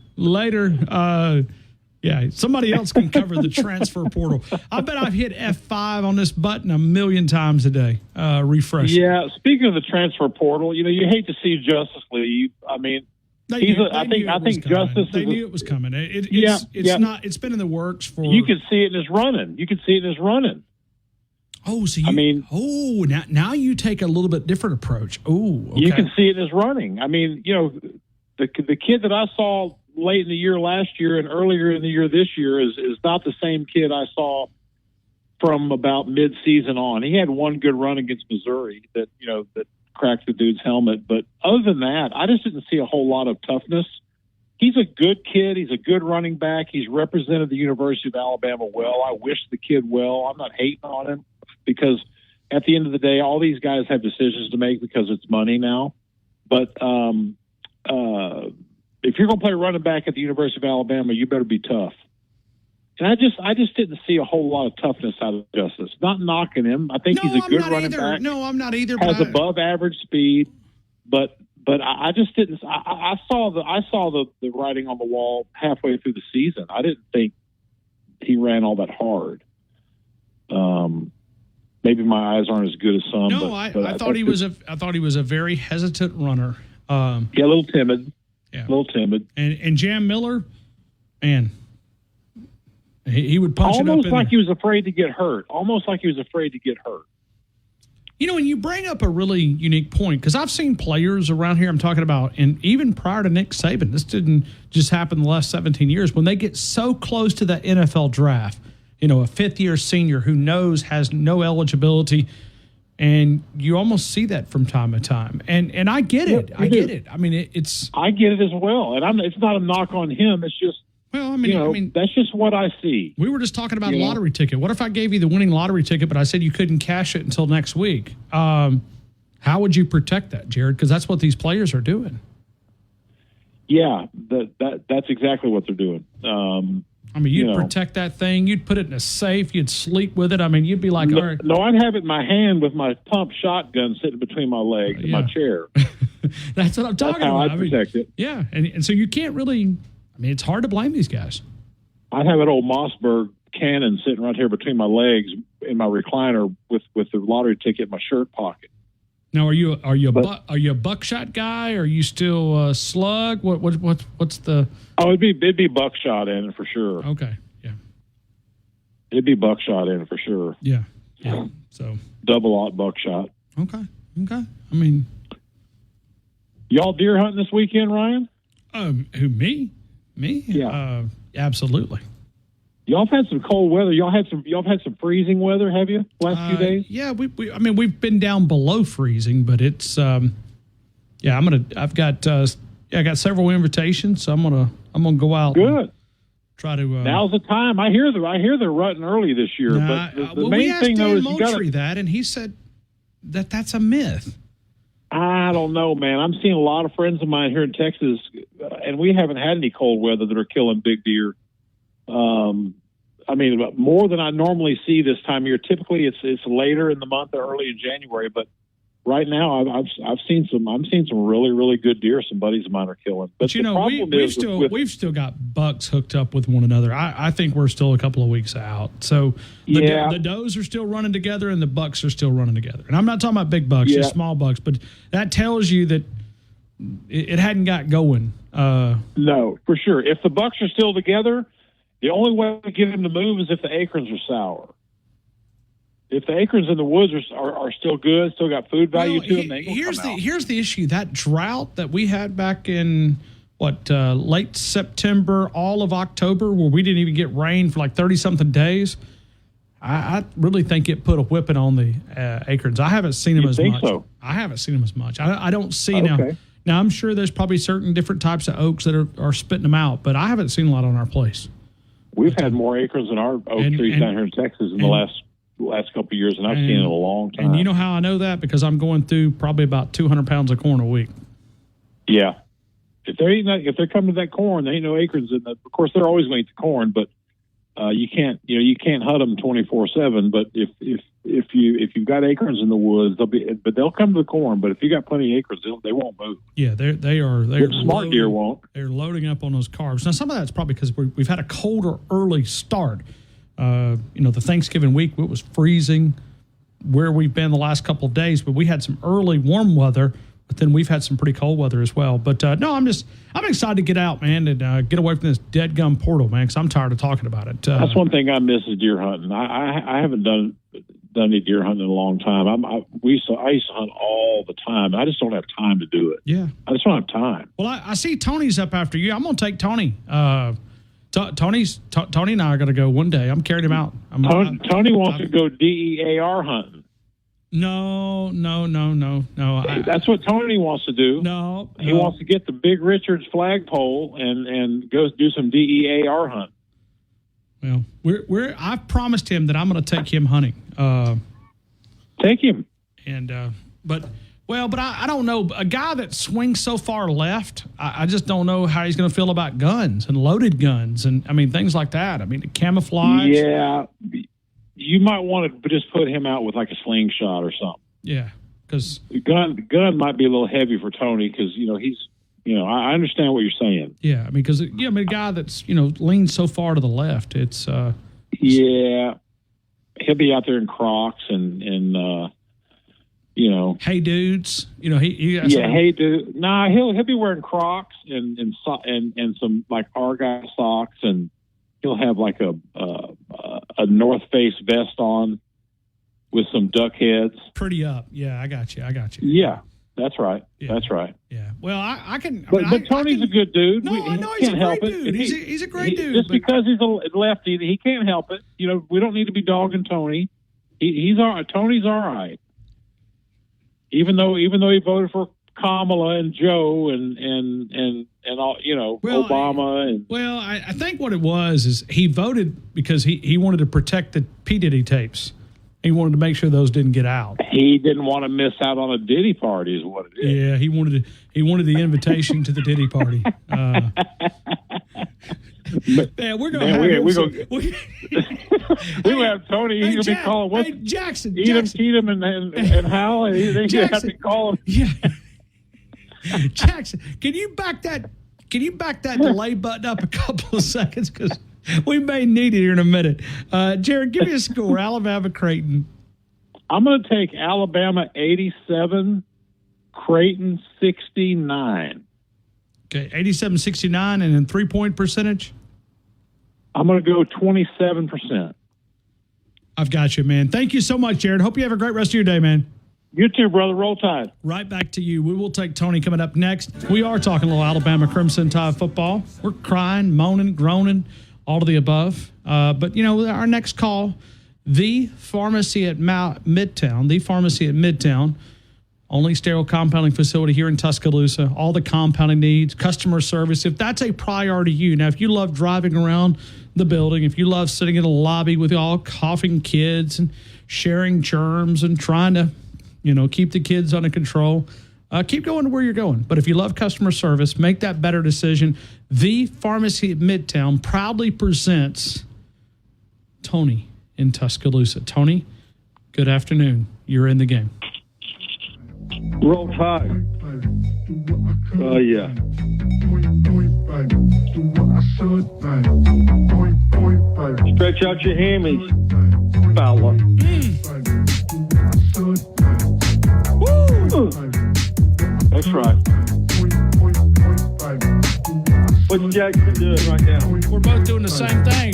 Yeah, somebody else can cover the transfer portal. I bet I've hit F5 on this button 1,000,000 times a day. Refresh. Yeah, speaking of the transfer portal, you hate to see Justice leave. I mean, I think Justice. They knew it was coming. It's been in the works for. You can see it in his running. Oh, so now you take a little bit different approach. Oh, okay. You can see it in his running. I mean, the kid that I saw late in the year last year and earlier in the year this year is not the same kid I saw from about mid-season on. He had one good run against Missouri that cracked the dude's helmet, but other than that, I just didn't see a whole lot of toughness. He's a good kid. He's a good running back. He's represented the University of Alabama well. I wish the kid well. I'm not hating on him because at the end of the day, all these guys have decisions to make because it's money now. But if you're going to play running back at the University of Alabama, you better be tough. And I just didn't see a whole lot of toughness out of Justice. Not knocking him. I think he's a good running back. No, I'm not either. Has above average speed, but I just didn't. I saw the writing on the wall halfway through the season. I didn't think he ran all that hard. Maybe my eyes aren't as good as some. No, I thought he was a very hesitant runner. A little timid. Yeah. A little timid. And Jam Miller, man, he would punch it up. Almost like he was afraid to get hurt. And you bring up a really unique point because I've seen players around here I'm talking about, and even prior to Nick Saban, this didn't just happen the last 17 years, when they get so close to the NFL draft, a fifth-year senior who has no eligibility, and you almost see that from time to time. And I get it. I get it. I mean, I get it as well. And it's not a knock on him. It's just, I mean, that's just what I see. We were just talking about a lottery ticket. What if I gave you the winning lottery ticket, but I said you couldn't cash it until next week? How would you protect that, Jared? Because that's what these players are doing. Yeah, that's exactly what they're doing. I mean, you'd protect that thing. You'd put it in a safe. You'd sleep with it. I mean, you'd be like, all right. No, I'd have it in my hand with my pump shotgun sitting between my legs and my chair. That's what I'm talking about. That's how I'd protect it. Yeah, and so you can't really. I mean, it's hard to blame these guys. I'd have an old Mossberg cannon sitting right here between my legs in my recliner with the lottery ticket in my shirt pocket. Now, are you a buckshot guy? Are you still a slug? What's the? Oh, it'd be buckshot in it for sure. Okay, yeah, it'd be buckshot in it for sure. Yeah. So double-aught buckshot. Okay. I mean, y'all deer hunting this weekend, Ryan? Who, me? Yeah. Absolutely. Y'all have had some cold weather. Y'all have had some freezing weather, have you? Last few days? Yeah, we've been down below freezing, but it's I got several invitations, so I'm gonna go out. Good. Try to. Now's the time. I hear they're rutting early this year. But the main thing though is you got that, and he said that's a myth. I don't know, man. I'm seeing a lot of friends of mine here in Texas, and we haven't had any cold weather that are killing big deer. I mean, more than I normally see this time of year. Typically, it's later in the month or early in January, but right now I'm seeing some really, really good deer. Some buddies of mine are killing. But you know, we've still got bucks hooked up with one another. I think we're still a couple of weeks out. So the does are still running together and the bucks are still running together. And I'm not talking about big bucks, just small bucks, but that tells you that it hadn't got going. No, for sure. If the bucks are still together, the only way to get them to move is if the acorns are sour. If the acorns in the woods are still good, still got food value to them, here's the issue. That drought that we had back in late September, all of October, where we didn't even get rain for like 30-something days, I really think it put a whipping on the acorns. I haven't seen them as much. So? I haven't seen them as much. I don't see now. Now, I'm sure there's probably certain different types of oaks that are spitting them out, but I haven't seen a lot on our place. We've had more acorns in our oak trees down here in Texas in the last couple of years, and I've seen it in a long time. And you know how I know that? Because I'm going through probably about 200 pounds of corn a week. Yeah. If they're coming to that corn, there ain't no acorns in that. Of course, they're always going to eat the corn, but you can't hunt them 24/7. But if you've got acorns in the woods, they'll come to the corn. But if you got plenty of acorns, they won't move. Yeah, they're smart deer won't. They're loading up on those carbs. Now, some of that's probably because we've had a colder early start. The Thanksgiving week, it was freezing where we've been the last couple of days, but we had some early warm weather, but then we've had some pretty cold weather as well. But no, I'm excited to get out, man, and get away from this dead gum portal, man, because I'm tired of talking about it. That's one thing I miss is deer hunting. I haven't done any deer hunting in a long time. I used to hunt all the time. I just don't have time to do it. Yeah. I just don't have time. Well, I see Tony's up after you. I'm going to take Tony. Tony and I are going to go one day. I'm carrying him out. Tony wants to go DEAR hunting. No. That's what Tony wants to do. No. He wants to get the Big Richards flagpole and go do some DEAR hunting. Well, I've promised him that I'm going to take him hunting. Take him. And but I don't know. A guy that swings so far left, I just don't know how he's going to feel about guns and loaded guns and, things like that. Camouflage. Yeah. You might want to just put him out with like a slingshot or something. Yeah. Because gun might be a little heavy for Tony because, he's, I understand what you're saying. Yeah. Because, a guy that's, leans so far to the left, it's. Yeah. He'll be out there in Crocs and hey dudes, hey dude. Nah, he'll be wearing Crocs and some like Argyle socks, and he'll have like a North Face vest on with some duck heads. Pretty up, yeah. I got you. Yeah, that's right. Yeah. That's right. Yeah. Well, I can. But Tony's a good dude. No, I know he's a great dude. He's a great dude. Just because he's a lefty, he can't help it. We don't need to be dogging Tony. He's all right. Tony's all right. Even though he voted for Kamala and Joe and all, Obama. I think what it was is he voted because he wanted to protect the P. Diddy tapes. He wanted to make sure those didn't get out. He didn't want to miss out on a Diddy party, is what it is. Yeah, he wanted the invitation to the Diddy party. Man, we're gonna have Tony. He's gonna be calling. Hey, Jackson, Edom, and Hal. They're gonna have to call him. Yeah, Jackson, can you back that delay button up a couple of seconds because we may need it here in a minute. Jared, give me a score. Alabama, Creighton. I'm going to take Alabama 87, Creighton 69. Okay, 87-69, and then 3-point percentage? I'm going to go 27%. I've got you, man. Thank you so much, Jared. Hope you have a great rest of your day, man. You too, brother. Roll Tide. Right back to you. We will take Tony coming up next. We are talking a little Alabama Crimson Tide football. We're crying, moaning, groaning, all of the above. But, our next call, the pharmacy at Midtown, only sterile compounding facility here in Tuscaloosa, all the compounding needs, customer service. If that's a priority to you, now, if you love driving around the building, if you love sitting in the lobby with all coughing kids and sharing germs and trying to, keep the kids under control, keep going to where you're going. But if you love customer service, make that better decision. The Pharmacy at Midtown proudly presents Tony in Tuscaloosa. Tony, good afternoon. You're in the game. Roll Tide. Oh, yeah. Stretch out your hammies, fella. Woo! That's right. What's Jackson doing right now? We're both doing the same thing.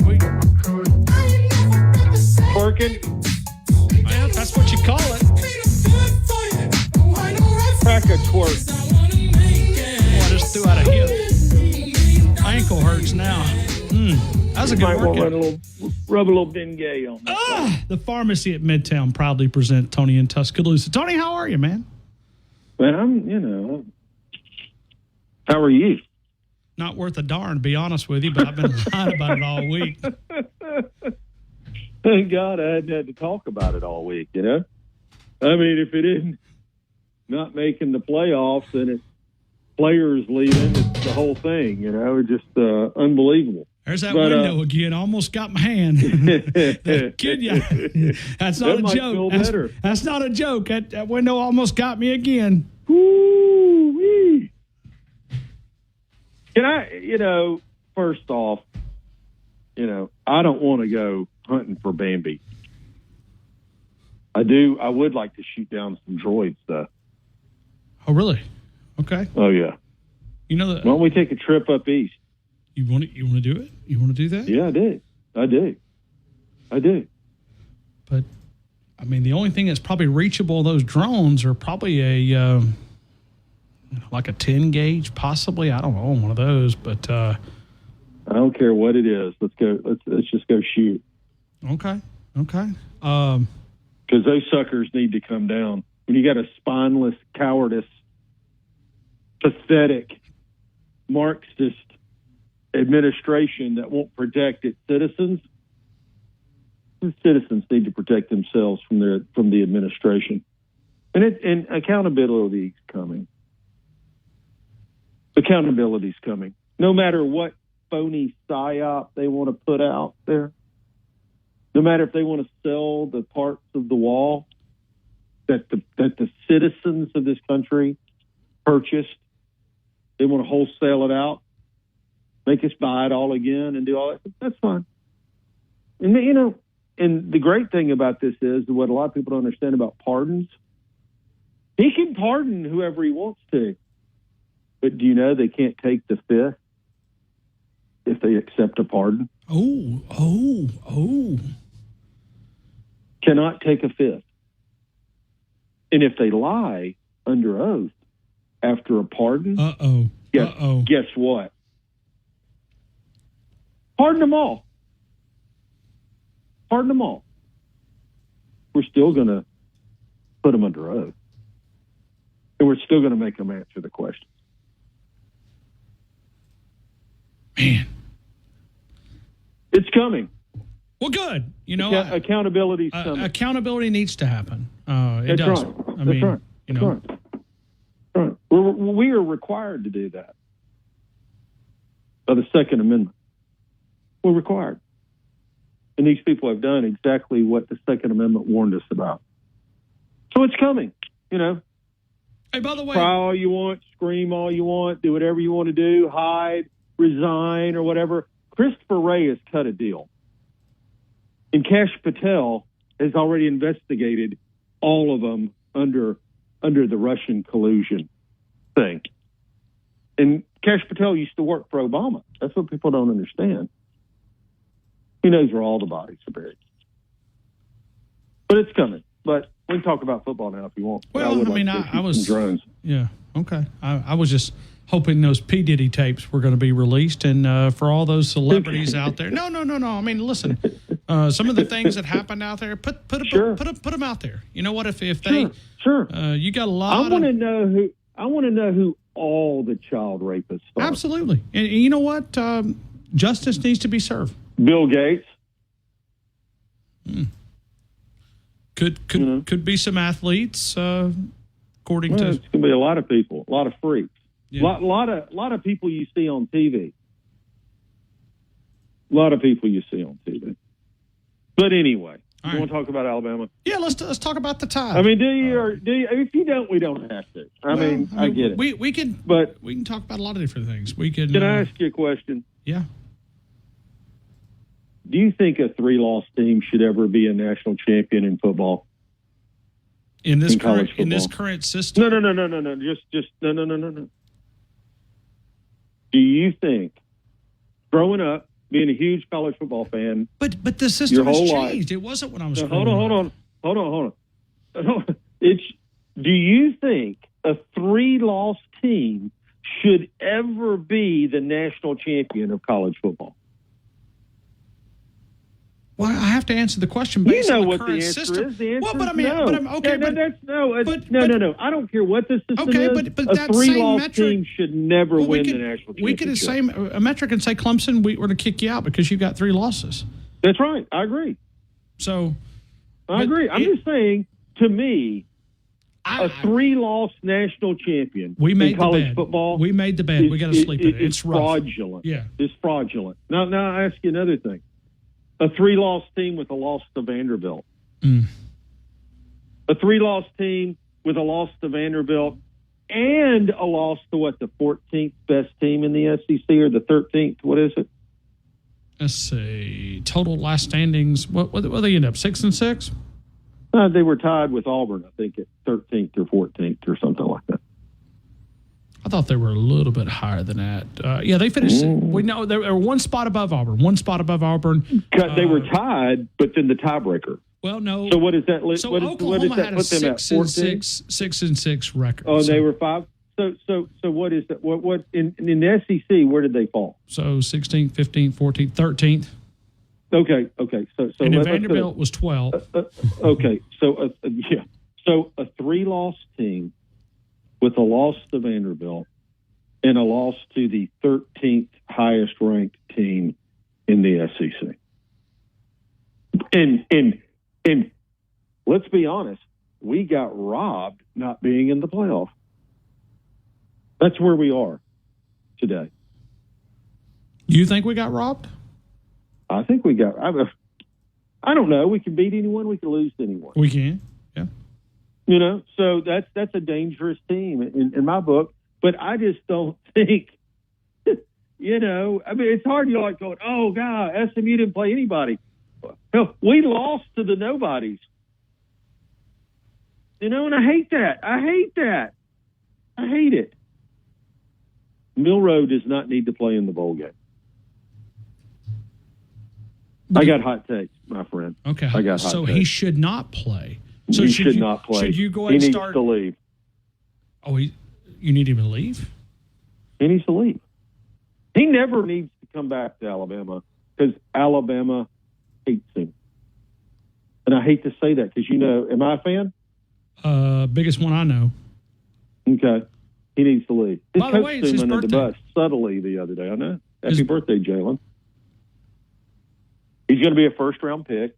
Twerking? Well, that's what you call it. Crack a twerk. Boy, I just threw out a hip. My ankle hurts now. That's a good workout. Rub a little Bengay on that. The Pharmacy at Midtown proudly present Tony in Tuscaloosa. Tony, how are you, man? Man, how are you? Not worth a darn, to be honest with you, but I've been lying about it all week. Thank God I hadn't had to talk about it all week, I mean, if it isn't not making the playoffs and it's players leaving, it's the whole thing, it's just unbelievable. There's that window again. Almost got my hand. Kid ya. That's not a joke. That's not a joke. That window almost got me again. Woo-wee. Can I, first off, I don't want to go hunting for Bambi. I would like to shoot down some droids, though. Oh, really? Okay. Oh, yeah. Why don't we take a trip up east? You want to do it? You want to do that? Yeah, I do. But, the only thing that's probably reachable of those drones are probably like a 10 gauge, possibly. I don't know, one of those. But I don't care what it is. Let's go. Let's just go shoot. Okay. Because those suckers need to come down. When you got a spineless, cowardice, pathetic, Marxist administration that won't protect its citizens, the citizens need to protect themselves from the administration. And accountability is coming. Accountability is coming. No matter what phony psyop they want to put out there, no matter if they want to sell the parts of the wall that the citizens of this country purchased, they want to wholesale it out, make us buy it all again and do all that. That's fine. And, and the great thing about this is what a lot of people don't understand about pardons. He can pardon whoever he wants to. But do you know they can't take the fifth if they accept a pardon? Oh. Cannot take a fifth. And if they lie under oath after a pardon, guess what? Pardon them all. We're still going to put them under oath. And we're still going to make them answer the question. Man. It's coming. Well, good. Accountability's coming. Accountability needs to happen. It That's does. right. That's right. We are required to do that by the Second Amendment. We're required. And these people have done exactly what the Second Amendment warned us about. So it's coming, Hey, by the way, cry all you want, scream all you want, do whatever you want to do, hide, resign, or whatever. Christopher Wray has cut a deal. And Kash Patel has already investigated all of them under the Russian collusion thing. And Kash Patel used to work for Obama. That's what people don't understand. He knows where all the bodies are buried. But it's coming. But we can talk about football now if you want. Well, I was drones. Yeah, okay. I was just hoping those P. Diddy tapes were going to be released, and for all those celebrities out there. No. I mean, listen, some of the things that happened out there, put them out there. You know what? If they you got a lot. I want to know who all the child rapists are. Absolutely, and you know what? Justice needs to be served. Bill Gates. Could be some athletes, according to. It's going to be a lot of people, a lot of freaks, a lot of people you see on TV. A lot of people you see on TV. But anyway, you want to talk about Alabama? Yeah, let's talk about the Tide. I mean, do you? If you don't, we don't have to. I mean, I get it. We can, but we can talk about a lot of different things. We can. Can I ask you a question? Yeah. Do you think a 3-loss team should ever be a national champion in football? In this current system? No. Just no. Do you think, growing up, being a huge college football fan, but the system has changed. Life, it wasn't when I was. Hold on. Do you think a 3-loss team should ever be the national champion of college football? Well, I have to answer the question based on the current answer system. is. The answer well, but I is mean, no. but I'm okay. No. I don't care what the system okay, is. but a that 3-loss same team should never win the national championship. We could say a metric and say Clemson, we're going to kick you out because you've got 3 losses. That's right. I agree. So, I agree. I'm just saying. To me, a 3-loss national champion in college football. We made the bed. We got to sleep in it. It's fraudulent. Yeah, it's fraudulent. Now I ask you another thing. A 3-loss team with a loss to Vanderbilt. A 3-loss team with a loss to Vanderbilt and a loss to the 14th best team in the SEC or the 13th? What is it? Let's see. Total last standings. What they end up? 6-6? They were tied with Auburn, I think, at 13th or 14th or something like that. I thought they were a little bit higher than that. Yeah, they finished. We know they were one spot above Auburn. They were tied, but then the tiebreaker. Well, no. So what is that? So what Oklahoma does that had put them at? 6-6 record. Oh, they were 5. So what is that? What in the SEC? Where did they fall? So 16th, 15th, 14th, 13th. Okay. So and Vanderbilt was 12. Okay. So So a 3-loss team with a loss to Vanderbilt and a loss to the 13th highest ranked team in the SEC. And let's be honest, we got robbed not being in the playoff. That's where we are today. You think we got robbed? I think we got. I don't know. We can beat anyone. We can lose to anyone. We can. Yeah. So that's a dangerous team in my book. But I just don't think. I mean, it's hard. You're like going, oh God, SMU didn't play anybody. Hell, we lost to the nobodies. And I hate that. I hate it. Milroe does not need to play in the bowl game. I got hot takes, my friend. Okay. I got hot takes. He should not play. So he should not play. Should you go ahead and start? He needs to leave. Oh, you need him to leave? He needs to leave. He never needs to come back to Alabama because Alabama hates him. And I hate to say that because, am I a fan? Biggest one I know. Okay. He needs to leave. His By the coach way, threw it's his him under the birthday. bus subtly the other day. I know. Happy birthday, Jalen. He's going to be a first-round pick,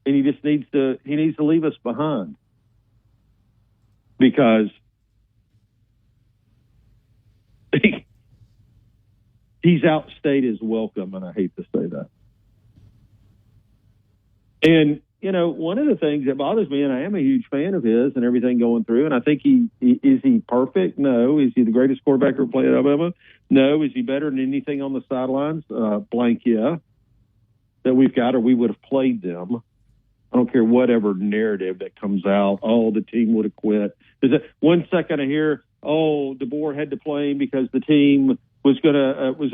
and he just needs to leave us behind because he's outstayed his welcome, and I hate to say that. And one of the things that bothers me, and I am a huge fan of his and everything going through, and I think is he perfect? No. Is he the greatest quarterback ever played at Alabama? No. Is he better than anything on the sidelines? Blank, yeah. That we've got, or we would have played them. I don't care whatever narrative that comes out. Oh, the team would have quit. There's one second I hear, oh, DeBoer had to play him because the team was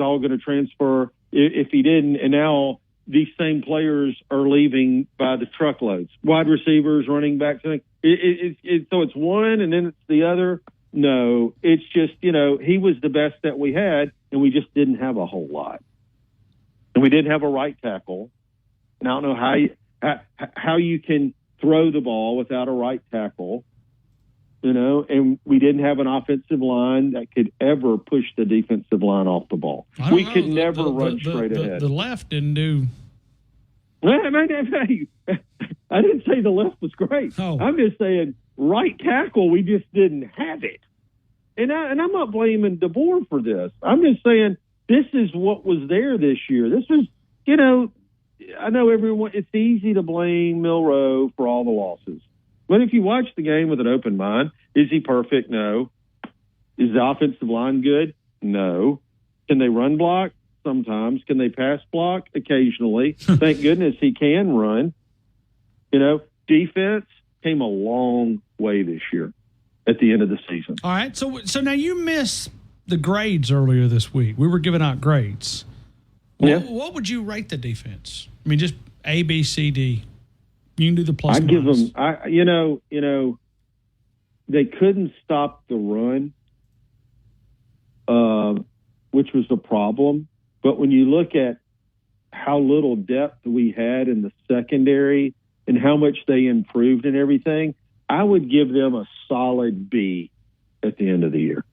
all gonna transfer if he didn't, and now these same players are leaving by the truckloads. Wide receivers, running backs. So it's one and then it's the other. No, it's just, he was the best that we had, and we just didn't have a whole lot. And we didn't have a right tackle. And I don't know how you can throw the ball without a right tackle, and we didn't have an offensive line that could ever push the defensive line off the ball. We could never run straight ahead. The left didn't do. I didn't say the left was great. Oh. I'm just saying right tackle, we just didn't have it. And I'm not blaming DeBoer for this. I'm just saying this is what was there this year. This was, I know everyone, it's easy to blame Milroe for all the losses. But if you watch the game with an open mind, is he perfect? No. Is the offensive line good? No. Can they run block? Sometimes. Can they pass block? Occasionally. Thank goodness he can run. Defense came a long way this year at the end of the season. All right. So now you missed the grades earlier this week. We were giving out grades. Yeah. What would you rate the defense? I mean, just A, B, C, D. You can do the plus. I give them. They couldn't stop the run, which was a problem. But when you look at how little depth we had in the secondary and how much they improved and everything, I would give them a solid B at the end of the year.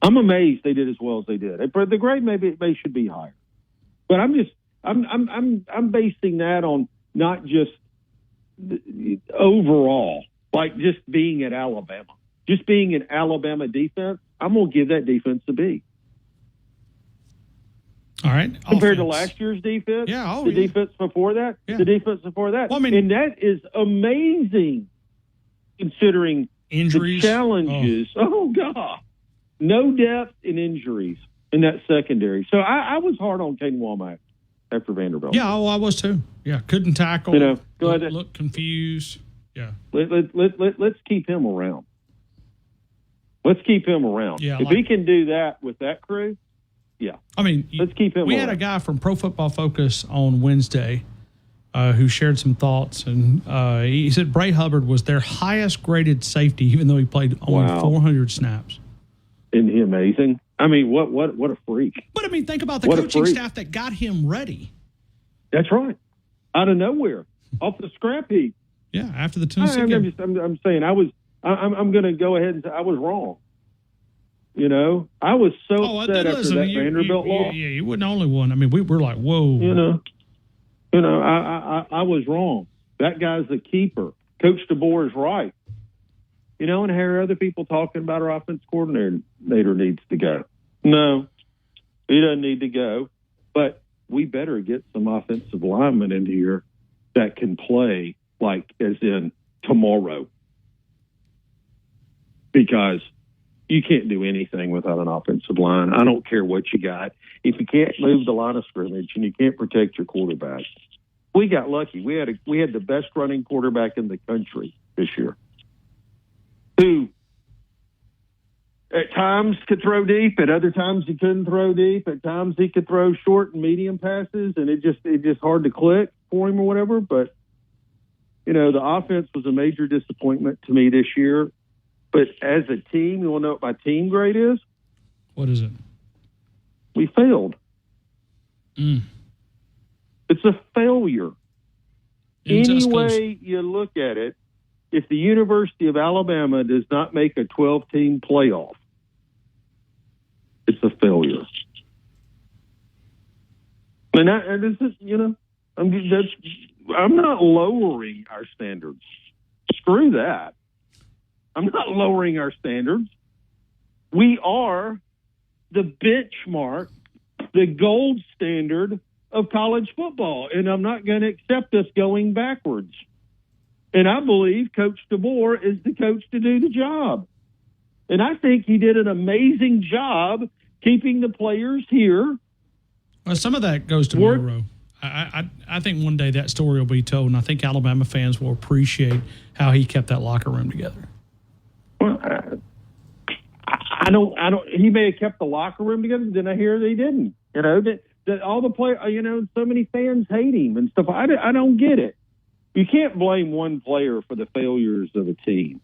I'm amazed they did as well as they did. The grade maybe should be higher, but I'm basing that on not just overall, like just being at Alabama, just being an Alabama defense. I'm gonna give that defense a B. All right. Compared to last year's defense, defense before that, the defense before that. Well, and that is amazing considering injuries, the challenges. Oh, God. No depth in injuries in that secondary. So I was hard on Caden Womack after Vanderbilt. Yeah, I was too. Yeah, couldn't tackle. Look confused. Yeah. Let's keep him around. Let's keep him around. Yeah, if he can do that with that crew, yeah. I mean, let's keep him. We had a guy from Pro Football Focus on Wednesday who shared some thoughts, and he said Bray Hubbard was their highest graded safety, even though he played only 400 snaps. Isn't he amazing? I mean, what a freak! But I mean, think about the coaching staff that got him ready. That's right, out of nowhere, off the scrap heap. Yeah, after the Tennessee game. I'm saying I'm going to go ahead and say I was wrong. I was so upset after that Vanderbilt loss. Yeah, you weren't the only one. I mean, we were like, whoa. I was wrong. That guy's the keeper. Coach DeBoer is right. And I hear other people talking about our offense coordinator needs to go. No, he doesn't need to go. But we better get some offensive linemen in here that can play like as in tomorrow. Because you can't do anything without an offensive line. I don't care what you got. If you can't move the line of scrimmage and you can't protect your quarterback, we got lucky. We had the best running quarterback in the country this year, who at times could throw deep, at other times he couldn't throw deep, at times he could throw short and medium passes, and it just hard to click for him or whatever. But the offense was a major disappointment to me this year. But as a team, you want to know what my team grade is? What is it? We failed. It's a failure. Any way you look at it, if the University of Alabama does not make a 12-team playoff, it's a failure. And this is, I'm not lowering our standards. Screw that. I'm not lowering our standards. We are the benchmark, the gold standard of college football, and I'm not going to accept us going backwards. And I believe Coach DeBoer is the coach to do the job. And I think he did an amazing job keeping the players here. Well, some of that goes to Milroe. I think one day that story will be told, and I think Alabama fans will appreciate how he kept that locker room together. Well, I don't. He may have kept the locker room together. Then I hear that he didn't. You know that all the players. You know, so many fans hate him and stuff. I don't get it. You can't blame one player for the failures of a team.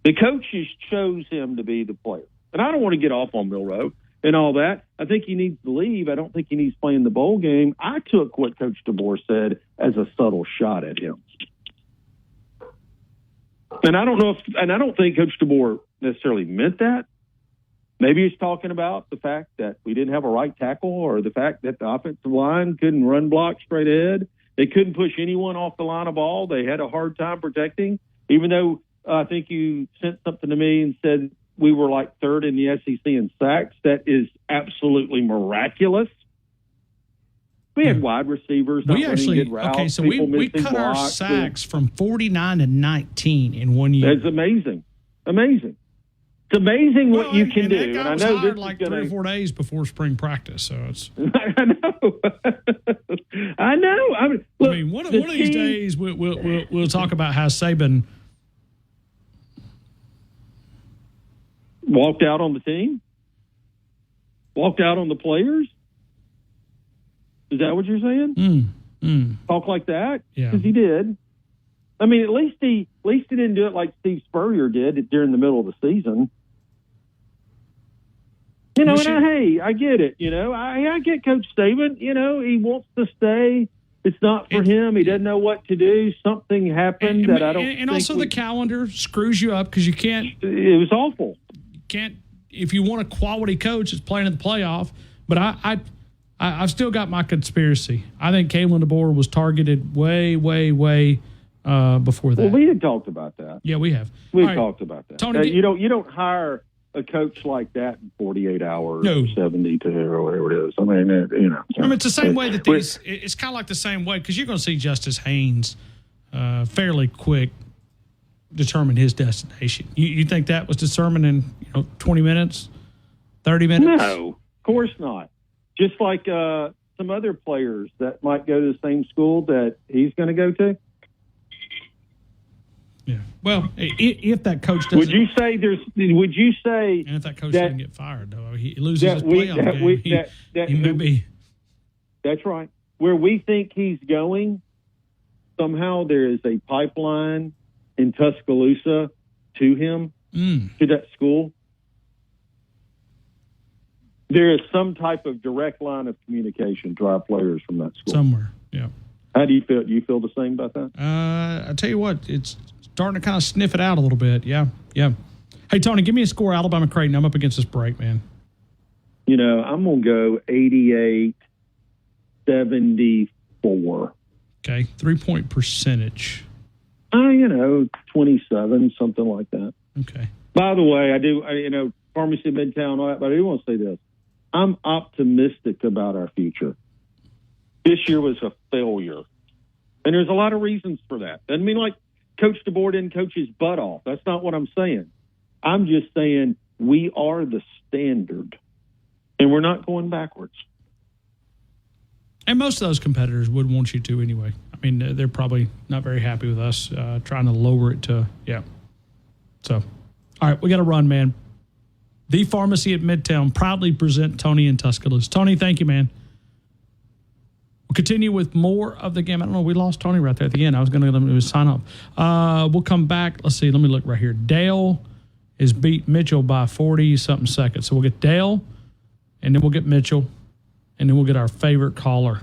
The coaches chose him to be the player, and I don't want to get off on Milroe and all that. I think he needs to leave. I don't think he needs to play in the bowl game. I took what Coach DeBoer said as a subtle shot at him. And I don't think Coach DeBoer necessarily meant that. Maybe he's talking about the fact that we didn't have a right tackle, or the fact that the offensive line couldn't run block straight ahead. They couldn't push anyone off the line of ball. They had a hard time protecting, even though I think you sent something to me and said we were like third in the SEC in sacks. That is absolutely miraculous. We had wide receivers. We actually, okay, so we cut our sacks from 49 to 19 in 1 year. That's amazing. Amazing. It's amazing what you can do. And I know this like 3 or 4 days before spring practice, so it's. I know. I know. I mean, one of these days we'll talk about how Saban walked out on the team, walked out on the players. Is that what you're saying? Talk like that? Yeah. Because he did. I mean, at least he didn't do it like Steve Spurrier did during the middle of the season. You know, I get it. You know, I get Coach Saban. You know, he wants to stay. It's not for him. He doesn't know what to do. Something happened that I don't. And also the calendar screws you up because you can't. It was awful. You can't. If you want a quality coach, it's playing in the playoff. But I've still got my conspiracy. I think Kalen DeBoer was targeted way before that. Well, we had talked about that. Yeah, we have. We talked about that. Tony, you don't hire a coach like that in 48 hours, no. Or 72, or whatever it is. I mean, you know. I mean, it's the same way that these. It's kind of like the same way because you're going to see Justice Haynes fairly quick determine his destination. You think that was determined in 20 minutes, 30 minutes? No, of course not. Just like some other players that might go to the same school that he's going to go to. Yeah. Well, if that coach doesn't, would you say and if that coach doesn't get fired, though, he loses his playoff game. He may be. That's right. Where we think he's going, somehow there is a pipeline in Tuscaloosa to him, to that school. There is some type of direct line of communication to our players from that school. Somewhere, yeah. How do you feel? Do you feel the same about that? I tell you what, it's starting to kind of sniff it out a little bit. Yeah. Hey, Tony, give me a score, Alabama Creighton. I'm up against this break, man. You know, I'm going to go 88-74. Okay, 3-point percentage. 27, something like that. Okay. By the way, Pharmacy Midtown, all that, but I do want to say this. I'm optimistic about our future. This year was a failure. And there's a lot of reasons for that. Doesn't mean like Coach DeBoer didn't coach his butt off. That's not what I'm saying. I'm just saying we are the standard, and we're not going backwards. And most of those competitors would want you to anyway. I mean, they're probably not very happy with us trying to lower it to, yeah. So, all right, we got to run, man. The Pharmacy at Midtown proudly present Tony in Tuscaloosa. Tony, thank you, man. We'll continue with more of the game. I don't know. We lost Tony right there at the end. I was going to let him sign up. We'll come back. Let's see. Let me look right here. Dale is beat Mitchell by 40-something seconds. So we'll get Dale, and then we'll get Mitchell, and then we'll get our favorite caller.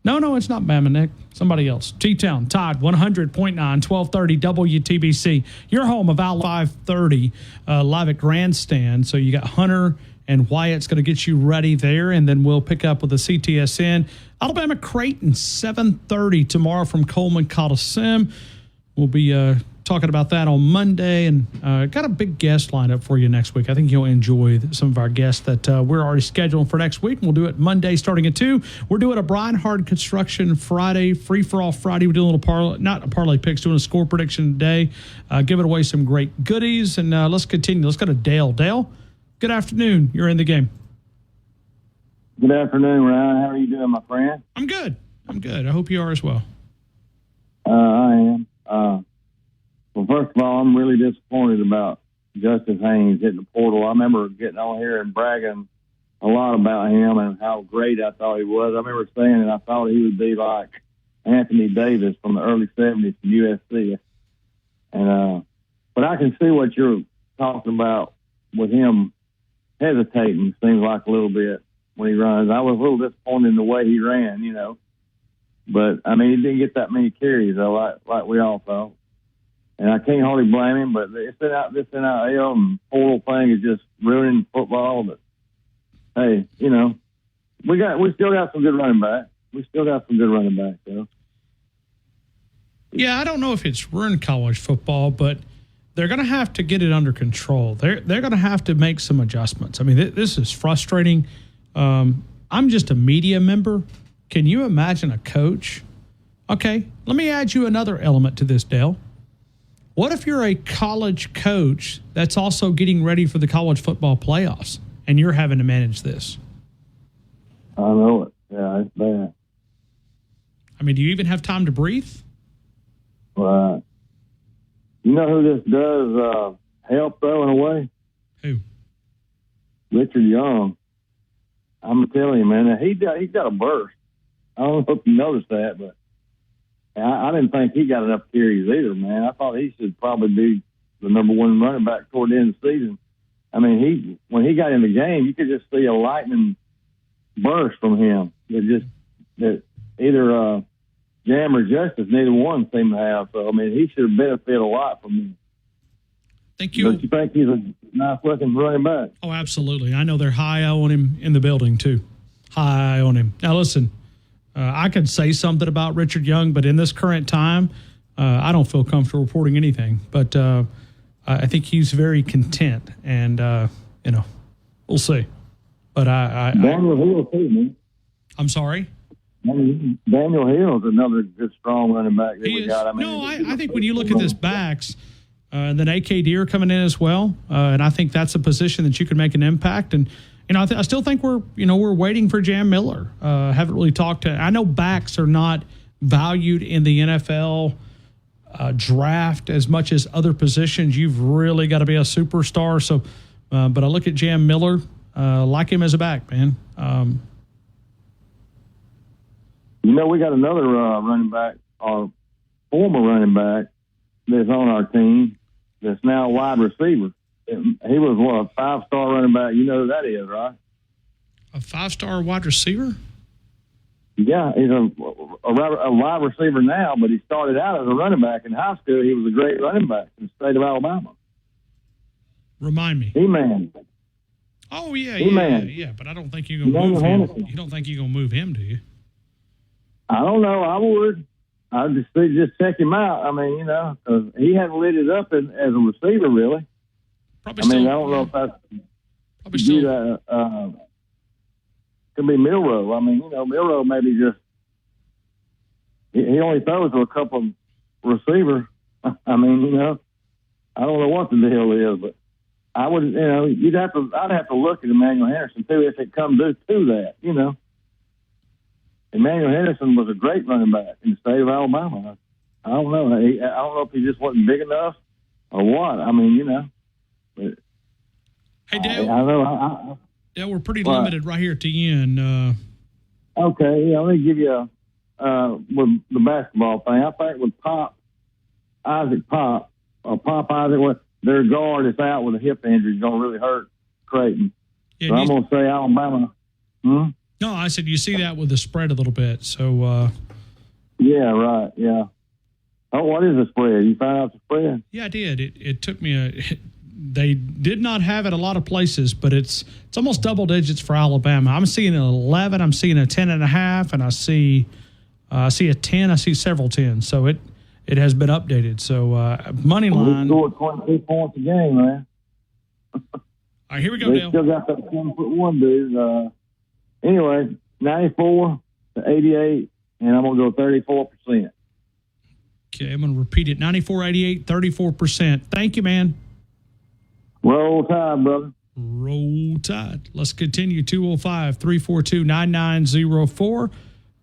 No, it's not Bama, Nick. Somebody else. T-Town, Tide, 100.9, 1230 WTBC. Your home of Al 530 live at Grandstand. So you got Hunter and Wyatt's going to get you ready there, and then we'll pick up with the CTSN. Alabama Creighton, 7:30 tomorrow from Coleman Coliseum. We'll be talking about that on Monday, and got a big guest lined up for you next week. I think you'll enjoy some of our guests that we're already scheduling for next week. We'll do it Monday starting at 2. We're doing a Brian Hard Construction Friday, free-for-all Friday. We're doing a little not a parlay picks, doing a score prediction today, giving away some great goodies, and let's continue. Let's go to Dale. Dale, good afternoon. You're in the game. Good afternoon, Ryan. How are you doing, my friend? man? I'm good. I hope you are as well. I am. Well, first of all, I'm really disappointed about Justice Haynes hitting the portal. I remember getting on here and bragging a lot about him and how great I thought he was. I remember saying that I thought he would be like Anthony Davis from the early 70s from USC. And but I can see what you're talking about with him hesitating, seems like a little bit when he runs. I was a little disappointed in the way he ran, you know. But, I mean, he didn't get that many carries, though, like we all thought. And I can't hardly blame him, but this NIL and portal thing is just ruining football. But, hey, you know, we still got some good running backs. Though. Yeah, I don't know if it's ruined college football, but they're going to have to get it under control. They're going to have to make some adjustments. I mean, this is frustrating. I'm just a media member. Can you imagine a coach? Okay, let me add you another element to this, Dale. What if you're a college coach that's also getting ready for the college football playoffs and you're having to manage this? I know it. Yeah, it's bad. I mean, do you even have time to breathe? Right. You know who this does help, though, in a way? Who? Richard Young. I'm telling you, man, he's got a burst. I don't know if you noticed that, but I didn't think he got enough carries either, man. I thought he should probably be the number one running back toward the end of the season. I mean, when he got in the game, you could just see a lightning burst from him. That either Jam or Justice, neither one seemed to have. So, I mean, he should have benefited a lot from him. Thank you. Don't you think he's a nice-looking running back? Oh, absolutely. I know they're high on him in the building, too. High on him. Now, listen, I could say something about Richard Young, but in this current time, I don't feel comfortable reporting anything. But I think he's very content, and, you know, we'll see. But Daniel Hill, too, man. I'm sorry? Daniel Hill is another good, strong running back that we got. I think when you look at this backs, and then AK Deer coming in as well, and I think that's a position that you can make an impact. And you know, I still think we're waiting for Jam Miller. Haven't really talked to. I know backs are not valued in the NFL draft as much as other positions. You've really got to be a superstar. So, but I look at Jam Miller, like him as a back, man. You know, we got another running back, our former running back, that's on our team. That's now a wide receiver. He was a 5-star running back. You know who that is, right? A 5-star wide receiver? Yeah, he's a wide receiver now, but he started out as a running back in high school. He was a great running back in the state of Alabama. Remind me. E-Man. Oh yeah, E-Man. yeah. But I don't think you're gonna move him. You don't think you're gonna move him, do you? I don't know. I would. I'd just check him out. I mean, you know, 'cause he hadn't lit it up as a receiver, really. Probably I mean, still, I don't know if that's probably still. Could be Milroe. I mean, you know, Milroe maybe just he only throws to a couple of receivers. I mean, you know, I don't know what the deal is, but I would, you know, I'd have to look at Emmanuel Henderson too if it comes to that, you know. Emmanuel Henderson was a great running back in the state of Alabama. I don't know. I don't know if he just wasn't big enough or what. I mean, you know. But hey, Dale. I know. Dale, we're pretty limited right here at the end. Okay, yeah, let me give you with the basketball thing. I think with Isaac Pop, their guard is out with a hip injury. It's going to really hurt Creighton. Yeah, so I'm going to say Alabama. No, I said you see that with the spread a little bit. So. Yeah, right, yeah. Oh, what is the spread? You found out the spread? Yeah, I did. It took me they did not have it a lot of places, but it's almost double digits for Alabama. I'm seeing an 11, I'm seeing a 10.5, and I see a 10. I see several 10s. So it has been updated. So money line. We scored 22 points a game, man. All right, here we go, They Dale. still got that 10-foot dude. Anyway, 94 to 88, and I'm going to go 34%. Okay, I'm going to repeat it. 94, 88, 34%. Thank you, man. Roll Tide, brother. Roll Tide. Let's continue. 205-342-9904.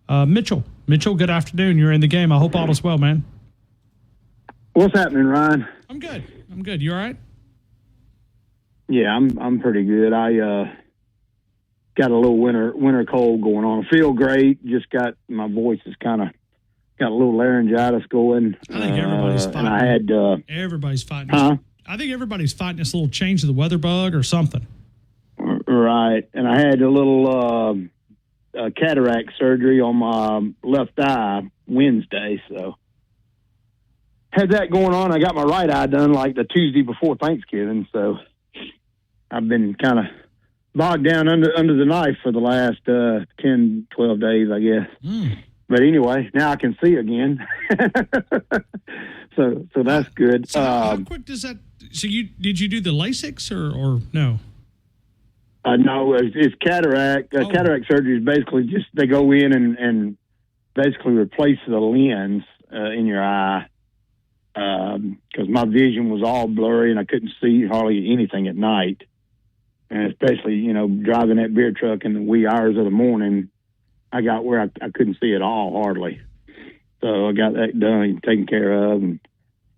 Mitchell. Mitchell, good afternoon. You're in the game. I hope all is well, man. What's happening, Ryan? I'm good. You all right? Yeah, I'm pretty good. I got a little winter cold going on. I feel great. Just got my voice is kind of got a little laryngitis going. I think everybody's fighting. And I had everybody's fighting. Huh? I think everybody's fighting this little change of the weather bug or something. Right, and I had a little cataract surgery on my left eye Wednesday, so had that going on. I got my right eye done like the Tuesday before Thanksgiving, so I've been kind of bogged down under the knife for the last 10, 12 days, I guess. But anyway, now I can see again. so that's good. So how quick does that? So did you do the LASIK or no? No, it's cataract. Cataract surgery is basically just they go in and basically replace the lens in your eye because my vision was all blurry and I couldn't see hardly anything at night. And especially, driving that beer truck in the wee hours of the morning, I got where I couldn't see at all hardly. So I got that done and taken care of, and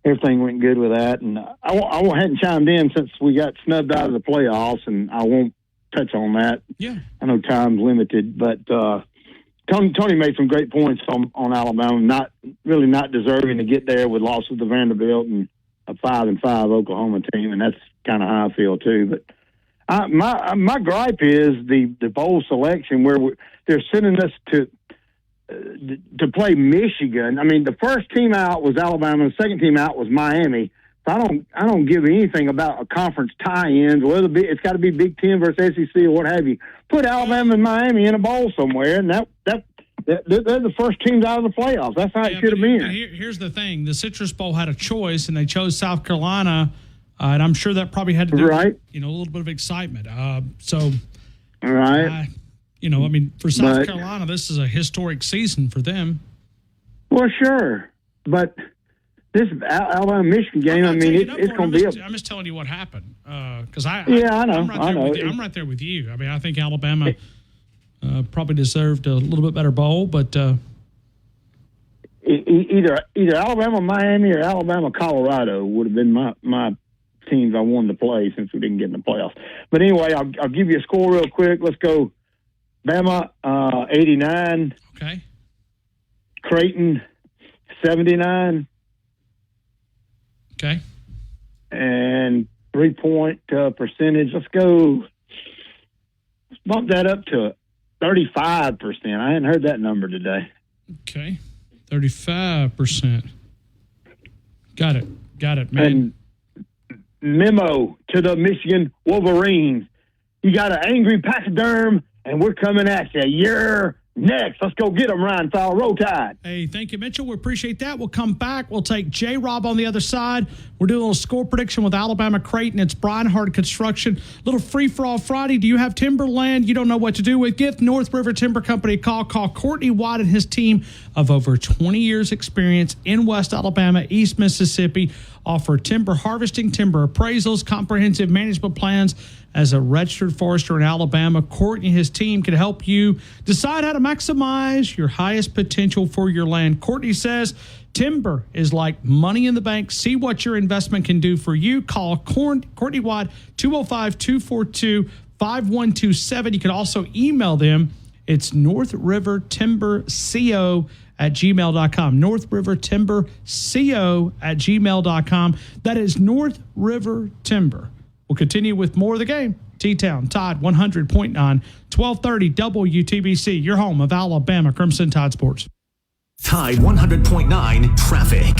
everything went good with that. And I hadn't chimed in since we got snubbed out of the playoffs, and I won't touch on that. Yeah, I know time's limited, but Tony made some great points on Alabama, not deserving to get there with losses to Vanderbilt and a 5-5 Oklahoma team, and that's kind of how I feel too. But my gripe is the bowl selection where they're sending us to play Michigan. I mean, the first team out was Alabama, the second team out was Miami. So I don't give anything about a conference tie-ins. Whether it's got to be Big Ten versus SEC or what have you. Put Alabama and Miami in a bowl somewhere, and they're the first teams out of the playoffs. That's how it should have been. Here's the thing: the Citrus Bowl had a choice, and they chose South Carolina. And I'm sure that probably had to do with, a little bit of excitement. For South Carolina, this is a historic season for them. Well, sure. But this Alabama-Michigan game, it's going to be I'm just telling you what happened. Because I know. I'm right there with you. I mean, I think Alabama probably deserved a little bit better bowl, but either Alabama, Miami, or Alabama, Colorado would have been my teams I wanted to play since we didn't get in the playoffs. But anyway, I'll give you a score real quick. Let's go. Bama 89. Okay. Creighton 79. Okay. And 3-point percentage. Let's go. Let's bump that up to 35%. I hadn't heard that number today. Okay. 35%. Got it, man. And memo to the Michigan Wolverines. You got an angry pachyderm, and we're coming at you. You're next. Let's go get them, Ryan Fowler. Roll Tide. Hey, thank you, Mitchell. We appreciate that. We'll come back. We'll take J-Rob on the other side. We're doing a little score prediction with Alabama Creighton. It's Brian Hard Construction. Little free-for-all Friday. Do you have timberland you don't know what to do with? Give North River Timber Company a call. Call Courtney Watt and his team of over 20 years experience in West Alabama, East Mississippi. Offer timber harvesting, timber appraisals, comprehensive management plans. As a registered forester in Alabama, Courtney and his team can help you decide how to maximize your highest potential for your land. Courtney says timber is like money in the bank. See what your investment can do for you. Call Courtney Watt, 205-242-5127. You can also email them. It's northrivertimberco@gmail.com. northrivertimberco@gmail.com. That is North River Timber. We'll continue with more of the game. T-Town, Tide 100.9, 1230 WTBC, your home of Alabama Crimson Tide Sports. Tide 100.9 traffic.